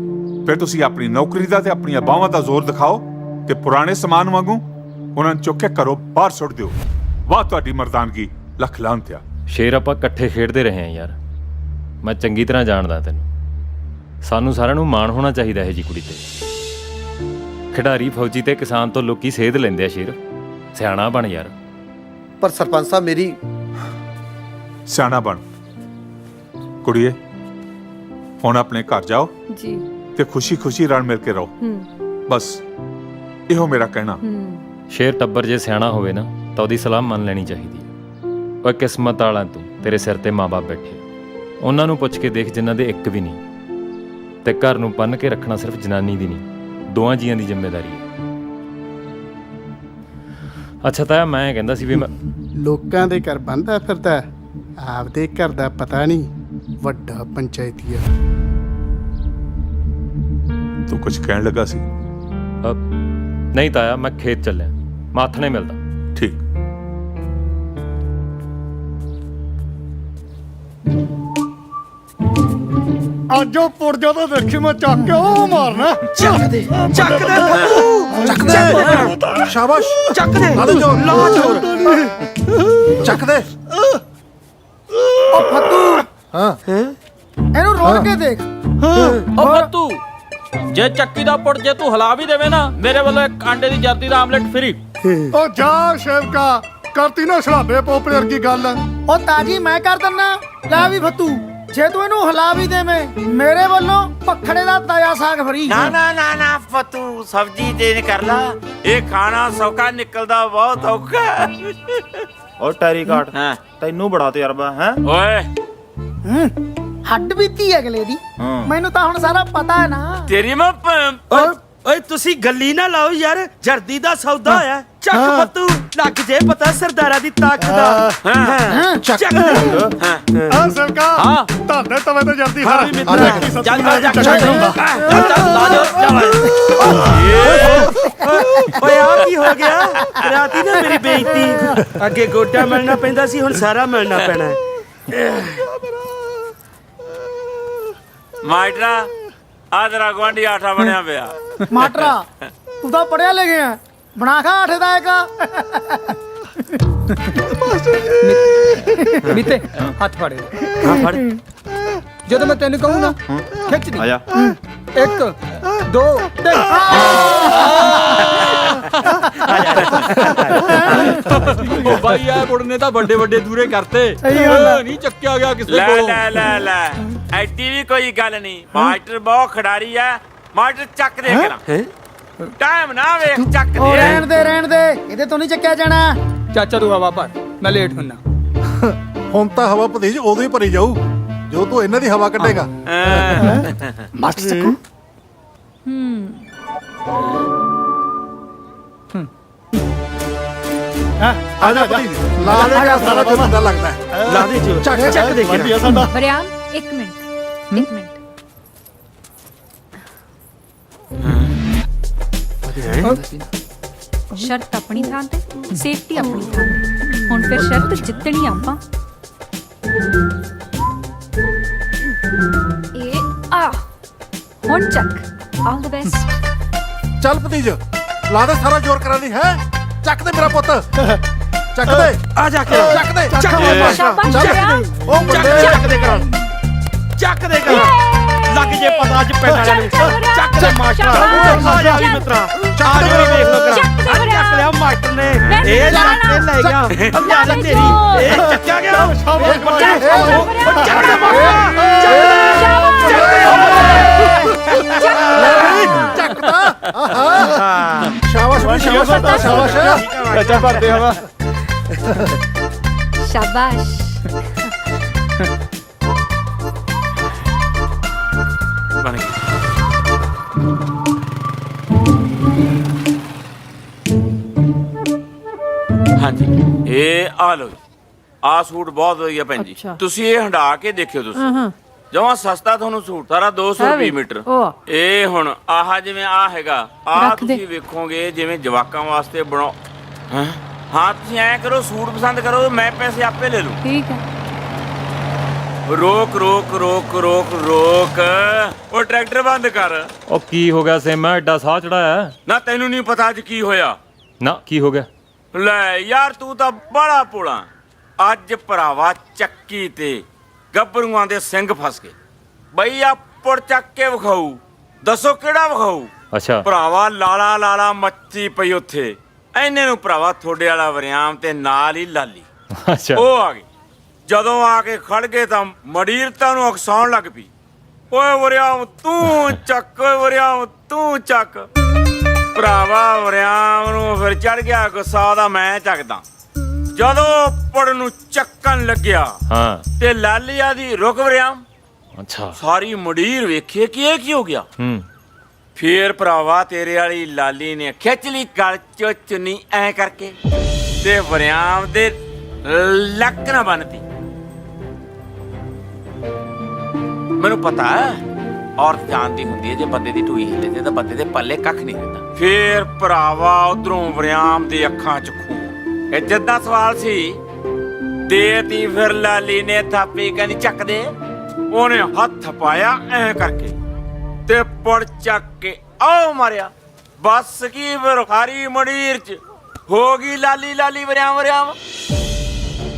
ਫਿਰ ਤੁਸੀਂ ਆਪਣੀ ਨੌਕਰੀ ਦਾ ਤੇ ਆਪਣੀਆਂ ਬਾਹਾਂ ਦਾ ਜ਼ੋਰ ਦਿਖਾਓ ਤੇ ਪੁਰਾਣੇ ਸਮਾਨ ਵਾਂਗੂ ਉਹਨਾਂ ਨੂੰ ਚੁੱਕ ਕੇ ਘਰੋਂ ਬਾਹਰ ਸੁੱਟ ਦਿਓ। ਵਾਹ ਤੁਹਾਡੀ ਮਰਦਾਨਗੀ, ਲੱਖ ਲਾਹਨਤ ਆ। ਸ਼ੇਰ ਆਪਾਂ ਇਕੱਠੇ ਖੇਡਦੇ ਰਹੇ ਆ ਯਾਰ, ਮੈਂ ਚੰਗੀ ਤਰ੍ਹਾਂ ਜਾਣਦਾ ਤੈਨੂੰ। ਸਾਨੂੰ ਸਾਰਿਆਂ ਨੂੰ ਮਾਣ ਹੋਣਾ ਚਾਹੀਦਾ ਇਹ ਜੀ ਕੁੜੀ ਤੇ। ਖਿਡਾਰੀ, ਫੌਜੀ ਤੇ ਕਿਸਾਨ ਤੋਂ ਲੋਕੀ ਸੇਧ ਲੈਂਦੇ ਆ। ਸ਼ੇਰ ਸਿਆਣਾ ਬਣ ਯਾਰ। ਪਰ ਸਰਪੰਚ ਸਾਹਿਬ ਮੇਰੀ ਸਿਆਣਾ ਬਣ ਕੁੜੀਏ। ਹੁਣ ਆਪਣੇ ਘਰ ਜਾਓ ਜੀ ਤੇ ਖੁਸ਼ੀ-ਖੁਸ਼ੀ ਰਲ ਮਿਲ ਕੇ ਰਹੋ। ਬਸ ਇਹੋ ਮੇਰਾ ਕਹਿਣਾ। ਸ਼ੇਰ ਟੱਬਰ ਜੇ ਸਿਆਣਾ ਹੋਵੇ ਨਾ ਤਾਂ ਉਹਦੀ ਸਲਾਹ ਮੰਨ ਲੈਣੀ ਚਾਹੀਦੀ ਹੈ। ਓਏ ਕਿਸਮਤ ਵਾਲਾ ਤੂੰ, ਤੇਰੇ ਸਿਰ ਤੇ ਮਾਂ-ਬਾਪ ਬੈਠੇ। ਉਹਨਾਂ ਨੂੰ ਪੁੱਛ ਕੇ ਦੇਖ ਜਿਨ੍ਹਾਂ ਦੇ ਇੱਕ ਵੀ ਨਹੀਂ। ਤੇ ਘਰ ਨੂੰ ਬੰਨ੍ਹ ਕੇ ਰੱਖਣਾ ਸਿਰਫ ਜਨਾਨੀ ਦੀ ਨਹੀਂ, ਦੋਵਾਂ ਜੀਆਂ ਦੀ ਜ਼ਿੰਮੇਵਾਰੀ ਹੈ। ਅੱਛਾ ਤਾਇਆ, ਮੈਂ ਕਹਿੰਦਾ ਸੀ ਵੀ ਮੈਂ ਲੋਕਾਂ ਦੇ ਘਰ ਬੰਦਾ ਫਿਰਦਾ, ਆਪਦੇ ਘਰ ਦਾ ਪਤਾ ਨਹੀਂ। ਵੱਡਾ ਪੰਚਾਇਤੀਆ। ਤੂੰ ਕੁਝ ਕਹਿਣ ਲੱਗਾ ਸੀ? ਨਹੀਂ ਤਾਇਆ, ਮੈਂ ਖੇਤ ਚੱਲਿਆ, ਮੈਂ ਹੱਥ ਨਹੀਂ ਮਿਲਦਾ। ਠੀਕ। ਅੱਜ ਉਹ ਪੁਰਜਾ ਤਾਂ ਦੇਖੀ ਮੈਂ ਚੱਕ ਕੇ ਉਹ ਮਾਰਨਾ। ਚੱਕ ਦੇ ਚੱਕ ਦੇ। ਸ਼ਾਬਾਸ਼, ਚੱਕ ਦੇ। ਲਾ ਦੇ ਜੋਰ, ਲਾ ਜੋਰ। ਚੱਕ ਦੇ। ਉਹ ਫੱਤੂ, ਹਾਂ ਇਹਨੂੰ ਰੋੜ ਕੇ ਦੇਖ। ਓ ਫੱਤੂ, ਜੇ ਚੱਕੀ ਦਾ ਪੁੱਟ ਜੇ ਤੂੰ ਹਿਲਾ ਵੀ ਦੇਵੇ ਨਾ, ਮੇਰੇ ਵੱਲੋਂ ਇੱਕ ਆਂਡੇ ਦੀ ਜਰਦੀ ਦਾ ਆਮਲੇਟ ਫਰੀ। ਉਹ ਜਾ ਸ਼ੇਵਕਾ, ਕਰਤੀ ਨਾ ਸਲਾਬੇ ਪੋਪਲੇ ਵਰਗੀ ਗੱਲ। ਉਹ ਤਾਜੀ ਮੈਂ ਕਰ ਦਿੰਨਾ। ਲੈ ਵੀ ਫੱਤੂ, ਜੇ ਤੂੰ ਇਹਨੂੰ ਹਿਲਾ ਵੀ ਦੇਵੇਂ, ਮੇਰੇ ਵੱਲੋਂ ਪਖੜੇ ਦਾ ਤਾਜ਼ਾ ਸਾਗ ਫਰੀ। ਨਾ ਨਾ ਨਾ ਨਾ ਫਤੂ, ਸਬਜ਼ੀ ਚੇਂਜ ਕਰ ਲਾ। ਇਹ ਖਾਣਾ ਸੌਖਾ ਨਿਕਲਦਾ ਬਹੁਤ ਔਖਾ। ਓ ਟੈਰੀ ਕਾਟ, ਤੈਨੂੰ ਬੜਾ ਤਜਰਬਾ ਹੈ ਓਏ। ਹੱਡ ਬੀਤੀ ਅਗਲੇ ਦੀ, ਮੈਨੂੰ ਤਾਂ ਹੁਣ ਸਾਰਾ ਪਤਾ ਹੈ ਨਾ। ਤੇਰੀ ਮੈਂ ਓਏ ਤੁਸੀਂ ਗੱਲੀ ਨਾ ਲਾਓ ਯਾਰ, ਜਰਦੀ ਦਾ ਸੌਦਾ ਹੋਇਆ। ਚੱਕ ਫਤੂ, ਲੱਗ ਜੇ ਪਤਾ ਸਰਦਾਰਾਂ ਦੀ ਤਾਕਤ ਦਾ। ਚੱਕ ਆ ਸਰਕਾ, ਤੁਹਾਡੇ ਤਵੇ ਤੇ ਜਰਦੀ ਫੜ। ਓਏ ਆ ਕੀ ਹੋ ਗਿਆ? ਰਾਤੀ ਨਾ ਮੇਰੀ ਬੇਇੱਜ਼ਤੀ। ਅੱਗੇ ਗੋਡਾ ਮਿਲਣਾ ਪੈਂਦਾ ਸੀ, ਹੁਣ ਸਾਰਾ ਮਿਲਣਾ ਪੈਣਾ। ਮਾਈਟਰਾ, ਆ ਤੇਰਾ ਗੁਆਂਢੀ ਆਠਾ ਬਣਿਆ ਪਿਆ। ਮਾਟਰਾ, ਤੂੰ ਤਾਂ ਪੜਿਆ ਲਿਖਿਆ, ਬਣਾ ਖਾ ਆਠੇ ਦਾ ਇੱਕ। ਮੀਤੇ ਹੱਥ ਫੜ। ਹਾਂ ਫੜ। ਜਦੋਂ ਮੈਂ ਤੈਨੂੰ ਕਹੂੰ ਨਾ, ਖਿੱਚ ਦੀ। ਆ ਜਾ। 1 2 3। ਓ ਬਾਈ, ਆ ਕੁੜ ਨੇ ਤਾਂ ਵੱਡੇ ਵੱਡੇ ਦੂਰੇ ਕਰਤੇ। ਨਹੀਂ ਚੱਕਿਆ ਗਿਆ ਕਿਸੇ ਕੋਲੋਂ। ਲੈ ਐਡੀ ਵੀ ਕੋਈ ਗੱਲ ਨਹੀਂ। ਮਾਸਟਰ ਬਹੁਤ ਖਿਡਾਰੀ ਆ। ਮਾਸਟਰ ਚੱਕ ਦੇ ਕਰਾਂ। ਟਾਈਮ ਨਾ ਵੇਖ, ਚੱਕ ਦੇ। ਰਹਿਣ ਦੇ, ਇਹਦੇ ਤੋਂ ਨਹੀਂ ਚੱਕਿਆ ਜਾਣਾ। ਚਾਚਾ ਤੂੰ ਹਵਾ ਭਰ, ਮੈਂ ਲੇਟ ਹੁੰਨਾ। ਹੁਣ ਤਾਂ ਹਵਾ ਭਤੀਜ ਉਦੋਂ ਹੀ ਭਰੀ ਜਾਊ ਜੋ ਤੂੰ ਇਹਨਾਂ ਦੀ ਹਵਾ ਕੱਢੇਗਾ। ਮਾਸਟਰ ਚੱਕੂ। ਆ ਜਾ ਭਤੀਜ, ਲਾ ਦੇ ਸਾਰਾ ਜੋ ਬੰਦਾ ਲੱਗਦਾ ਹੈ। ਲਾ ਦੇ ਜੋ। ਚੱਕ ਦੇ ਸਾਡਾ। ਵਰਿਆਮ, ਇੱਕ ਮਿੰਟ। ਸ਼ਰਤ ਆਪਣੀ ਥਾਂ ਤੇ, ਸੇਫਟੀ ਆਪਣੀ ਥਾਂ ਤੇ। ਹੁਣ ਫਿਰ ਸ਼ਰਤ ਜਿੱਤਣੀ ਆਪਾਂ। ਇਹ ਆ ਹੁਣ ਚੱਕ। ਆਲ ਦ ਬੈਸਟ। ਚੱਲ ਭਤੀਜ, ਲਾ ਦੇ ਸਾਰਾ ਜ਼ੋਰ ਕਰਾਂ ਦੀ ਹੈ। ਚੱਕ ਦੇ ਮੇਰਾ ਪੁੱਤ, ਚੱਕ ਦੇ। ਆ ਜਾ ਕੇ ਚੱਕ ਦੇ। ਸ਼ਾਬਾਸ਼ ਵਰਿਆਮ। ਉਹ ਮੁੰਡੇ ਚੱਕ ਦੇ ਕਰਾਂ। ਚੱਕ ਦੇ ਕਰਾਂ। ਲੱਗ ਜੇ ਪਤਾ ਅੱਜ ਪਿੰਡ ਵਾਲਿਆਂ ਨੂੰ। ਚੱਕ ਦੇ ਮਾਸਟਰ। ਆ ਜਾ ਵੀ ਮਿੱਤਰਾ, ਆ ਜਾ ਵੀ ਵੇਖ ਲੋ ਕਰਾਂ। ਚੱਕ ਲਿਆ ਮਾਸਟਰ ਨੇ। ਇਹ ਚੱਕ ਕੇ ਲੈ ਗਿਆ। ਅੱਲਾ ਜਾ ਤੇਰੀ। ਇਹ ਚੱਕਿਆ ਗਿਆ। ਚੱਕ ਦੇ ਮਾਸਟਰ। ਚੱਕਦਾ। ਸ਼ਾਬਾਸ਼ ਵੀ ਸ਼ਾਬਾਸ਼, ਸ਼ਾਬਾਸ਼। ਚਾਚਾ ਭਰਦੇ ਹਵਾ। ਸ਼ਾਬਾਸ਼। ਬਣ ਗਿਆ। ਹਾਂਜੀ, ਇਹ ਆ ਲਓ। ਆ ਸੂਟ ਬਹੁਤ ਵਧੀਆ ਭੈਣ ਜੀ। ਤੁਸੀਂ ਇਹ ਹੰਡਾ ਕੇ ਦੇਖਿਓ। ਤੁਸੀਂ ਜਮਾਂ ਸਸਤਾ ਤੁਹਾਨੂੰ ਸੂਟ, ਸਾਰਾ 200 ਰੁਪਏ ਮੀਟਰ। ਇਹ ਹੁਣ ਆਹ ਜਿਵੇਂ ਆ ਹੈਗਾ, ਆ ਤੁਸੀਂ ਵੇਖੋਗੇ ਜਿਵੇਂ ਜਵਾਕਾਂ ਵਾਸਤੇ ਬਣਾਓ। ਹਾਂ ਤੁਸੀਂ ਐਂ ਕਰੋ, ਸੂਟ ਪਸੰਦ ਕਰੋ, ਮੈਂ ਪੈਸੇ ਆਪੇ ਲੈ ਲੂੰ। ਠੀਕ ਹੈ। ਰੋਕ ਰੋਕ ਰੋਕ ਰੋਕ ਰੋਕ ਉਹ ਟਰੈਕਟਰ ਬੰਦ ਕਰ। ਉਹ ਕੀ ਹੋ ਗਿਆ ਸੇਮਾ, ਐਡਾ ਸਾਹ ਚੜਾਇਆ? ਨਾ ਤੈਨੂੰ ਨਹੀਂ ਪਤਾ ਅੱਜ ਕੀ ਹੋਇਆ? ਨਾ ਕੀ ਹੋ ਗਿਆ? ਲੈ ਯਾਰ ਤੂੰ ਤਾਂ ਬੜਾ ਭੋਲਾ। ਅੱਜ ਭਰਾਵਾ ਚੱਕੀ ਤੇ ਗੱਭਰੂਆਂ ਦੇ ਸਿੰਘ ਫਸ ਗਏ ਬਈ। ਆ ਪੁੜ ਚੱਕ ਕੇ ਵਿਖਾਊ, ਦੱਸੋ ਕਿਹੜਾ ਵਿਖਾਊ? ਅੱਛਾ ਭਰਾਵਾ ਲਾਲਾ ਲਾਲਾ ਮੱਚੀ ਪਈ ਉੱਥੇ। ਐਨੇ ਨੂੰ ਭਰਾਵਾ ਥੋੜੇ ਵਾਲਾ ਵਰਿਆਮ ਤੇ ਨਾਲ ਹੀ ਲਾਲੀ ਅੱਛਾ ਉਹ ਆ ਗਏ। ਜਦੋਂ ਆ ਕੇ ਖੜ ਗਏ ਤਾਂ ਮੜੀਰਤਾ ਨੂੰ ਅਕਸਾਉਣ ਲੱਗ ਪਈ। ਓਏ ਵਰਿਆਮ ਤੂੰ ਚੱਕ, ਓਏ ਵਰਿਆਮ ਤੂੰ ਚੱਕ। ਭਰਾਵਾ ਵਰਿਆਮ ਨੂੰ ਫਿਰ ਚੜ ਗਿਆ ਗੁੱਸਾ ਦਾ, ਮੈਂ ਚੱਕਦਾ। ਜਦੋਂ ਪੁੜ ਨੂੰ ਚੱਕਣ ਲੱਗਿਆ ਹਾਂ ਤੇ ਲਾਲੀਆ ਦੀ ਰੁਕ ਵਰਿਆਮ। ਅੱਛਾ ਸਾਰੀ ਮੜੀਰ ਵੇਖੇ ਕਿ ਇਹ ਕੀ ਹੋ ਗਿਆ। ਫੇਰ ਭਰਾਵਾ ਤੇਰੇ ਵਾਲੀ ਲਾਲੀ ਨੇ ਖਿੱਚ ਲਈ ਗਲ ਚੋਂ ਚੁੰਨੀ ਐ ਕਰਕੇ ਤੇ ਵਰਿਆਮ ਦੇ ਲੱਕ ਨਾ ਬੰਨਤੀ। ਮੈਨੂੰ ਪਤਾ ਔਰਤ ਜਾਣਦੀ ਹੁੰਦੀ ਹੈ ਜੇ ਬੰਦੇ ਦੀ ਟੂਈ ਹਿੱਲੇ ਤੇ ਤਾਂ ਬੰਦੇ ਦੇ ਪੱਲੇ ਕੱਖ ਨਹੀਂ ਹੁੰਦਾ। ਫੇਰ ਭਰਾਵਾ ਉਧਰੋਂ ਵਰਿਆਮ ਦੀ ਅੱਖਾਂ ਚ ਖੂਨ। ਇੱਜ਼ਤ ਦਾ ਸਵਾਲ ਸੀ, ਦੇਤੀ ਫਿਰ ਲਾਲੀ ਨੇ ਥਾਪੀ ਕਹਿੰਦੀ ਚੱਕ ਦੇ। ਉਹਨੇ ਹੱਥ ਪਾਇਆ ਐ ਕਰਕੇ ਤੇ ਪੁੜ ਚੱਕ ਕੇ ਆਓ ਮਾਰਿਆ। ਬਸ ਕੀ ਫਿਰ ਖਾਰੀ ਮੜੀਰ ਚ ਹੋ ਗਈ ਲਾਲੀ ਲਾਲੀ ਵਰਿਆਮ ਵਰਿਆਮ।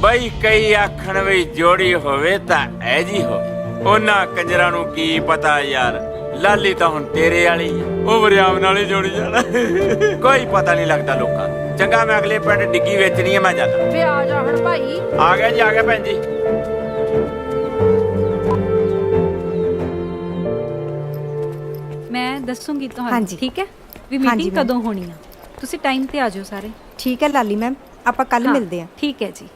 ਬਈ ਕਈ ਆਖਣ ਵੀ ਜੋੜੀ ਹੋਵੇ ਤਾਂ ਐ ਜੀ ਹੋਵੇ। ਉਹਨਾਂ ਕੰਜਰਾਂ ਨੂੰ ਕੀ ਪਤਾ ਯਾਰ, ਲਾਲੀ ਤਾਂ ਹੁਣ ਤੇਰੇ ਵਾਲੀ ਆ, ਉਹ ਵਰਿਆਮ ਨਾਲ ਹੀ ਜੋੜੀ ਜਾਣਾ। ਕੋਈ ਪਤਾ ਨਹੀਂ ਲੱਗਦਾ ਲੋਕਾਂ ਨੂੰ। ਚੰਗਾ ਮੈਂ ਅਗਲੇ ਪਿੰਡ ਡਿੱਗੀ ਵੇਚਣੀ ਹੈ, ਮੈਂ ਜਾਂਦਾ। ਵੇ ਆ ਜਾ ਹੁਣ ਭਾਈ। ਆ ਗਿਆ ਜੀ, ਆ ਗਿਆ ਭੈਣ ਜੀ। ਮੈਂ ਦੱਸੂਗੀ ਤੁਹਾਨੂੰ, ਠੀਕ ਹੈ ਵੀ ਮੀਟਿੰਗ ਕਦੋਂ ਹੋਣੀ ਆ। ਤੁਸੀਂ ਟਾਈਮ ਤੇ ਆ ਜਾਓ ਸਾਰੇ। ਠੀਕ ਹੈ ਲਾਲੀ ਮੈਮ, ਆਪਾਂ ਕੱਲ ਮਿਲਦੇ ਹਾਂ। ਠੀਕ ਹੈ ਜੀ।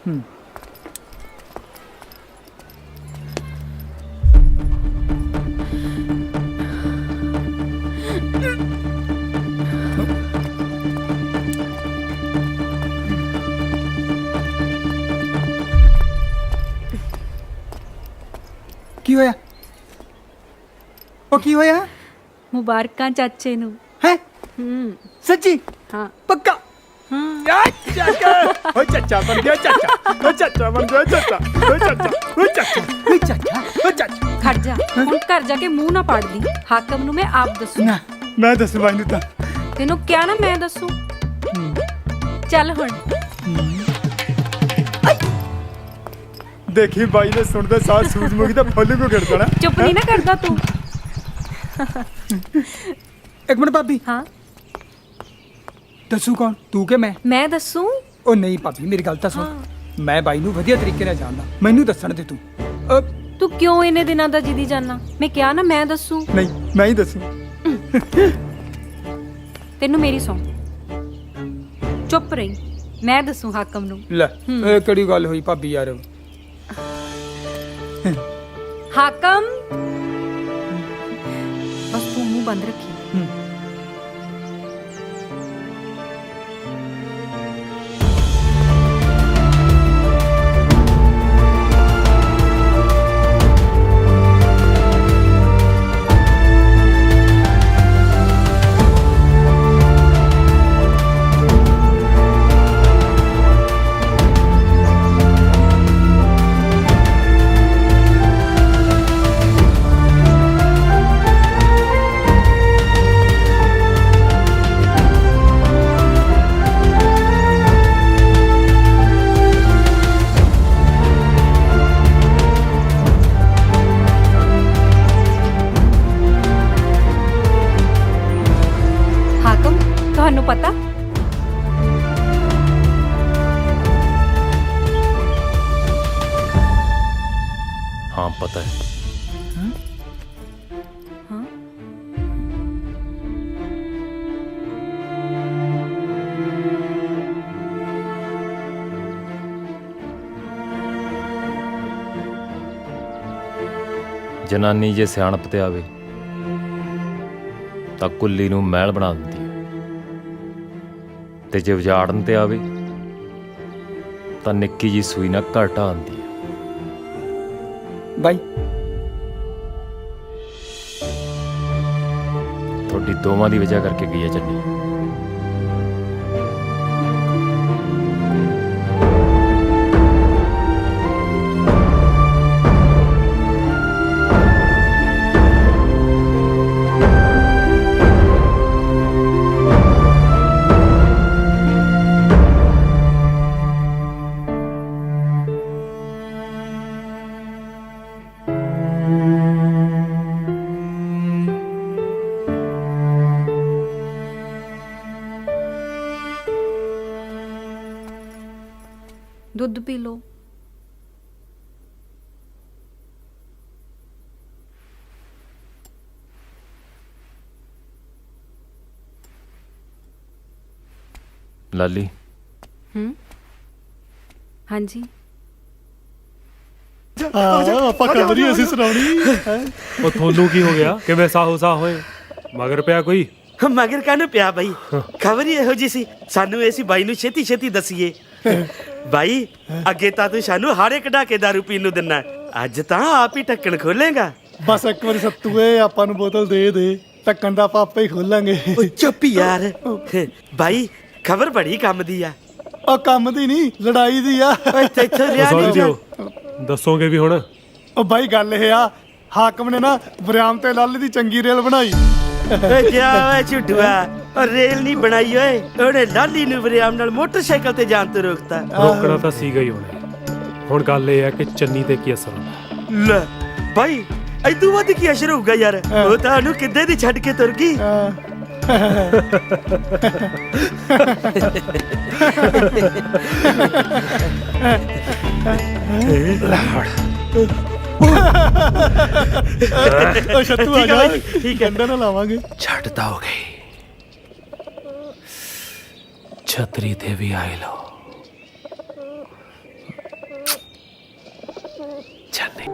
ਕੀ ਹੋਇਆ? ਉਹ ਕੀ ਹੋਇਆ? ਮੁਬਾਰਕਾਂ ਚਾਚੇ ਨੂੰ। ਹੈ ਸੱਚੀ? ਹਾਂ ਪੱਕਾ? ਓ ਚਾਚਾ ਬਣ ਗਿਆ, ਚਾਚਾ ਓ ਚਾਚਾ ਬਣ ਗਿਆ, ਚਾਚਾ ਓ ਚਾਚਾ ਓ ਚਾਚਾ ਓ ਚਾਚਾ ਓ ਚਾਚਾ। ਖੜ ਜਾ, ਹੁਣ ਘਰ ਜਾ ਕੇ ਮੂੰਹ ਨਾ ਪਾੜਦੀ। ਹਾਕਮ ਨੂੰ ਮੈਂ ਆਪ ਦੱਸੂ। ਨਾ ਮੈਂ ਦੱਸੂ ਬਾਈ ਨੂੰ ਤਾਂ। ਤੈਨੂੰ ਕਿਹਾ ਨਾ ਮੈਂ ਦੱਸੂ। ਚੱਲ ਹੁਣ ਦੇਖੀ ਬਾਈ ਨੇ ਸੁਣਦੇ ਸਾਹ ਸੂਰਜਮੁਖੀ ਤਾਂ ਫੁੱਲ ਕੋ ਗਿਰ ਜਾਣਾ। ਚੁੱਪ ਨਹੀਂ ਨਾ ਕਰਦਾ ਤੂੰ। ਇੱਕ ਮਿੰਟ ਭਾਬੀ। ਹਾਂ ਦੱਸੂ ਕੌਣ, ਤੂੰ ਕਿ ਮੈਂ? ਮੈਂ ਦੱਸੂ। ਉਹ ਨਹੀਂ ਭਾਬੀ ਮੇਰੀ ਗੱਲ ਤਾਂ ਸੁਣ। ਮੈਂ ਬਾਈ ਨੂੰ ਵਧੀਆ ਤਰੀਕੇ ਨਾਲ ਜਾਣਦਾ, ਮੈਨੂੰ ਦੱਸਣ ਦੇ ਤੂੰ। ਤੂੰ ਕਿਉਂ ਇਹਨੇ ਦਿਨਾਂ ਦਾ ਜਿੱਦੀ ਜਾਨਾ? ਮੈਂ ਕਿਹਾ ਨਾ ਮੈਂ ਦੱਸੂ। ਨਹੀਂ ਮੈਂ ਹੀ ਦੱਸੂ। ਤੈਨੂੰ ਮੇਰੀ ਸੁਣ, ਚੁੱਪ ਰਹੀ, ਮੈਂ ਦੱਸੂ ਹਾਕਮ ਨੂੰ। ਲੈ ਇਹ ਕਿਹੜੀ ਗੱਲ ਹੋਈ ਭਾਬੀ ਯਾਰ? ਹਾਕਮ ਬਸ ਤੂੰ ਮੂੰਹ ਬੰਦ ਰੱਖੀ। ਤੁਹਾਨੂੰ ਪਤਾ? ਹਾਂ ਪਤਾ ਹੈ। ਜਨਾਨੀ ਜੇ ਸਿਆਣਪ ਤੇ ਆਵੇ ਤਾਂ ਕੁੱਲੀ ਨੂੰ ਮਹਿਲ ਬਣਾ ਦਿੰਦੀ ਹੈ, ਤੇ ਜੇ ਉਜਾੜਨ ਤੇ ਆਵੇ ਤਾਂ ਨਿੱਕੀ ਜੀ ਸੂਈ ਨਾਲ ਘਰ ਢਾਹ ਦਿੰਦੀ ਹੈ। ਬਾਈ ਤੁਹਾਡੀ ਦੋਵਾਂ ਦੀ ਵਜ੍ਹਾ ਕਰਕੇ ਗਈ ਹੈ ਚੰਨੀ। ਦੁੱਧ ਪੀ ਲਓ। ਲਾਲੀ, ਹਾਂਜੀ ਆਪਾਂ ਖਬਰੀ ਅਸੀਂ ਸੁਣਾਉਣੀ ਉਹ ਤੁਹਾਨੂੰ ਕੀ ਹੋ ਗਿਆ? ਕਿਵੇਂ ਸਾਹੋ ਸਾਹ ਹੋਏ? ਮਗਰ ਪਿਆ ਕੋਈ? ਮਗਰ ਕਾਹਨੂੰ ਪਿਆ ਬਾਈ, ਖਬਰ ਹੀ ਇਹੋ ਜੀ ਸੀ। ਸਾਨੂੰ ਇਹ ਸੀ ਬਾਈ ਨੂੰ ਛੇਤੀ ਛੇਤੀ ਦਸੀਏ। ਬਾਈ ਅੱਗੇ ਤਾਂ ਤੂੰ ਸਾਨੂੰ ਹਾਰੇ ਕਢਾ ਕੇ ਦਾਰੂ ਪੀਣ ਨੂੰ ਦਿੰਨਾ, ਅੱਜ ਤਾਂ ਆਪ ਹੀ ਢੱਕਣ ਖੋਲੇਗਾ। ਬਸ ਇੱਕ ਵਾਰੀ ਸੱਤੂਏ ਆਪਾਂ ਨੂੰ ਬੋਤਲ ਦੇ ਦੇ, ਢੱਕਣ ਦਾ ਆਪਾਂ ਆਪੇ ਹੀ ਖੋਲਾਂਗੇ। ਓ ਚੁੱਪ ਯਾਰ। ਬਾਈ ਖਬਰ ਬੜੀ ਕੰਮ ਦੀ ਆ। ਉਹ ਕੰਮ ਦੀ ਨਹੀਂ, ਲੜਾਈ ਦੀ ਆ। ਇੱਥੇ ਰਿਆ ਸੌਰੀ ਨਹੀਂ ਦਿਓ, ਦੱਸੋਗੇ ਵੀ ਹੁਣ? ਉਹ ਬਾਈ ਗੱਲ ਇਹ ਆ, ਹਾਕਮ ਨੇ ਨਾ ਵਰਿਆਮ ਤੇ ਲਾਲੀ ਦੀ ਚੰਗੀ ਰੇਲ ਬਣਾਈ। ਜਾ ਓਏ ਝੁੱਟੂਆ, ਉਹ ਰੇਲ ਨਹੀਂ ਬਣਾਈ ਓਏ, ਉਹਨੇ ਲਾਲੀ ਨੂੰ ਵਰਿਆਮ ਨਾਲ ਮੋਟਰਸਾਈਕਲ ਤੇ ਜਾਣ ਤੋਂ ਰੋਕਤਾ। ਰੋਕਣਾ ਤਾਂ ਸੀਗਾ ਹੀ ਉਹਨੇ। ਹੁਣ ਗੱਲ ਇਹ ਹੈ ਕਿ ਚੰਨੀ ਤੇ ਕੀ ਅਸਰ ਹੁੰਦਾ। ਲੈ ਬਾਈ ਐਦੂ ਵੱਧ ਕੀ ਅਸਰ ਹੋਊਗਾ ਯਾਰ, ਉਹ ਤਾਂ ਉਹਨੂੰ ਕਿੱਦੇ ਦੀ ਛੱਡ ਕੇ ਤੁਰ ਗਈ। ਉਹ ਛੱਤੂ ਆ ਜਾ, ਠੀਕ ਹੈ ਨਾ ਲਾਵਾਂਗੇ। ਛੱਡਦਾ ਹੋ ਗਈ, ਛਤਰੀ ਤੇ ਵੀ ਆਏ ਲੋ। ਚੰਨੀ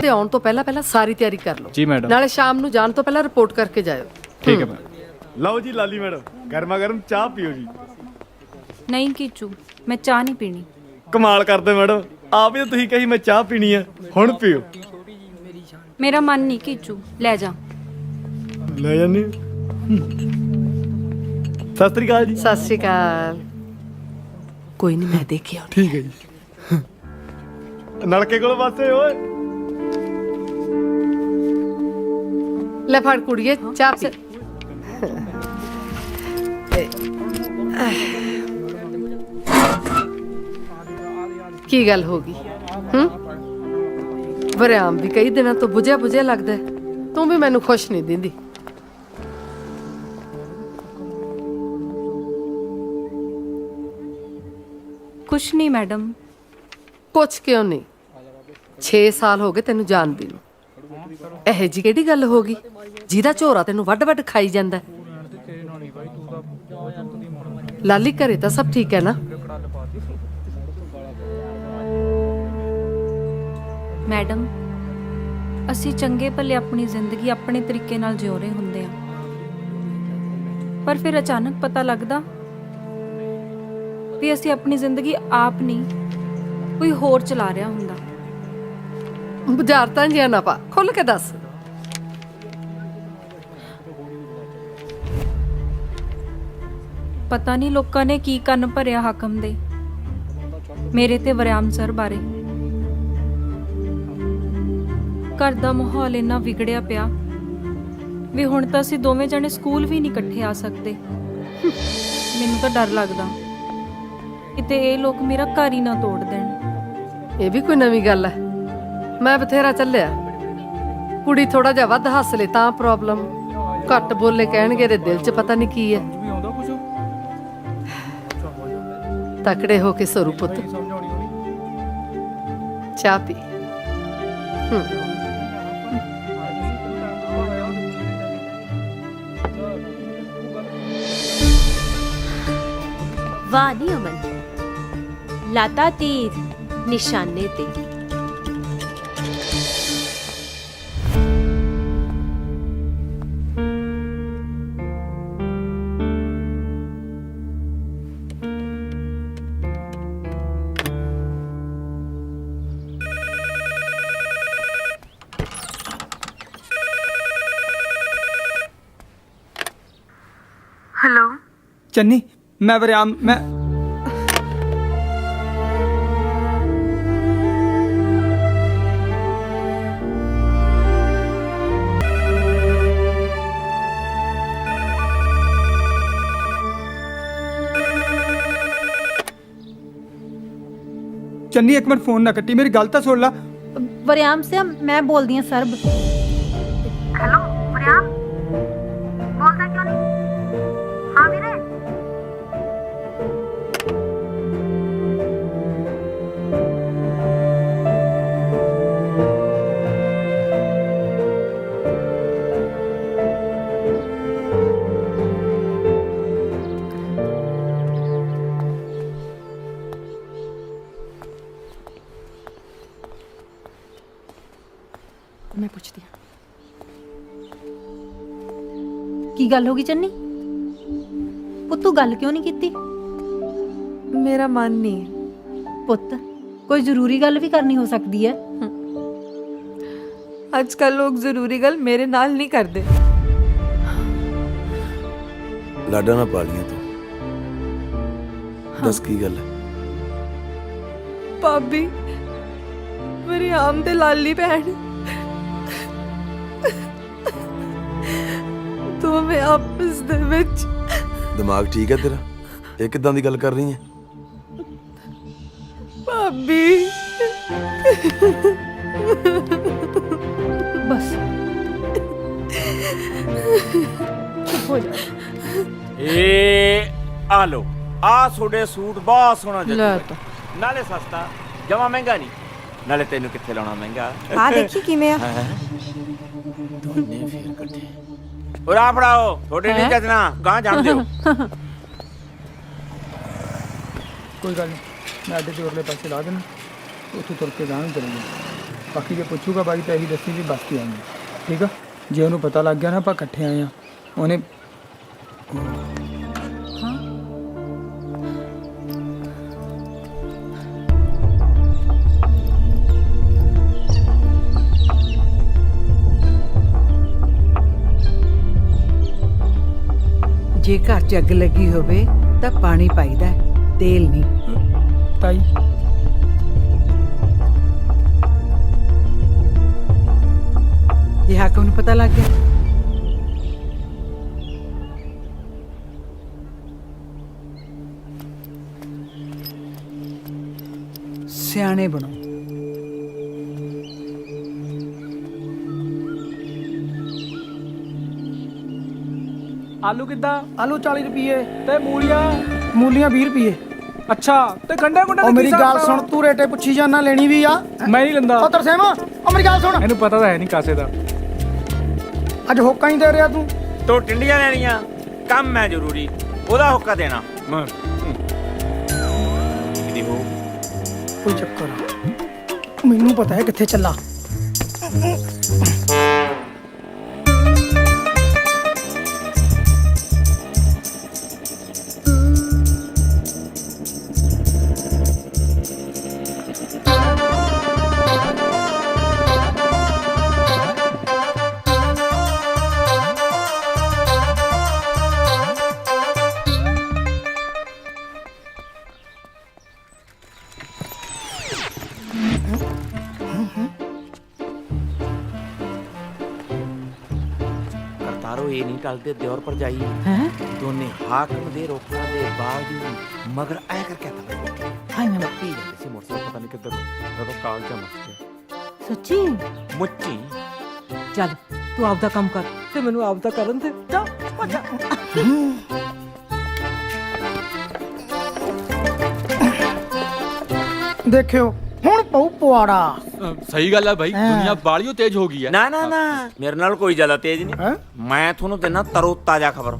ਤੇ ਆਉਣ ਤੋਂ ਪਹਿਲਾਂ ਸਾਰੀ ਤਿਆਰੀ ਕਰ ਲਓ ਜੀ ਮੈਡਮ। ਨਾਲੇ ਸ਼ਾਮ ਨੂੰ ਜਾਣ ਤੋਂ ਪਹਿਲਾਂ ਰਿਪੋਰਟ ਕਰਕੇ ਜਾਇਓ। ਠੀਕ ਹੈ ਮੈਡਮ। ਲਓ ਜੀ ਲਾਲੀ ਮੈਡਮ, ਗਰਮਾ ਗਰਮ ਚਾਹ ਪੀਓ ਜੀ। ਨਹੀਂ ਕੀਚੂ, ਮੈਂ ਚਾਹ ਨਹੀਂ ਪੀਣੀ। ਕਮਾਲ ਕਰਦੇ ਮੈਡਮ, ਆਪ ਹੀ ਤੁਸੀਂ ਕਹੀ ਮੈਂ ਚਾਹ ਪੀਣੀ ਆ, ਹੁਣ ਪੀਓ। ਮੇਰਾ ਮਨ ਨਹੀਂ ਕੀਚੂ, ਲੈ ਜਾ। ਲੈ ਜਾਨੀ। ਸਤਿ ਸ੍ਰੀ ਅਕਾਲ ਜੀ। ਸਤਿ ਸ਼੍ਰੀ ਅਕਾਲ। ਕੋਈ ਨਹੀਂ, ਮੈਂ ਦੇਖਿਆ। ਠੀਕ ਹੈ ਜੀ। ਨਲਕੇ ਕੋਲ ਪਾਸੇ ਓਏ। ਲੈ ਫੜ ਕੁੜੀਏ ਚਾਹ ਪੀ। ਕੀ ਗੱਲ ਹੋ ਗਈ? ਵਰਿਆਮ ਵੀ ਕਈ ਦਿਨਾਂ ਤੋਂ ਬੁਝਿਆ ਬੁਝਿਆ ਲੱਗਦਾ, ਤੂੰ ਵੀ ਮੈਨੂੰ ਖੁਸ਼ ਨਹੀਂ ਦਿੰਦੀ। ਕੁਛ ਨਹੀਂ ਮੈਡਮ। ਕੁਛ ਕਿਉਂ ਨਹੀਂ? 6 ਸਾਲ ਹੋ ਗਏ ਤੈਨੂੰ ਜਾਣਦੀ ਨੂੰ, ਇਹ ਜੀ ਕਿਹੜੀ ਗੱਲ ਹੋ ਗਈ ਜਿਹਦਾ ਝੋਰਾ ਤੈਨੂੰ ਵੱਡ ਵੱਡ ਖਾਈ ਜਾਂਦਾ? ਲਾਲੀ ਘਰੇ ਤਾਂ ਸਭ ਠੀਕ ਹੈ ਨਾ? ਮੈਡਮ ਅਸੀਂ ਚੰਗੇ ਭਲੇ ਆਪਣੀ ਜ਼ਿੰਦਗੀ ਆਪਣੇ ਤਰੀਕੇ ਨਾਲ ਜਿਉ ਰਹੇ ਹੁੰਦੇ ਆ, ਪਰ ਫਿਰ ਅਚਾਨਕ ਪਤਾ ਲੱਗਦਾ ਵੀ ਅਸੀਂ ਆਪਣੀ ਜ਼ਿੰਦਗੀ ਆਪ ਨਹੀਂ ਕੋਈ ਹੋਰ ਚਲਾ ਰਿਹਾ ਹੁੰਦਾ। ਬੁਝਾਰਤਾਂ ਜਿਹਾ ਨਾ ਪਾ, ਖੁੱਲ ਕੇ ਦੱਸ। ਪਤਾ ਨਹੀਂ ਲੋਕਾਂ ਨੇ ਕੀ ਕੰਨ ਭਰਿਆ ਹਾਕਮ ਦੇ ਮੇਰੇ ਤੇ ਵਰਿਆਮ ਸਰ ਬਾਰੇ। ਘਰ ਦਾ ਮਾਹੌਲ ਇੰਨਾ ਵਿਗੜਿਆ ਪਿਆ ਵੀ ਹੁਣ ਤਾਂ ਅਸੀਂ ਦੋਵੇਂ ਜਣੇ ਸਕੂਲ ਵੀ ਨਹੀਂ ਇਕੱਠੇ ਆ ਸਕਦੇ। ਮੈਨੂੰ ਤਾਂ ਡਰ ਲੱਗਦਾ ਕਿਤੇ ਇਹ ਲੋਕ ਮੇਰਾ ਘਰ ਹੀ ਨਾ ਤੋੜ ਦੇਣ। ਇਹ ਵੀ ਕੋਈ ਨਵੀਂ ਗੱਲ ਹੈ? ਮੈਂ ਬਥੇਰਾ ਚੱਲਿਆ, ਕੁੜੀ ਥੋੜਾ ਜਿਹਾ ਵੱਧ ਹੱਸ ਲੇ ਤਾਂ ਪ੍ਰੋਬਲਮ, ਘੱਟ ਬੋਲੇ ਕਹਿਣਗੇ ਇਹਦੇ ਦਿਲ 'ਚ ਪਤਾ ਨਹੀਂ ਕੀ ਹੈ। ਤਕੜੇ ਹੋ ਕੇ ਸਰੂ ਪੁੱਤ, ਚਾਹ ਪੀ। ਵਾਹ ਨੀ ਅਮਨ, ਲਾਤਾ ਤੀਰ ਨਿਸ਼ਾਨੇ ਤੇ। हेलो चन्नी, मैं वरियाम, मैं चन्नी एक मिनट फोन ना कट्टी, मेरी गल तो सुन ला। वरियाम से मैं बोल दी सरब। हेलो वरियाम, बोलता क्यों नहीं? ਮੈਂ ਪੁੱਛਦੀ ਹਾਂ। ਕੀ ਗੱਲ ਹੋ ਗਈ ਚੰਨੀ? ਪੁੱਤ ਤੂੰ ਗੱਲ ਕਿਉਂ ਨਹੀਂ ਕੀਤੀ? ਮੇਰਾ ਮਨ ਨਹੀਂ। ਪੁੱਤ ਕੋਈ ਜ਼ਰੂਰੀ ਗੱਲ ਵੀ ਕਰਨੀ ਹੋ ਸਕਦੀ ਹੈ। ਅੱਜ ਕੱਲ ਲੋਕ ਜ਼ਰੂਰੀ ਗੱਲ ਮੇਰੇ ਨਾਲ ਨਹੀਂ ਕਰਦੇ। ਲਾਡਾ ਨਾ ਪਾ ਲੀਆਂ ਤੂੰ। ਦੱਸ ਕੀ ਗੱਲ ਹੈ? ਭਾਬੀ ਮੇਰੀ ਆਮ ਤੇ ਲਾਲੀ ਭੈਣ ਦੋਵੇਂ ਆਪਸ ਦੇ ਵਿੱਚ। ਦਿਮਾਗ ਠੀਕ ਹੈ ਤੇਰਾ? ਇਹ ਕਿੱਦਾਂ ਦੀ ਗੱਲ ਕਰ ਰਹੀ ਹੈ? ਭਾਬੀ ਬਸ ਹੋ ਜਾ। ਏ ਆ ਲੋ, ਆ ਤੁਹਾਡੇ ਸੂਟ ਬਹੁਤ ਸੋਹਣਾ ਲੈ ਜੱਜੂ ਤਾ। ਨਾਲੇ ਸਸਤਾ, ਜਮਾ ਮਹਿੰਗਾ ਨਹੀਂ। ਨਾਲੇ ਤੈਨੂੰ ਕਿੱਥੇ ਲਾਉਣਾ ਮਹਿੰਗਾ। ਆ ਦੇਖੀ ਕਿਵੇਂ ਆ। ਦੋਨੇ ਫੇਰ ਇਕੱਠੇ। ਉਰਾ ਫੜਾਓ, ਤੁਹਾਡੇ ਨਹੀਂ ਜੱਜਣਾ, ਗਾਂ ਜਾਣ ਦਿਓ। ਕੋਈ ਗੱਲ ਨਹੀਂ, ਮੈਂ ਅੱਡੇ ਤੇ ਉਰਲੇ ਪਾਸੇ ਲਾ ਦੇਣਾ, ਉੱਥੋਂ ਤੁਰ ਕੇ ਗਾਂ ਨੂੰ ਚਲਾਂਗੇ। ਬਾਕੀ ਜੇ ਪੁੱਛੂਗਾ ਬਾਈ ਤਾਂ ਇਹੀ ਦੱਸੀ ਵੀ ਬਸ ਤੇ ਆਉਂਗੇ, ਠੀਕ ਆ? ਜੇ ਉਹਨੂੰ ਪਤਾ ਲੱਗ ਗਿਆ ਨਾ ਆਪਾਂ ਇਕੱਠੇ ਆਏ ਆ, ਉਹਨੇ ਜੇ ਘਰ 'ਚ ਅੱਗ ਲੱਗੀ ਹੋਵੇ ਤਾਂ ਪਾਣੀ ਪਾਈਦਾ, ਤੇਲ ਨਹੀਂ। ਤਾਈ ਜੇ ਹਾਕਮ ਨੂੰ ਪਤਾ ਲੱਗ ਗਿਆ ਸਿਆਣੇ ਬਣੋ। ਆਲੂ ਕਿੱਦਾਂ? ਆਲੂ 40 ਰੁਪਏ ਤੇ ਮੂਲੀਆਂ? ਮੂਲੀਆਂ 20 ਰੁਪਏ। ਅੱਛਾ, ਤੇ ਗੰਡੇ ਗੁੰਡੇ ਉਹ ਮੇਰੀ ਗੱਲ ਸੁਣ, ਤੂੰ ਰੇਟੇ ਪੁੱਛੀ ਜਾਣਾ, ਲੈਣੀ ਵੀ ਆ? ਮੈਂ ਨਹੀਂ ਲੈਂਦਾ। ਉਹ ਤਰਸੇਮ, ਉਹ ਮੇਰੀ ਗੱਲ ਸੁਣ। ਇਹਨੂੰ ਪਤਾ ਤਾਂ ਹੈ ਨਹੀਂ ਕਾਸੇ ਦਾ। ਅੱਜ ਹੋਕਾ ਹੀ ਦੇ ਰਿਹਾ ਤੂੰ। ਤੋ ਟਿੰਡੀਆਂ ਲੈਣੀਆਂ, ਕੰਮ ਹੈ ਜ਼ਰੂਰੀ, ਉਹਦਾ ਹੁੱਕਾ ਦੇਣਾ। ਕਿਦੀ ਹੋ ਕੋਈ ਚੱਕਰ, ਮੈਨੂੰ ਪਤਾ ਹੈ ਕਿੱਥੇ ਚੱਲਾ। ਕਰਤਾਰੋ ਇਹ ਨਹੀਂ ਟਲਦੇ ਦਿਓਰ ਭਰਜਾਈ ਦੋਨੇ ਹਾਕਮ ਦੇ ਰੋਕਣ ਦੇ ਬਾਵਜੂਦ ਮਗਰ ਆਇਆ ਕਰਕੇ ਆਤਾ ਹਾਈ ਮੈਂ ਪੀ ਜਾਂਦੇ ਸੀ ਮੋਟਰਸਾਈਕਲ ਪਤਾ ਨਹੀਂ ਕਿੱਧਰ ਜਦੋਂ ਕਾਲ ਚ ਮੱਚ ਗਿਆ। ਸੱਚੀ ਮੁੱਚੀ ਚੱਲ ਤੂੰ ਆਪਦਾ ਕੰਮ ਕਰ ਤੇ ਮੈਨੂੰ ਆਪਦਾ ਕਰਨ ਦੇ। ਜਾ ਭੱਜਾ। ਦੇਖਿਓ ਹੁਣ ਪਊ ਪਵਾੜਾ। ਸਹੀ ਗੱਲ ਹੈ ਭਾਈ, ਦੁਨੀਆ ਬਾਲੀਓ ਤੇਜ਼ ਹੋ ਗਈ ਹੈ। ਨਾ ਨਾ ਨਾ, ਮੇਰੇ ਨਾਲ ਕੋਈ ਜ਼ਿਆਦਾ ਤੇਜ਼ ਨਹੀਂ। ਮੈਂ ਤੁਹਾਨੂੰ ਦਿਨਾ ਤਰੋ ਤਾਜ਼ਾ ਖਬਰ।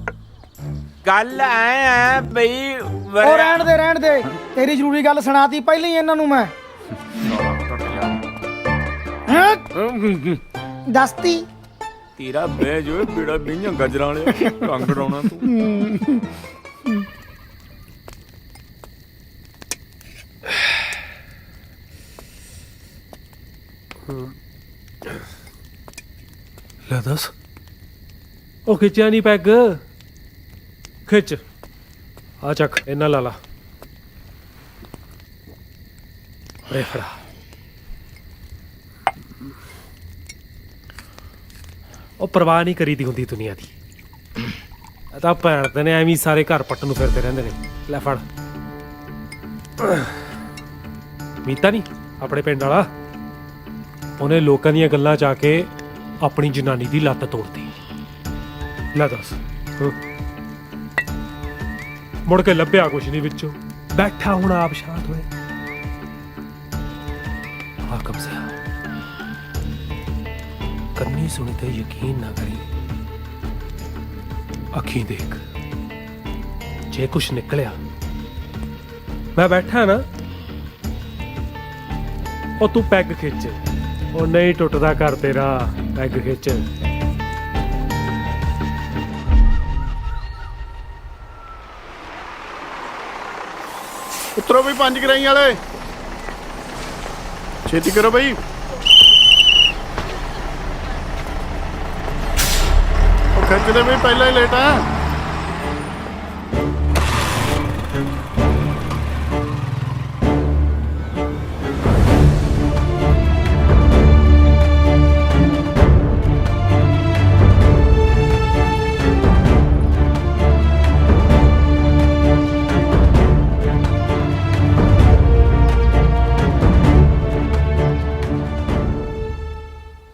ਗੱਲ ਐ ਬਈ ਉਹ ਰਹਿਣ ਦੇ, ਤੇਰੀ ਜ਼ਰੂਰੀ ਗੱਲ ਸੁਣਾਤੀ ਪਹਿਲਾਂ ਹੀ ਇਹਨਾਂ ਨੂੰ ਮੈਂ। ਦੱਸਤੀ ਤੇਰਾ ਬੈ ਜੋ ਬੀੜਾ ਬਈਆਂ ਗਜਰਾਂ ਵਾਲੇ ਕੰਗ ਡਾਉਣਾ ਤੂੰ। ਲੈ ਦੱਸ, ਉਹ ਖਿੱਚਿਆ ਨਹੀਂ ਪੈਗ? ਖਿੱਚ, ਆ ਚੱਕ, ਇਹਨਾਂ ਲਾ ਲਾ। ਰੇ ਫੜਾ। ਉਹ ਪਰਵਾਹ ਨਹੀਂ ਕਰੀਦੀ ਹੁੰਦੀ ਦੁਨੀਆ ਦੀ। ਇਹ ਤਾਂ ਭੈਣ ਦੇ ਨੇ ਐਵੇਂ ਸਾਰੇ ਘਰ ਪੱਟਣ ਨੂੰ ਫਿਰਦੇ ਰਹਿੰਦੇ ਨੇ। ਲੈ ਫੜ। ਮੀਤਾ ਨਹੀਂ ਆਪਣੇ ਪਿੰਡ ਵਾਲਾ, ਉਹਨੇ ਲੋਕਾਂ ਦੀਆਂ ਗੱਲਾਂ 'ਚ ਆ ਕੇ ਆਪਣੀ ਜਨਾਨੀ ਦੀ ਲੱਤ ਤੋੜਤੀ। ਲੈ ਦੱਸ, ਮੁੜ ਕੇ ਲੱਭਿਆ ਕੁਛ ਨਹੀਂ ਵਿੱਚੋਂ, ਬੈਠਾ ਹੁਣ ਆਪ ਸ਼ਾਂਤ ਹੋਏ। ਹਾਕਮ ਸਿਆ, ਕੰਨੀ ਸੁਣੀ ਤੇ ਯਕੀਨ ਨਾ ਕਰੀ, ਅੱਖੀਂ ਦੇਖ। ਜੇ ਕੁਛ ਨਿਕਲਿਆ, ਮੈਂ ਬੈਠਾ ਨਾ, ਉਹ ਤੂੰ ਪੈਗ ਖਿੱਚ, ਉਹ ਨਹੀਂ ਟੁੱਟਦਾ ਘਰ ਤੇਰਾ, ਪੈਗ ਖਿੱਚ। ਉਤਰੋ ਬਈ 5 ਗਰਾਈ ਵਾਲੇ, ਛੇਤੀ ਕਰੋ ਬਈ। ਉਹ ਖਿੱਚਦੇ ਬਈ, ਪਹਿਲਾਂ ਹੀ ਲੇਟ ਆ।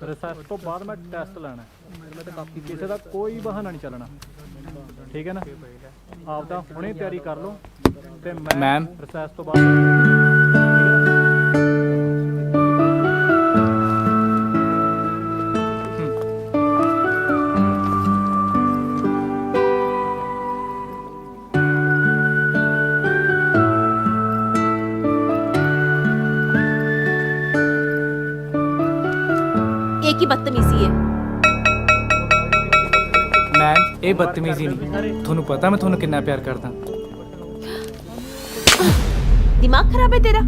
ਰਿਸਰਚ ਤੋਂ ਬਾਅਦ ਮੈਂ ਟੈਸਟ ਲੈਣਾ, ਕਿਸੇ ਦਾ ਕੋਈ ਬਹਾਨਾ ਨਹੀਂ ਚੱਲਣਾ, ਠੀਕ ਹੈ ਨਾ? ਆਪਦਾ ਹੁਣੇ ਤਿਆਰੀ ਕਰ ਲਓ ਤੇ ਮੈਂ ਰਿਸਰਚ ਤੋਂ ਬਾਅਦ ਕੀ ਬਦਤਮੀਜ਼ੀ ਹੈ। ਮੈਮ ਇਹ ਬਦਤਮੀਜ਼ੀ ਨਹੀਂ, ਤੁਹਾਨੂੰ ਪਤਾ ਮੈਂ ਤੁਹਾਨੂੰ ਕਿੰਨਾ ਪਿਆਰ ਕਰਦਾ। ਦਿਮਾਗ ਖਰਾਬ ਹੈ ਤੇਰਾ?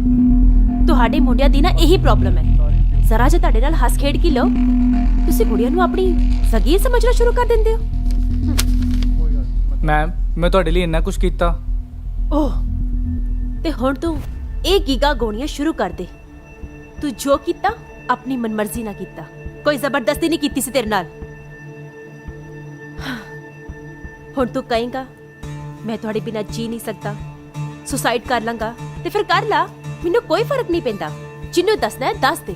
ਤੁਹਾਡੇ ਮੁੰਡਿਆਂ ਦੀ ਨਾ ਇਹੀ ਪ੍ਰੋਬਲਮ ਹੈ। ਜ਼ਰਾ ਜੇ ਤੁਹਾਡੇ ਨਾਲ ਹੱਸ ਖੇਡ ਕੇ ਲਓ, ਤੁਸੀਂ ਕੁੜੀਆਂ ਨੂੰ ਆਪਣੀ ਸਗੀਰ ਸਮਝਣਾ ਸ਼ੁਰੂ ਕਰ ਦਿੰਦੇ ਹੋ। ਮੈਮ ਮੈਂ ਤੁਹਾਡੇ ਲਈ ਇੰਨਾ ਕੁਝ ਕੀਤਾ। ਓਹ, ਤੇ ਹੁਣ ਤੂੰ ਇਹ ਗੀਗਾ ਗੋਣੀਆਂ ਸ਼ੁਰੂ ਕਰ ਦੇ। ਤੂੰ ਜੋ ਕੀਤਾ ਆਪਣੀ ਮਨਮਰਜ਼ੀ ਨਾਲ ਕੀਤਾ, ਕੋਈ ਜ਼ਬਰਦਸਤੀ ਨਹੀਂ ਕੀਤੀ ਸੀ ਤੇਰੇ ਨਾਲ। ਹੁਣ ਤੂੰ ਕਹੇਂਗਾ ਮੈਂ ਤੁਹਾਡੇ ਬਿਨਾਂ ਜੀ ਨਹੀਂ ਸਕਦਾ, ਸੁਸਾਈਡ ਕਰ ਲਾਂਗਾ, ਤੇ ਫਿਰ ਕਰ ਲਾ, ਮੈਨੂੰ ਕੋਈ ਫਰਕ ਨਹੀਂ ਪੈਂਦਾ। ਜਿਹਨੂੰ ਦੱਸਣਾ ਹੈ ਦੱਸ ਦੇ।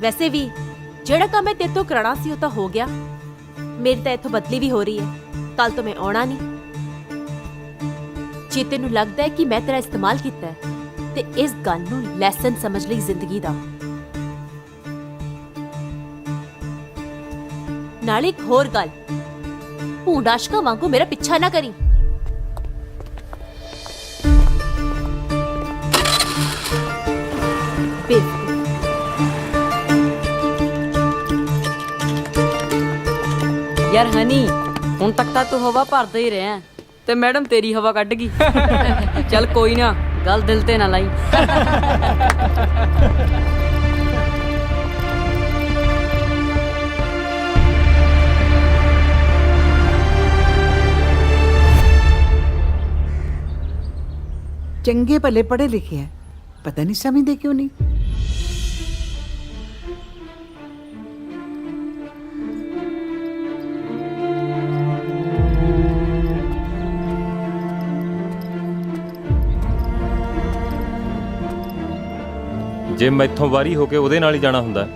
ਵੈਸੇ ਵੀ ਜਿਹੜਾ ਕੰਮ ਮੈਂ ਤੇਰੇ ਤੋਂ ਕਰਾਉਣਾ ਸੀ ਉਹ ਤਾਂ ਹੋ ਗਿਆ। ਮੇਰੀ ਤਾਂ ਇੱਥੋਂ ਬਦਲੀ ਵੀ ਹੋ ਰਹੀ ਹੈ, ਕੱਲ ਤੋਂ ਮੈਂ ਆਉਣਾ ਨਹੀਂ। ਜੇ ਤੈਨੂੰ ਲੱਗਦਾ ਹੈ ਕਿ ਮੈਂ ਤੇਰਾ ਇਸਤੇਮਾਲ ਕੀਤਾ ਹੈ, ਤੇ ਇਸ ਗੱਲ ਨੂੰ ਲੈਸਨ ਸਮਝ ਲਈ ਜ਼ਿੰਦਗੀ ਦਾ। ਨਾਲੇ ਇੱਕ ਹੋਰ ਗੱਲ, ਭੂੰਡਾਸ਼ਕਾ ਵਾਂਗੂ ਮੇਰਾ ਪਿੱਛਾ ਨਾ ਕਰੀ। ਯਾਰ ਹਨੀ, ਹੁਣ ਤੱਕ ਤਾਂ ਤੂੰ ਹਵਾ ਭਰਦਾ ਹੀ ਰਿਹਾ ਤੇ ਮੈਡਮ ਤੇਰੀ ਹਵਾ ਕੱਢ ਗਈ। ਚੱਲ ਕੋਈ ਨਾ, ਗੱਲ ਦਿਲ ਤੇ ਨਾ ਲਾਈ। ਚੰਗੇ ਭਲੇ ਪੜ੍ਹੇ ਲਿਖੇ ਹੈ, ਪਤਾ ਨਹੀਂ ਸਮਝਦੇ ਕਿਉਂ ਨਹੀਂ। ਜੇ ਮੈਥੋਂ ਵਾਰੀ ਹੋ ਕੇ ਉਹਦੇ ਨਾਲ ਹੀ ਜਾਣਾ ਹੁੰਦਾ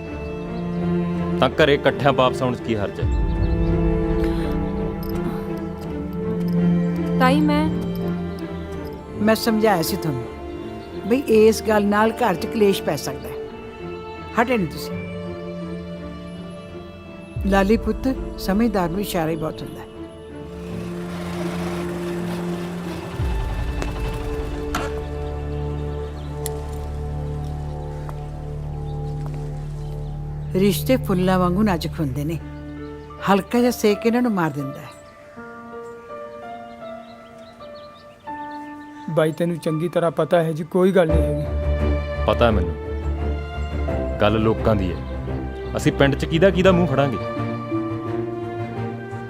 ਤਾਂ ਘਰੇ ਇਕੱਠਿਆਂ ਵਾਪਸ ਆਉਣ 'ਚ ਕੀ ਹਰਜ ਹੈ? ਤਾਈ ਮੈਂ ਸਮਝਾਇਆ ਸੀ ਤੁਹਾਨੂੰ ਬਈ ਇਸ ਗੱਲ ਨਾਲ ਘਰ 'ਚ ਕਲੇਸ਼ ਪੈ ਸਕਦਾ ਹੈ। ਹਟੇ ਨਹੀਂ ਤੁਸੀਂ। ਲਾਲੀ ਪੁੱਤ ਸਮਝਦਾਰ ਨੂੰ ਇਸ਼ਾਰਾ ਹੀ ਬਹੁਤ ਹੁੰਦਾ ਹੈ। ਰਿਸ਼ਤੇ ਫੁੱਲਾਂ ਵਾਂਗੂ ਨਾਜ਼ੁਕ ਹੁੰਦੇ ਨੇ, ਹਲਕਾ ਜਿਹਾ ਸੇਕ ਇਹਨਾਂ ਨੂੰ ਮਾਰ ਦਿੰਦਾ ਹੈ। ਬਾਈ ਤੈਨੂੰ ਚੰਗੀ ਤਰ੍ਹਾਂ ਪਤਾ ਹੈ ਜੀ, ਕੋਈ ਗੱਲ ਨਹੀਂ ਹੈਗੀ। ਪਤਾ ਮੈਨੂੰ, ਗੱਲ ਲੋਕਾਂ ਦੀ ਹੈ। ਅਸੀਂ ਪਿੰਡ 'ਚ ਕਿਹਦਾ ਮੂੰਹ ਫੜਾਂਗੇ?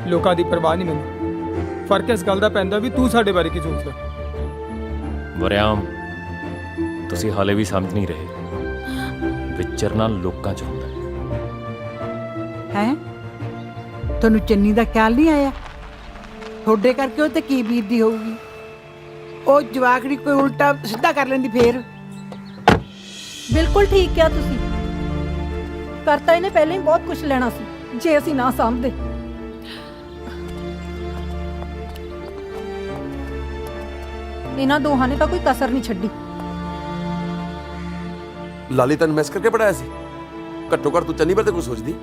ਲੋਕਾਂ ਦੀ ਪਰਵਾਹ ਨਹੀਂ ਮੈਨੂੰ। ਫਰਕ ਇਸ ਗੱਲ ਦਾ ਪੈਂਦਾ ਵੀ ਤੂੰ ਸਾਡੇ ਬਾਰੇ ਕੀ ਸੋਚਦਾ। ਵਰਿਆਮ, ਤੁਸੀਂ ਹਾਲੇ ਵੀ ਸਮਝ ਨਹੀਂ ਰਹੇ। ਵਿਚਰਨਾ ਲੋਕਾਂ 'ਚ ਹੁੰਦਾ ਹੈ। ਤੁਹਾਨੂੰ ਚੰਨੀ ਦਾ ਖਿਆਲ ਨਹੀਂ ਆਇਆ? ਤੁਹਾਡੇ ਕਰਕੇ ਉਹ ਤੇ ਕੀ ਬੀਤਦੀ ਹੋਊਗੀ। ਉਹ ਜਵਾਕੜੀ ਕੋਈ ਉਲਟਾ ਸਿੱਧਾ ਕਰ ਲੈਂਦੀ ਫੇਰ। ਬਿਲਕੁਲ ਠੀਕ ਕਿਹਾ ਤੁਸੀਂ। ਕਰਤਾ ਇਹਨੇ ਪਹਿਲਾਂ ਹੀ ਬਹੁਤ ਕੁਝ ਲੈਣਾ ਸੀ ਜੇ ਅਸੀਂ ਨਾ ਸਾਂਭਦੇ। ਇਹਨਾਂ ਦੋਹਾਂ ਨੇ ਤਾਂ ਕੋਈ ਕਸਰ ਨਹੀਂ ਛੱਡੀ। ਲਾਲੀ ਤੈਨੂੰ ਮੈਸ ਕਰਕੇ ਪੜਾਇਆ ਸੀ? ਘੱਟੋ ਘੱਟ ਤੂੰ ਚੰਨੀ ਬਾਰੇ ਕੁਝ ਸੋਚਦੀ।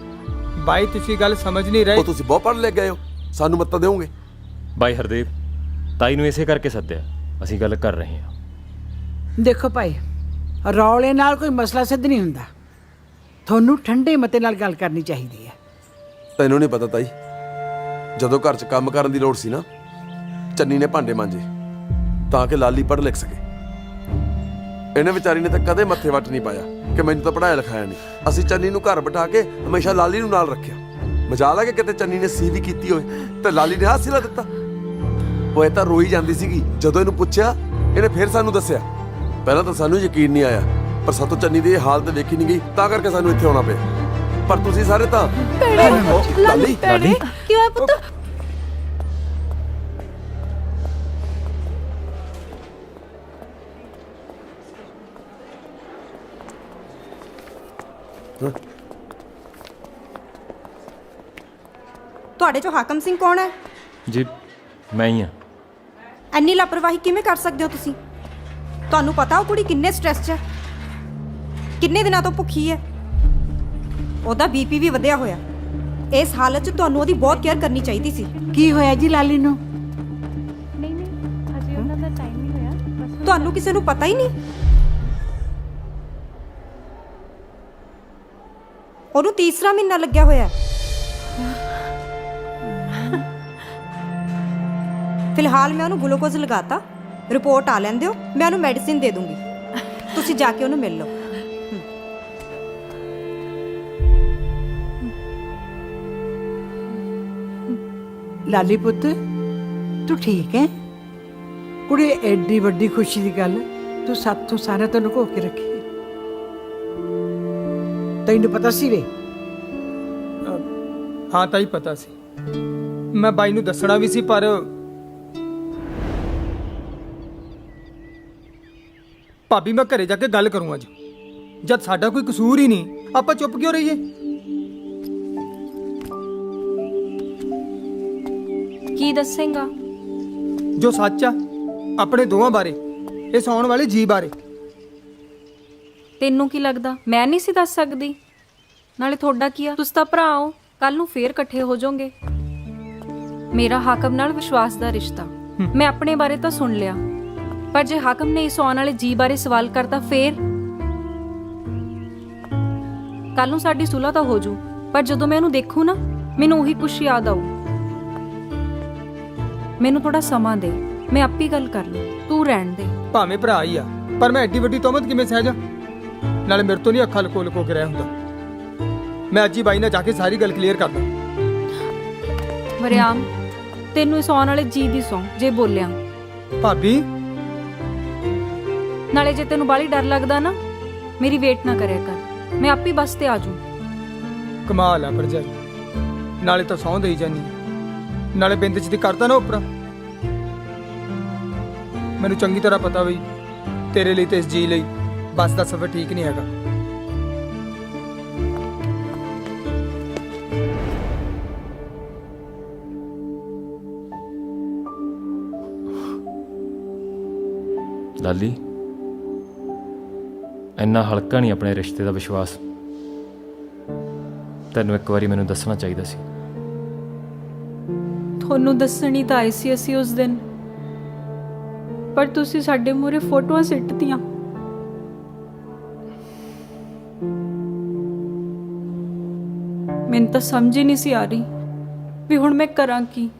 ਬਾਈ ਤੁਸੀਂ ਗੱਲ ਸਮਝ ਨਹੀਂ ਰਹੇ। ਉਹ ਤੁਸੀਂ ਬਹੁਤ ਪੜ੍ਹ ਲੈ ਗਏ ਹੋ, ਸਾਨੂੰ ਮੱਤਾ ਦਿਓਗੇ? ਬਾਈ ਹਰਦੇਵ, ਤਾਈ ਨੂੰ ਇਸੇ ਕਰਕੇ ਸੱਦਿਆ, ਅਸੀਂ ਗੱਲ ਕਰ ਰਹੇ ਹਾਂ। ਦੇਖੋ ਭਾਈ, ਰੌਲੇ ਨਾਲ ਕੋਈ ਮਸਲਾ ਸਿੱਧ ਨਹੀਂ ਹੁੰਦਾ। ਤੁਹਾਨੂੰ ਠੰਡੇ ਮਤੇ ਨਾਲ ਗੱਲ ਕਰਨੀ ਚਾਹੀਦੀ ਹੈ। ਤੈਨੂੰ ਨਹੀਂ ਪਤਾ ਤਾਈ, ਜਦੋਂ ਘਰ 'ਚ ਕੰਮ ਕਰਨ ਦੀ ਲੋੜ ਸੀ ਨਾ, ਚੰਨੀ ਨੇ ਭਾਂਡੇ ਮਾਂਜੇ ਤਾਂ ਕਿ ਲਾਲੀ ਪੜ੍ਹ ਲਿਖ ਸਕੇ। ਇਹਨੇ ਵਿਚਾਰੀ ਨੇ ਤਾਂ ਕਦੇ ਮੱਥੇ ਵੱਟ ਨਹੀਂ ਪਾਇਆ ਕਿ ਮੈਨੂੰ ਤਾਂ ਪੜ੍ਹਾਇਆ ਲਿਖਾਇਆ ਨਹੀਂ। ਅਸੀਂ ਚੰਨੀ ਨੂੰ ਘਰ ਬਿਠਾ ਕੇ ਹਮੇਸ਼ਾ ਲਾਲੀ ਨੂੰ ਨਾਲ ਰੱਖਿਆ। ਮਜਾਲ ਆ ਕਿ ਕਿਤੇ ਚੰਨੀ ਨੇ ਸੀ ਵੀ ਕੀਤੀ ਹੋਏ ਤੇ ਲਾਲੀ ਨੇ ਹਾਸਿਲਾ ਦਿੱਤਾ। ਉਹ ਇਹ ਤਾਂ ਰੋਈ ਜਾਂਦੀ ਸੀਗੀ। ਜਦੋਂ ਇਹਨੂੰ ਪੁੱਛਿਆ ਇਹਨੇ ਫਿਰ ਸਾਨੂੰ ਦੱਸਿਆ। ਪਹਿਲਾਂ ਤਾਂ ਸਾਨੂੰ ਯਕੀਨ ਨਹੀਂ ਆਇਆ, ਪਰ ਸਾਤੋਂ ਚੰਨੀ ਦੀ ਇਹ ਹਾਲਤ ਵੇਖੀ ਨਹੀਂ ਗਈ, ਤਾਂ ਕਰਕੇ ਸਾਨੂੰ ਇੱਥੇ ਆਉਣਾ ਪਿਆ। ਪਰ ਤੁਸੀਂ ਸਾਰੇ ਤਾਂ ਲਾਲੀ ਕੀ ਹੋਇਆ ਪੁੱਤ? ਤੁਹਾਡੇ ਚੋਂ ਹਾਕਮ ਸਿੰਘ ਕੌਣ ਹੈ? ਜੀ ਮੈਂ ਹੀ ਆ। ਇੰਨੀ ਲਾਪਰਵਾਹੀ ਕਿਵੇਂ ਕਰ ਸਕਦੇ ਹੋ ਤੁਸੀਂ? ਤੁਹਾਨੂੰ ਪਤਾ ਉਹ ਕੁੜੀ ਕਿੰਨੇ ਸਟ੍ਰੈਸ 'ਚ ਹੈ, ਕਿੰਨੇ ਦਿਨਾਂ ਤੋਂ ਭੁੱਖੀ ਹੈ, ਉਹਦਾ ਬੀਪੀ ਵੀ ਵਧਿਆ ਹੋਇਆ। ਇਸ ਹਾਲਤ 'ਚ ਤੁਹਾਨੂੰ ਉਹਦੀ ਬਹੁਤ ਕੇਅਰ ਕਰਨੀ ਚਾਹੀਦੀ ਸੀ। ਕੀ ਹੋਇਆ ਜੀ ਲਾਲੀ ਨੂੰ? ਨਹੀਂ ਅਜੇ ਉਹਨਾਂ ਦਾ ਟਾਈਮ ਨਹੀਂ ਹੋਇਆ। ਤੁਹਾਨੂੰ ਕਿਸੇ ਨੂੰ ਪਤਾ ਹੀ ਨਹੀਂ? ਉਹਨੂੰ ਤੀਸਰਾ ਮਹੀਨਾ ਲੱਗਿਆ ਹੋਇਆ। ਫਿਲਹਾਲ ਮੈਂ ਉਹਨੂੰ ਗਲੂਕੋਜ਼ ਲਗਾਤਾ, ਰਿਪੋਰਟ ਆ ਲੈਣ ਦਿਓ, ਮੈਂ ਉਹਨੂੰ ਮੈਡੀਸਿਨ ਦੇ ਦੂੰਗੀ। ਤੁਸੀਂ ਜਾ ਕੇ ਉਹਨੂੰ ਮਿਲ ਲਓ। ਲਾਲੀ ਪੁੱਤ, ਤੂੰ ਠੀਕ ਹੈ? ਕੁੜੀ ਐਡੀ ਵੱਡੀ ਖੁਸ਼ੀ ਦੀ ਗੱਲ ਤੂੰ ਸਾਥੋਂ ਸਾਰਿਆਂ ਤੋਂ ਲੁਕੋ ਕੇ ਰੱਖੀ। ਤੈਨੂੰ ਪਤਾ ਸੀ ਵੇ? ਹਾਂ ਤਾਈ ਪਤਾ ਸੀ। ਮੈਂ ਬਾਈ ਨੂੰ ਦੱਸਣਾ ਵੀ ਸੀ, ਪਰ ਭਾਬੀ ਮੈਂ ਘਰੇ ਜਾ ਕੇ ਗੱਲ ਕਰੂੰ ਅੱਜ। ਜਦ ਸਾਡਾ ਕੋਈ ਕਸੂਰ ਹੀ ਨਹੀਂ, ਆਪਾਂ ਚੁੱਪ ਕਿਉਂ ਰਹੀਏ? ਕੀ ਦੱਸੇਗਾ? ਜੋ ਸੱਚ ਆ ਆਪਣੇ ਦੋਵਾਂ ਬਾਰੇ, ਇਸ ਆਉਣ ਵਾਲੇ ਜੀ ਬਾਰੇ। ਤੈਨੂੰ ਕੀ ਲੱਗਦਾ ਮੈਂ ਨਹੀਂ ਸੀ ਦੱਸ ਸਕਦੀ? ਨਾਲੇ ਤੁਹਾਡਾ ਕੀ ਆ, ਤੁਸੀਂ ਤਾਂ ਭਰਾ ਹੋ, ਕੱਲ ਨੂੰ ਫੇਰ ਇਕੱਠੇ ਹੋ ਜਾਓਗੇ। ਮੇਰਾ ਹਾਕਮ ਨਾਲ ਵਿਸ਼ਵਾਸ ਦਾ ਰਿਸ਼ਤਾ। ਮੈਂ ਆਪਣੇ ਬਾਰੇ ਤਾਂ ਸੁਣ ਲਿਆ, ਪਰ ਜੇ ਹਾਕਮ ਨੇ ਇਸ ਆਉਣ ਵਾਲੇ ਜੀ ਬਾਰੇ ਸਵਾਲ ਕਰਤਾ ਫੇਰ? ਕੱਲ ਨੂੰ ਸਾਡੀ ਸੁਲ੍ਹਾ ਤਾਂ ਹੋ ਜੂ, ਪਰ ਜਦੋਂ ਮੈਂ ਉਹਨੂੰ ਦੇਖੂ ਨਾ, ਮੈਨੂੰ ਉਹੀ ਕੁਛ ਯਾਦ ਆਊ। ਮੈਨੂੰ ਥੋੜਾ ਸਮਾਂ ਦੇ, ਮੈਂ ਆਪੇ ਗੱਲ ਕਰ ਲੂੰ, ਤੂੰ ਰਹਿਣ ਦੇ। ਭਾਵੇਂ ਭਰਾ ਹੀ ਆ, ਪਰ ਮੈਂ ਐਡੀ ਵੱਡੀ ਤੋਹਮਤ ਕਿਵੇਂ ਸਹਿ ਜਾ? ਨਾਲੇ ਮੇਰੇ ਤੋਂ ਨਹੀਂ ਅੱਖਾਂ ਲੁਕੋ ਲੁਕੋ ਕੇ ਰਹਿ ਹੁੰਦਾ। ਮੈਂ ਅੱਜ ਹੀ ਬਾਈ ਨਾਲ ਜਾ ਕੇ ਸਾਰੀ ਗੱਲ ਕਲੀਅਰ ਕਰਦਾ। ਵਰਿਆਮ, ਤੈਨੂੰ ਇਸ ਆਉਣ ਵਾਲੇ ਜੀ ਦੀ ਸੌਂ ਜੇ ਬੋਲਿਆ। ਭਾਬੀ ਨਾਲੇ ਜੇ ਤੈਨੂੰ ਬਾਲੀ ਡਰ ਲੱਗਦਾ ਨਾ, ਮੇਰੀ ਵੇਟ ਨਾ ਕਰਿਆ ਕਰ, ਮੈਂ ਆਪੇ ਬੱਸ ਤੇ ਆ ਜੂ। ਕਮਾਲ ਆ ਭਰਜਾਈ, ਨਾਲੇ ਤਾਂ ਸਹੁੰ ਦੇਈ ਜਾਨੀ, ਨਾਲੇ ਬਿੰਦ ਚ ਦੀ ਕਰਦਾ ਨਾ ਉਪਰਾ। ਮੈਨੂੰ ਚੰਗੀ ਤਰ੍ਹਾਂ ਪਤਾ ਬਈ ਤੇਰੇ ਲਈ ਤੇ ਇਸ ਜੀ ਲਈ ਬੱਸ ਦਾ ਸਫ਼ਰ ਠੀਕ ਨਹੀਂ ਹੈਗਾ। ਲਾਲੀ, ਇੰਨਾ ਹਲਕਾ ਨਹੀਂ ਆਪਣੇ ਰਿਸ਼ਤੇ ਦਾ ਵਿਸ਼ਵਾਸ। ਤੈਨੂੰ ਇੱਕ ਵਾਰੀ ਮੈਨੂੰ ਦੱਸਣਾ ਚਾਹੀਦਾ ਸੀ। ਤੁਹਾਨੂੰ ਦੱਸਣੀ ਤਾਂ ਆਈ ਸੀ ਅਸੀਂ ਉਸ ਦਿਨ, ਪਰ ਤੁਸੀਂ ਸਾਡੇ ਮੂਹਰੇ ਫੋਟੋਆਂ ਸਿੱਟਤੀਆਂ। ਮੈਨੂੰ ਤਾਂ ਸਮਝ ਹੀ ਨਹੀਂ ਸੀ ਆ ਰਹੀ ਵੀ ਹੁਣ ਮੈਂ ਕਰਾਂ ਕੀ।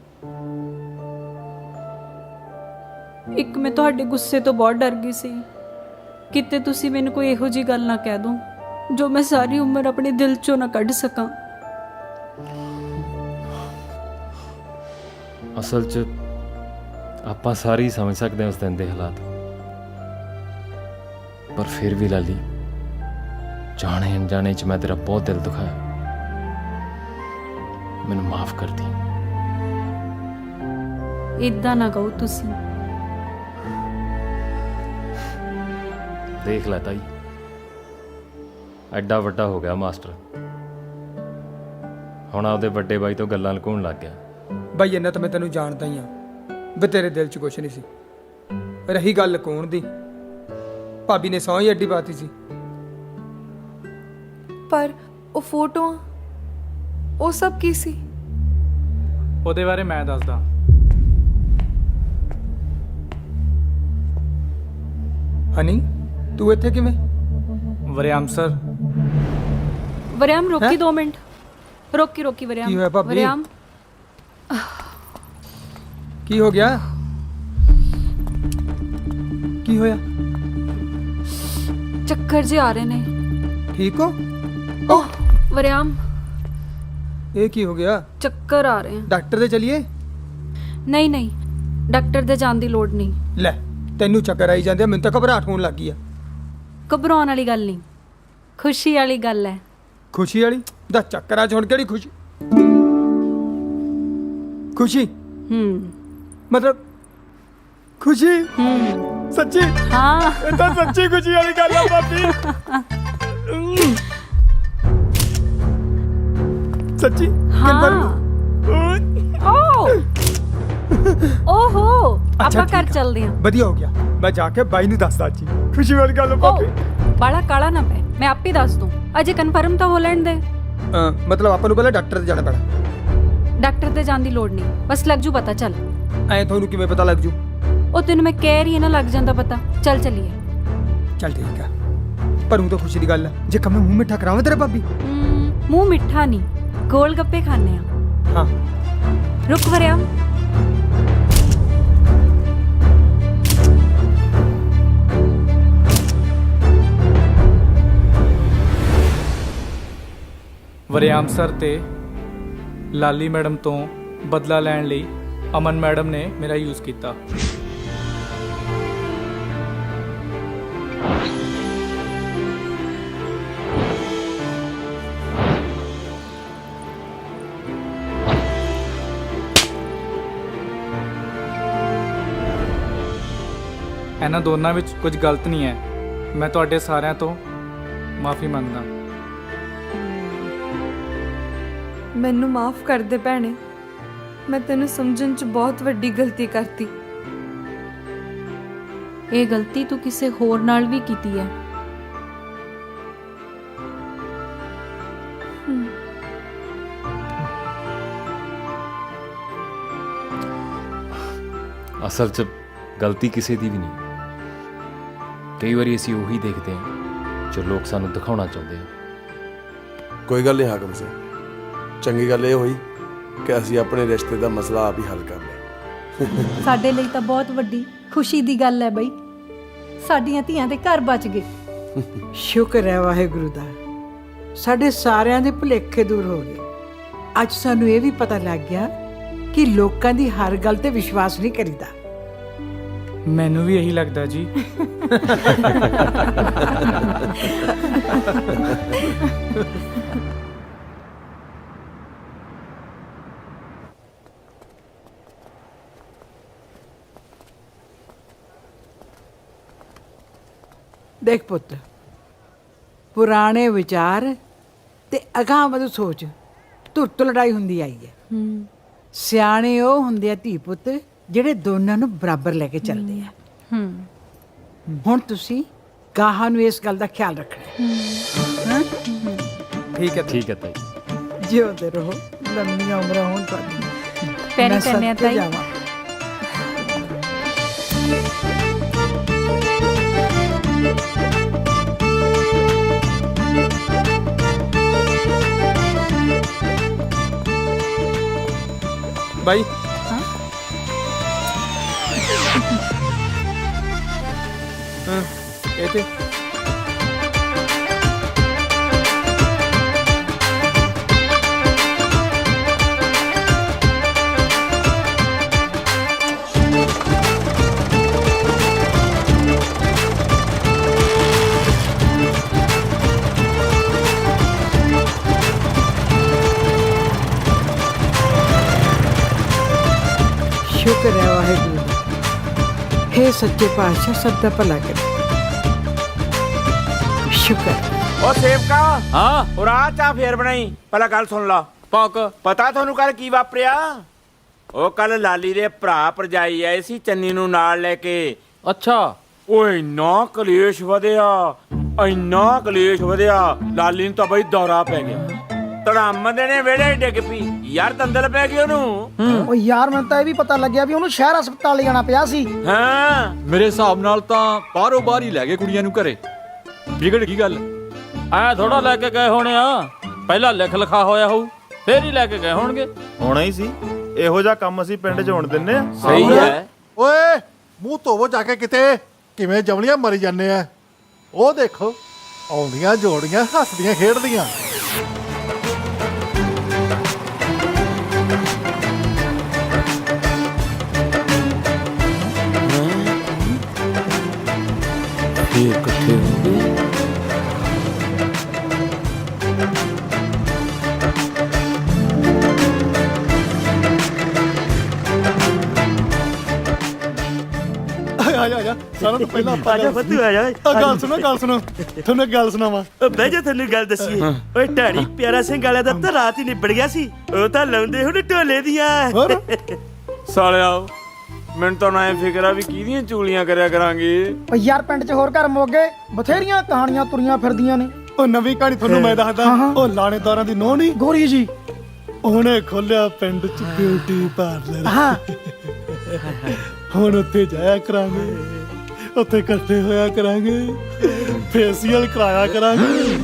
ਇੱਕ ਮੈਂ ਤੁਹਾਡੇ ਗੁੱਸੇ ਤੋਂ ਬਹੁਤ ਡਰ ਗਈ ਸੀ, ਕਿਤੇ ਤੁਸੀਂ ਮੈਨੂੰ ਕੋਈ ਇਹੋ ਜਿਹੀ ਗੱਲ ਨਾ ਕਹਿ ਦੋ ਜੋ ਮੈਂ ਸਾਰੀ ਉਮਰ ਆਪਣੇ ਦਿਲ ਚੋਂ ਨਾ ਕੱਢ ਸਕਾਂ। ਅਸਲ 'ਚ ਆਪਾਂ ਸਾਰੇ ਹੀ ਸਮਝ ਸਕਦੇ ਹਾਂ ਉਸ ਦਿਨ ਦੇ ਹਾਲਾਤ, ਪਰ ਫਿਰ ਵੀ ਲਾਲੀ, ਜਾਣੇ ਅਣਜਾਣੇ 'ਚ ਮੈਂ ਤੇਰਾ ਬਹੁਤ ਦਿਲ ਦੁਖਾਇਆ। ਮੈਨੂੰ ਮਾਫ ਕਰ ਦੀ। ਇਦਾਂ ਨਾ ਕਹੋ ਤੁਸੀਂ। ਦੇਖ ਲੈ ਤਾਈ, ਐਡਾ ਵੱਡਾ ਹੋ ਗਿਆ ਮਾਸਟਰ, ਹੁਣ ਆਪਦੇ ਵੱਡੇ ਬਾਈ ਤੋਂ ਗੱਲਾਂ ਲੁਕਾਉਣ ਲੱਗ ਗਿਆ। ਬਾਈ ਇਹਨਾਂ ਤਾਂ ਮੈਂ ਤੈਨੂੰ ਜਾਣਦਾ ਹੀ ਆ ਵੀ ਤੇਰੇ ਦਿਲ 'ਚ ਕੁਛ ਨਹੀਂ ਸੀ। ਰਹੀ ਗੱਲ ਲੁਕਾਉਣ ਦੀ, ਭਾਬੀ ਨੇ ਸਹੁੰ ਹੀ ਐਡੀ ਪਾਤੀ ਸੀ। ਪਰ ਉਹ ਫੋਟੋਆਂ, ਉਹ ਸਭ ਕੀ ਸੀ? ਉਹਦੇ ਬਾਰੇ ਮੈਂ ਦੱਸਦਾ। ਹਨੀ, ਤੂੰ ਇੱਥੇ ਕਿਵੇਂ? ਵਰਿਆਮ ਸਰ, ਵਰਿਆਮ ਰੋਕੀ 2 ਮਿੰਟ ਰੋਕੀ ਕੀ ਹੋਇਆ ਵਰਿਆਮ ਭਾਬੀ? ਵਰਿਆਮ ਕੀ ਹੋ ਗਿਆ? ਕੀ ਹੋਇਆ? ਚੱਕਰ ਜੇ ਆ ਰਹੇ ਨੇ। ਠੀਕ ਹੋ? ਓਹ ਵਰਿਆਮ ਇਹ ਕੀ ਹੋ ਗਿਆ? ਚੱਕਰ ਆ ਰਹੇ ਹਨ। ਡਾਕਟਰ ਦੇ ਚਲੀਏ? ਨਹੀਂ ਨਹੀਂ ਡਾਕਟਰ ਦੇ ਜਾਣ ਦੀ ਲੋੜ ਨਹੀਂ। ਲੈ ਤੈਨੂੰ ਚੱਕਰ ਆਈ ਜਾਂਦੇ ਆ, ਮੈਨੂੰ ਤਾਂ ਘਬਰਾਹਟ ਹੋਣ ਲੱਗ ਗਈ ਆ। ਘਬਰਾਉਣ ਵਾਲੀ ਗੱਲ ਨਹੀਂ, ਖੁਸ਼ੀ ਵਾਲੀ ਗੱਲ ਹੈ। ਖੁਸ਼ੀ ਵਾਲੀ? ਦਾ ਚੱਕਰਾਂ ਚ ਹੁਣ ਕਿਹੜੀ ਖੁਸ਼ੀ? ਖੁਸ਼ੀ ਮਤਲਬ ਖੁਸ਼ੀ? ਸੱਚੀ? ਹਾਂ ਇਹ ਤਾਂ ਸੱਚੀ ਖੁਸ਼ੀ ਵਾਲੀ ਗੱਲ ਆ ਭਾਬੀ। ਸੱਚੀ? ਓਹੋ ਆਪਾਂ ਘਰ ਚੱਲਦੇ ਹਾਂ। ਵਧੀਆ ਹੋ ਗਿਆ, ਮੈਂ ਜਾ ਕੇ ਬਾਈ ਨੂੰ ਦੱਸਦਾ ਜੀ ਖੁਸ਼ੀ ਵਾਲੀ ਗੱਲ ਭਾਬੀ। ਬਾਲਾ ਕਾਲਾ ਨਾ ਪੈ, ਮੈਂ ਆਪੇ ਦੱਸ ਦੂੰ। ਅਜੇ ਕਨਫਰਮ ਤਾਂ ਹੋ ਲੈਣ ਦੇ। ਮਤਲਬ ਆਪਾਂ ਨੂੰ ਪਹਿਲਾਂ ਡਾਕਟਰ ਤੇ ਜਾਣਾ ਪੈਣਾ? ਡਾਕਟਰ ਤੇ ਜਾਣ ਦੀ ਲੋੜ ਨਹੀਂ, ਬਸ ਲੱਗ ਜੂ ਪਤਾ। ਚੱਲ। ਐ ਤੁਹਾਨੂੰ ਕਿਵੇਂ ਪਤਾ ਲੱਗ ਜੂ? ਉਹ ਤੈਨੂੰ ਮੈਂ ਕਹਿ ਰਹੀ ਹਾਂ ਨਾ, ਲੱਗ ਜਾਂਦਾ ਪਤਾ। ਚੱਲ ਚੱਲੀਏ। ਚੱਲ ਠੀਕ ਆ, ਪਰ ਉਹ ਤਾਂ ਖੁਸ਼ੀ ਦੀ ਗੱਲ ਆ। ਜੇ ਕਮੇ ਮੂੰਹ ਮਿੱਠਾ ਕਰਾਵਾਂ ਤੇਰੇ ਭਾਬੀ? ਮੂੰਹ ਮਿੱਠਾ ਨਹੀਂ, ਗੋਲ ਗੱਪੇ ਖਾਣੇ ਆ। ਹਾਂ ਰੁਕ ਵਰਿਆਮ। ਵਰਿਆਮ ਸਰ ਤੇ ਲਾਲੀ ਮੈਡਮ ਤੋਂ ਬਦਲਾ ਲੈਣ ਲਈ ਅਮਨ ਮੈਡਮ ਨੇ ਮੇਰਾ ਯੂਜ਼ ਕੀਤਾ। ਇਹਨਾਂ ਦੋਨਾਂ ਵਿੱਚ ਕੁਝ ਗਲਤ ਨਹੀਂ ਹੈ। ਮੈਂ ਤੁਹਾਡੇ ਸਾਰਿਆਂ ਤੋਂ ਮਾਫੀ ਮੰਗਦਾ। ਮੈਨੂੰ ਮਾਫ ਕਰ ਦੇ ਭੈਣੇ, ਮੈਂ ਤੈਨੂੰ ਸਮਝਣ 'ਚ ਬਹੁਤ ਵੱਡੀ ਗਲਤੀ ਕਰਤੀ। ਇਹ ਗਲਤੀ ਤੂੰ ਕਿਸੇ ਹੋਰ ਨਾਲ ਵੀ ਕੀਤੀ ਹੈ। ਅਸਲ 'ਚ ਗਲਤੀ ਕਿਸੇ ਦੀ ਵੀ ਨਹੀਂ। ਕਈ ਵਾਰੀ ਅਸੀਂ ਉਹੀ ਦੇਖਦੇ ਹਾਂ ਜੋ ਲੋਕ ਸਾਨੂੰ ਦਿਖਾਉਣਾ ਚਾਹੁੰਦੇ ਆ। ਕੋਈ ਗੱਲ ਨਹੀਂ ਹਾਕਮ ਸਿੰਘ, ਚੰਗੀ ਗੱਲ ਇਹ ਹੋਈ ਕਿ ਅਸੀਂ ਆਪਣੇ ਰਿਸ਼ਤੇ ਦਾ ਮਸਲਾ ਆਪ ਹੀ ਹੱਲ ਕਰ ਲਿਆ। ਸਾਡੇ ਲਈ ਤਾਂ ਬਹੁਤ ਵੱਡੀ ਖੁਸ਼ੀ ਦੀ ਗੱਲ ਹੈ ਬਈ, ਸਾਡੀਆਂ ਧੀਆਂ ਦੇ ਘਰ ਬਚ ਗਏ। ਸ਼ੁਕਰ ਹੈ ਵਾਹਿਗੁਰੂ ਦਾ, ਸਾਡੇ ਸਾਰਿਆਂ ਦੇ ਭੁਲੇਖੇ ਦੂਰ ਹੋ ਗਏ। ਅੱਜ ਸਾਨੂੰ ਇਹ ਵੀ ਪਤਾ ਲੱਗ ਗਿਆ ਕਿ ਲੋਕਾਂ ਦੀ ਹਰ ਗੱਲ ਤੇ ਵਿਸ਼ਵਾਸ ਨਹੀਂ ਕਰੀਦਾ। ਮੈਨੂੰ ਵੀ ਇਹੀ ਲੱਗਦਾ ਜੀ। ਦੇਖ ਪੁੱਤ, ਪੁਰਾਣੇ ਵਿਚਾਰ ਤੇ ਅਗਾਂਹ ਵਧੂ ਸੋਚ ਧੁੱਤ ਲੜਾਈ ਹੁੰਦੀ ਆਈ ਹੈ। ਸਿਆਣੇ ਉਹ ਹੁੰਦੇ ਆ ਧੀ ਪੁੱਤ ਜਿਹੜੇ ਦੋਨਾਂ ਨੂੰ ਬਰਾਬਰ ਲੈ ਕੇ ਚੱਲਦੇ ਆ। ਹੁਣ ਤੁਸੀਂ ਗਾਹਾਂ ਨੂੰ ਇਸ ਗੱਲ ਦਾ ਖਿਆਲ ਰੱਖਣਾ। ਠੀਕ ਹੈ ਠੀਕ ਹੈ ਤਾਈ। ਜਿਉਂਦੇ ਰਹੋ, ਲੰਮੀਆਂ ਉਮਰਾਂ ਹੋਣ ਤੁਹਾਡੀਆਂ। ਪੈਰੀ ਮੈਂ ਪੈਨੇ ਆ ਸਦਕੇ ਤਾਈ। ਜਾਵਾਂ। ਬਾਈ ਇਹ ਤੇ ਸ਼ੁਕਰ ਹੈ ਵਾਹਿਗੁਰੂ ਦਾ, ਹੇ ਸੱਚੇ ਪਾਤਸ਼ਾਹ ਸਭ ਦਾ ਭਲਾ ਕਰੇ। ਸ਼ੁਕਰ। ਓ ਸੇਵਕਾ, ਹਾਂ ਉਹ ਰਾਹ ਚਾਹ ਫੇਰ ਬਣਾਈ। ਪਹਿਲਾਂ ਗੱਲ ਸੁਣ ਲਾ। ਪੌਕ ਪਤਾ ਤੁਹਾਨੂੰ ਕੱਲ ਕੀ ਵਾਪਰਿਆ? ਉਹ ਕੱਲ ਲਾਲੀ ਦੇ ਭਰਾ ਭਰਜਾਈ ਆਏ ਸੀ ਚੰਨੀ ਨੂੰ ਨਾਲ ਲੈ ਕੇ। ਅੱਛਾ। ਓਏ ਇੰਨਾ ਕਲੇਸ਼ ਵਧਿਆ, ਲਾਲੀ ਨੂੰ ਤਾਂ ਬਈ ਦੌਰਾ ਪੈ ਗਿਆ। ਧੜਾਮ ਦੇ ਨੇ ਵਿਹੜੇ ਡਿੱਗ ਪਈ ਯਾਰ, ਦੰਦਲ ਪੈ ਗਈ ਉਹਨੂੰ। ਓ ਯਾਰ ਮੈਨੂੰ ਤਾਂ ਇਹ ਵੀ ਪਤਾ ਲੱਗਿਆ ਵੀ ਉਹਨੂੰ ਸ਼ਹਿਰ ਹਸਪਤਾਲ ਲੈ ਜਾਣਾ ਪਿਆ ਸੀ। ਹਾਂ ਮੇਰੇ ਹਿਸਾਬ ਨਾਲ ਤਾਂ ਬਾਹਰੋਂ ਬਾਹਰ ਹੀ ਲੈ ਗਏ ਕੁੜੀਆਂ ਨੂੰ ਘਰੇ। ਵਿਗੜ ਗਈ ਗੱਲ। ਐ ਥੋੜਾ ਲੈ ਕੇ ਗਏ ਹੋਣੇ ਆ। ਪਹਿਲਾਂ ਲਿਖ ਲਿਖਾ ਹੋਇਆ ਹੋਊ ਫੇਰ ਹੀ ਲੈ ਕੇ ਗਏ ਹੋਣਗੇ। ਹੋਣਾ ਹੀ ਸੀ, ਇਹੋ ਜਿਹਾ ਕੰਮ ਅਸੀਂ ਪਿੰਡ 'ਚ ਹੋਣ ਦਿੰਨੇ ਆ। ਸਹੀ ਹੈ। ਓਏ ਮੂੰਹ ਧੋਵੋ ਜਾ ਕੇ ਕਿਤੇ, ਕਿਵੇਂ ਜਮਲੀਆਂ ਮਰੀ ਜਾਂਦੇ ਆ। ਉਹ ਦੇਖੋ ਆਉਂਦੀਆਂ ਜੋੜੀਆਂ ਹੱਸਦੀਆਂ ਖੇਡਦੀਆਂ। ਫੇਰ ਇਕੱਠੇ ਹੋ ਗਏ। ਆ ਜਾ ਸਾਰਾ ਤੋਂ ਪਹਿਲਾਂ ਆ ਜਾ ਬੱਤੂ ਆ ਜਾ। ਗੱਲ ਸੁਣੋ ਤੁਹਾਨੂੰ ਇੱਕ ਗੱਲ ਸੁਣਾਵਾਂ। ਬਹਿ ਜਾ, ਤੈਨੂੰ ਗੱਲ ਦੱਸੀਏ। ਓਏ ਢਾੜੀ ਪਿਆਰਾ ਸਿੰਘ ਵਾਲਿਆਂ ਦਾ ਤਾਂ ਰਾਤ ਹੀ ਨਿਬੜ ਗਿਆ ਸੀ। ਉਹ ਤਾਂ ਲਾਉਂਦੇ ਹੁਣ ਢੋਲੇ ਦੀਆਂ। ਸਾਲਿਆ ਮੈਨੂੰ ਤਾਂ ਐ ਫਿਕਰ ਆ ਵੀ ਕਿਹਦੀਆਂ ਚੂਲੀਆਂ ਕਰਿਆ ਕਰਾਂਗੇ। ਓ ਯਾਰ ਪਿੰਡ 'ਚ ਹੋਰ ਘਰ ਮੁੱਕ ਗਏ, ਬਥੇਰੀਆਂ ਕਹਾਣੀਆਂ ਤੁਰੀਆਂ ਫਿਰਦੀਆਂ ਨੇ। ਉਹ ਨਵੀਂ ਕਹਾਣੀ ਤੁਹਾਨੂੰ ਮੈਂ ਦੱਸਦਾ। ਉਹ ਲਾਣੇਦਾਰਾਂ ਦੀ ਨੋਹ ਨਹੀਂ ਗੋਰੀ ਜੀ, ਉਹਨੇ ਖੋਲਿਆ ਪਿੰਡ 'ਚ ਬਿਊਟੀ ਪਾਰਲਰ। ਹੁਣ ਉੱਥੇ ਜਾਇਆ ਕਰਾਂਗੇ, ਉੱਥੇ ਇਕੱਠੇ ਹੋਇਆ ਕਰਾਂਗੇ, ਫੇਸੀਅਲ ਕਰਾਇਆ ਕਰਾਂਗੇ,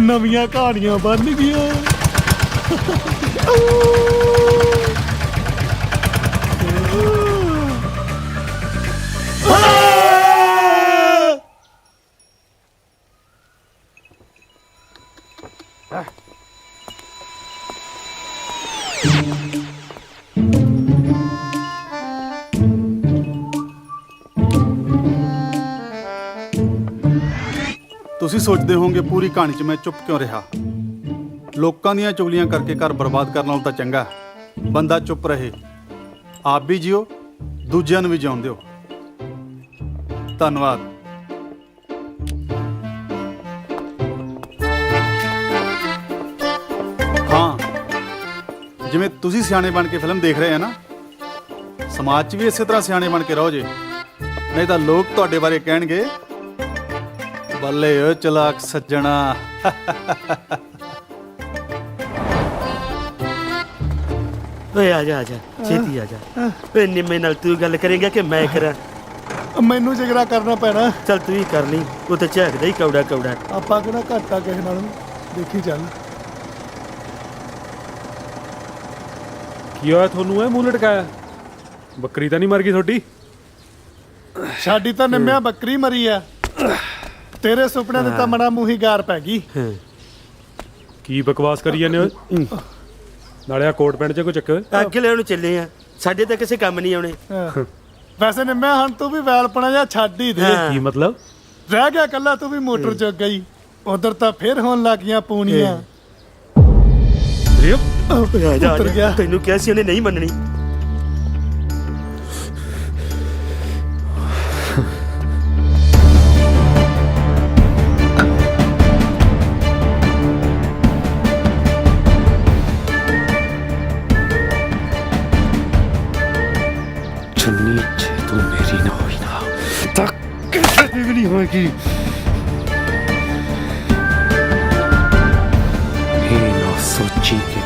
ਨਵੀਆਂ ਕਹਾਣੀਆਂ ਬਣ ਗਈਆਂ। ਤੁਸੀਂ ਸੋਚਦੇ ਹੋਵੋਗੇ ਪੂਰੀ ਕਹਾਣੀ 'ਚ ਮੈਂ ਚੁੱਪ ਕਿਉਂ ਰਿਹਾ। ਲੋਕਾਂ ਦੀਆਂ ਚੁਗਲੀਆਂ ਕਰਕੇ ਘਰ ਬਰਬਾਦ ਕਰਨ ਨਾਲੋਂ ਤਾਂ ਚੰਗਾ ਬੰਦਾ ਚੁੱਪ ਰਹੇ, ਆਪ ਵੀ ਜਿਓ, ਦੂਜਿਆਂ ਨੂੰ ਵੀ ਜਿਉਣ ਦਿਓ। ਧੰਨਵਾਦ। ਹਾਂ, ਜਿਵੇਂ ਤੁਸੀਂ ਸਿਆਣੇ ਬਣ ਕੇ ਫਿਲਮ ਦੇਖ ਰਹੇ ਆ ਨਾ, ਸਮਾਜ 'ਚ ਵੀ ਇਸੇ ਤਰ੍ਹਾਂ ਸਿਆਣੇ ਬਣ ਕੇ ਰਹੋ ਜੇ, ਨਹੀਂ ਤਾਂ ਲੋਕ ਤੁਹਾਡੇ ਬਾਰੇ ਕਹਿਣਗੇ ਬੱਲੇ ਓ ਚਲਾਕ ਸੱਜਣਾ। ਓਏ ਆ ਜਾ ਛੇਤੀ ਆ ਜਾ। ਓਏ ਨਿੰਮੇ ਨਾਲ ਤੂੰ ਗੱਲ ਕਰੇਗਾ ਕਿ ਮੈਂ ਕਰਾਂ? ਮੈਨੂੰ ਜਿਗਰਾ ਕਰਨਾ ਪੈਣਾ। ਚੱਲ ਤੂੰ ਹੀ ਕਰ ਲਈ, ਉਹ ਤਾਂ ਝਾਕਦਾ ਹੀ ਕੌੜਾ। ਆਪਾਂ ਕਿਹੜਾ ਘੱਟ ਆ ਕਿਸੇ ਨਾਲੋਂ, ਦੇਖੀ ਚੱਲ। ਕੀ ਹੋਇਆ ਤੁਹਾਨੂੰ? ਇਹ ਮੂੰਹ ਲਟਕਾਇਆ, ਬੱਕਰੀ ਤਾਂ ਨਹੀਂ ਮਰ ਗਈ ਤੁਹਾਡੀ? ਸਾਡੀ ਤਾਂ ਨਿੰਮਿਆ ਬੱਕਰੀ ਮਰੀ ਆ, ਤੇਰੇ ਸੁਪਨੇ ਦੇ ਤਾਂ ਮਣਾ ਮੂੰਹੀ ਗਾਰ ਪੈ ਗਈ। ਕੀ ਬਕਵਾਸ ਕਰੀ ਜਾਂਦੇ ਹੋ? ਨਾਲੇ ਆ ਕੋਟ ਪੈਂਟ 'ਚ ਕੋ ਚੱਕੇ ਅੱਗੇ ਲੈਣ ਨੂੰ ਚੱਲੇ ਆ, ਸਾਡੇ ਤਾਂ ਕਿਸੇ ਕੰਮ ਨਹੀਂ ਆਉਣੇ। ਵੈਸੇ ਨਿੰਮਿਆ ਹੁਣ ਤੂੰ ਵੀ ਵੈਲਪਣਾ ਜਿਹਾ ਛੱਡ ਹੀ ਦੇ। ਕੀ ਮਤਲਬ? ਰਹਿ ਗਿਆ ਕੱਲਾ ਤੂੰ ਵੀ ਮੋਟਰ ਚੁੱਕ ਗਈ, ਉਧਰ ਤਾਂ ਫੇਰ ਹੋਣ ਲੱਗ ਗਈਆਂ ਪੂਣੀਆਂ। ਆ ਜਾ, ਤੈਨੂੰ ਕਿਹਾ ਸੀ ਉਹਨੇ ਨਹੀਂ ਮੰਨਣੀ। ਚੁੰਨੀ ਜੇ ਤੂੰ ਮੇਰੀ ਨਾ ਹੋਈ ਨਾ ਤਾਂ ਕਿਸੇ ਦੀ ਵੀ ਨਹੀਂ ਹੋਏਗੀ। ਇਹ ਨਾ ਸੋਚੀ ਕਿ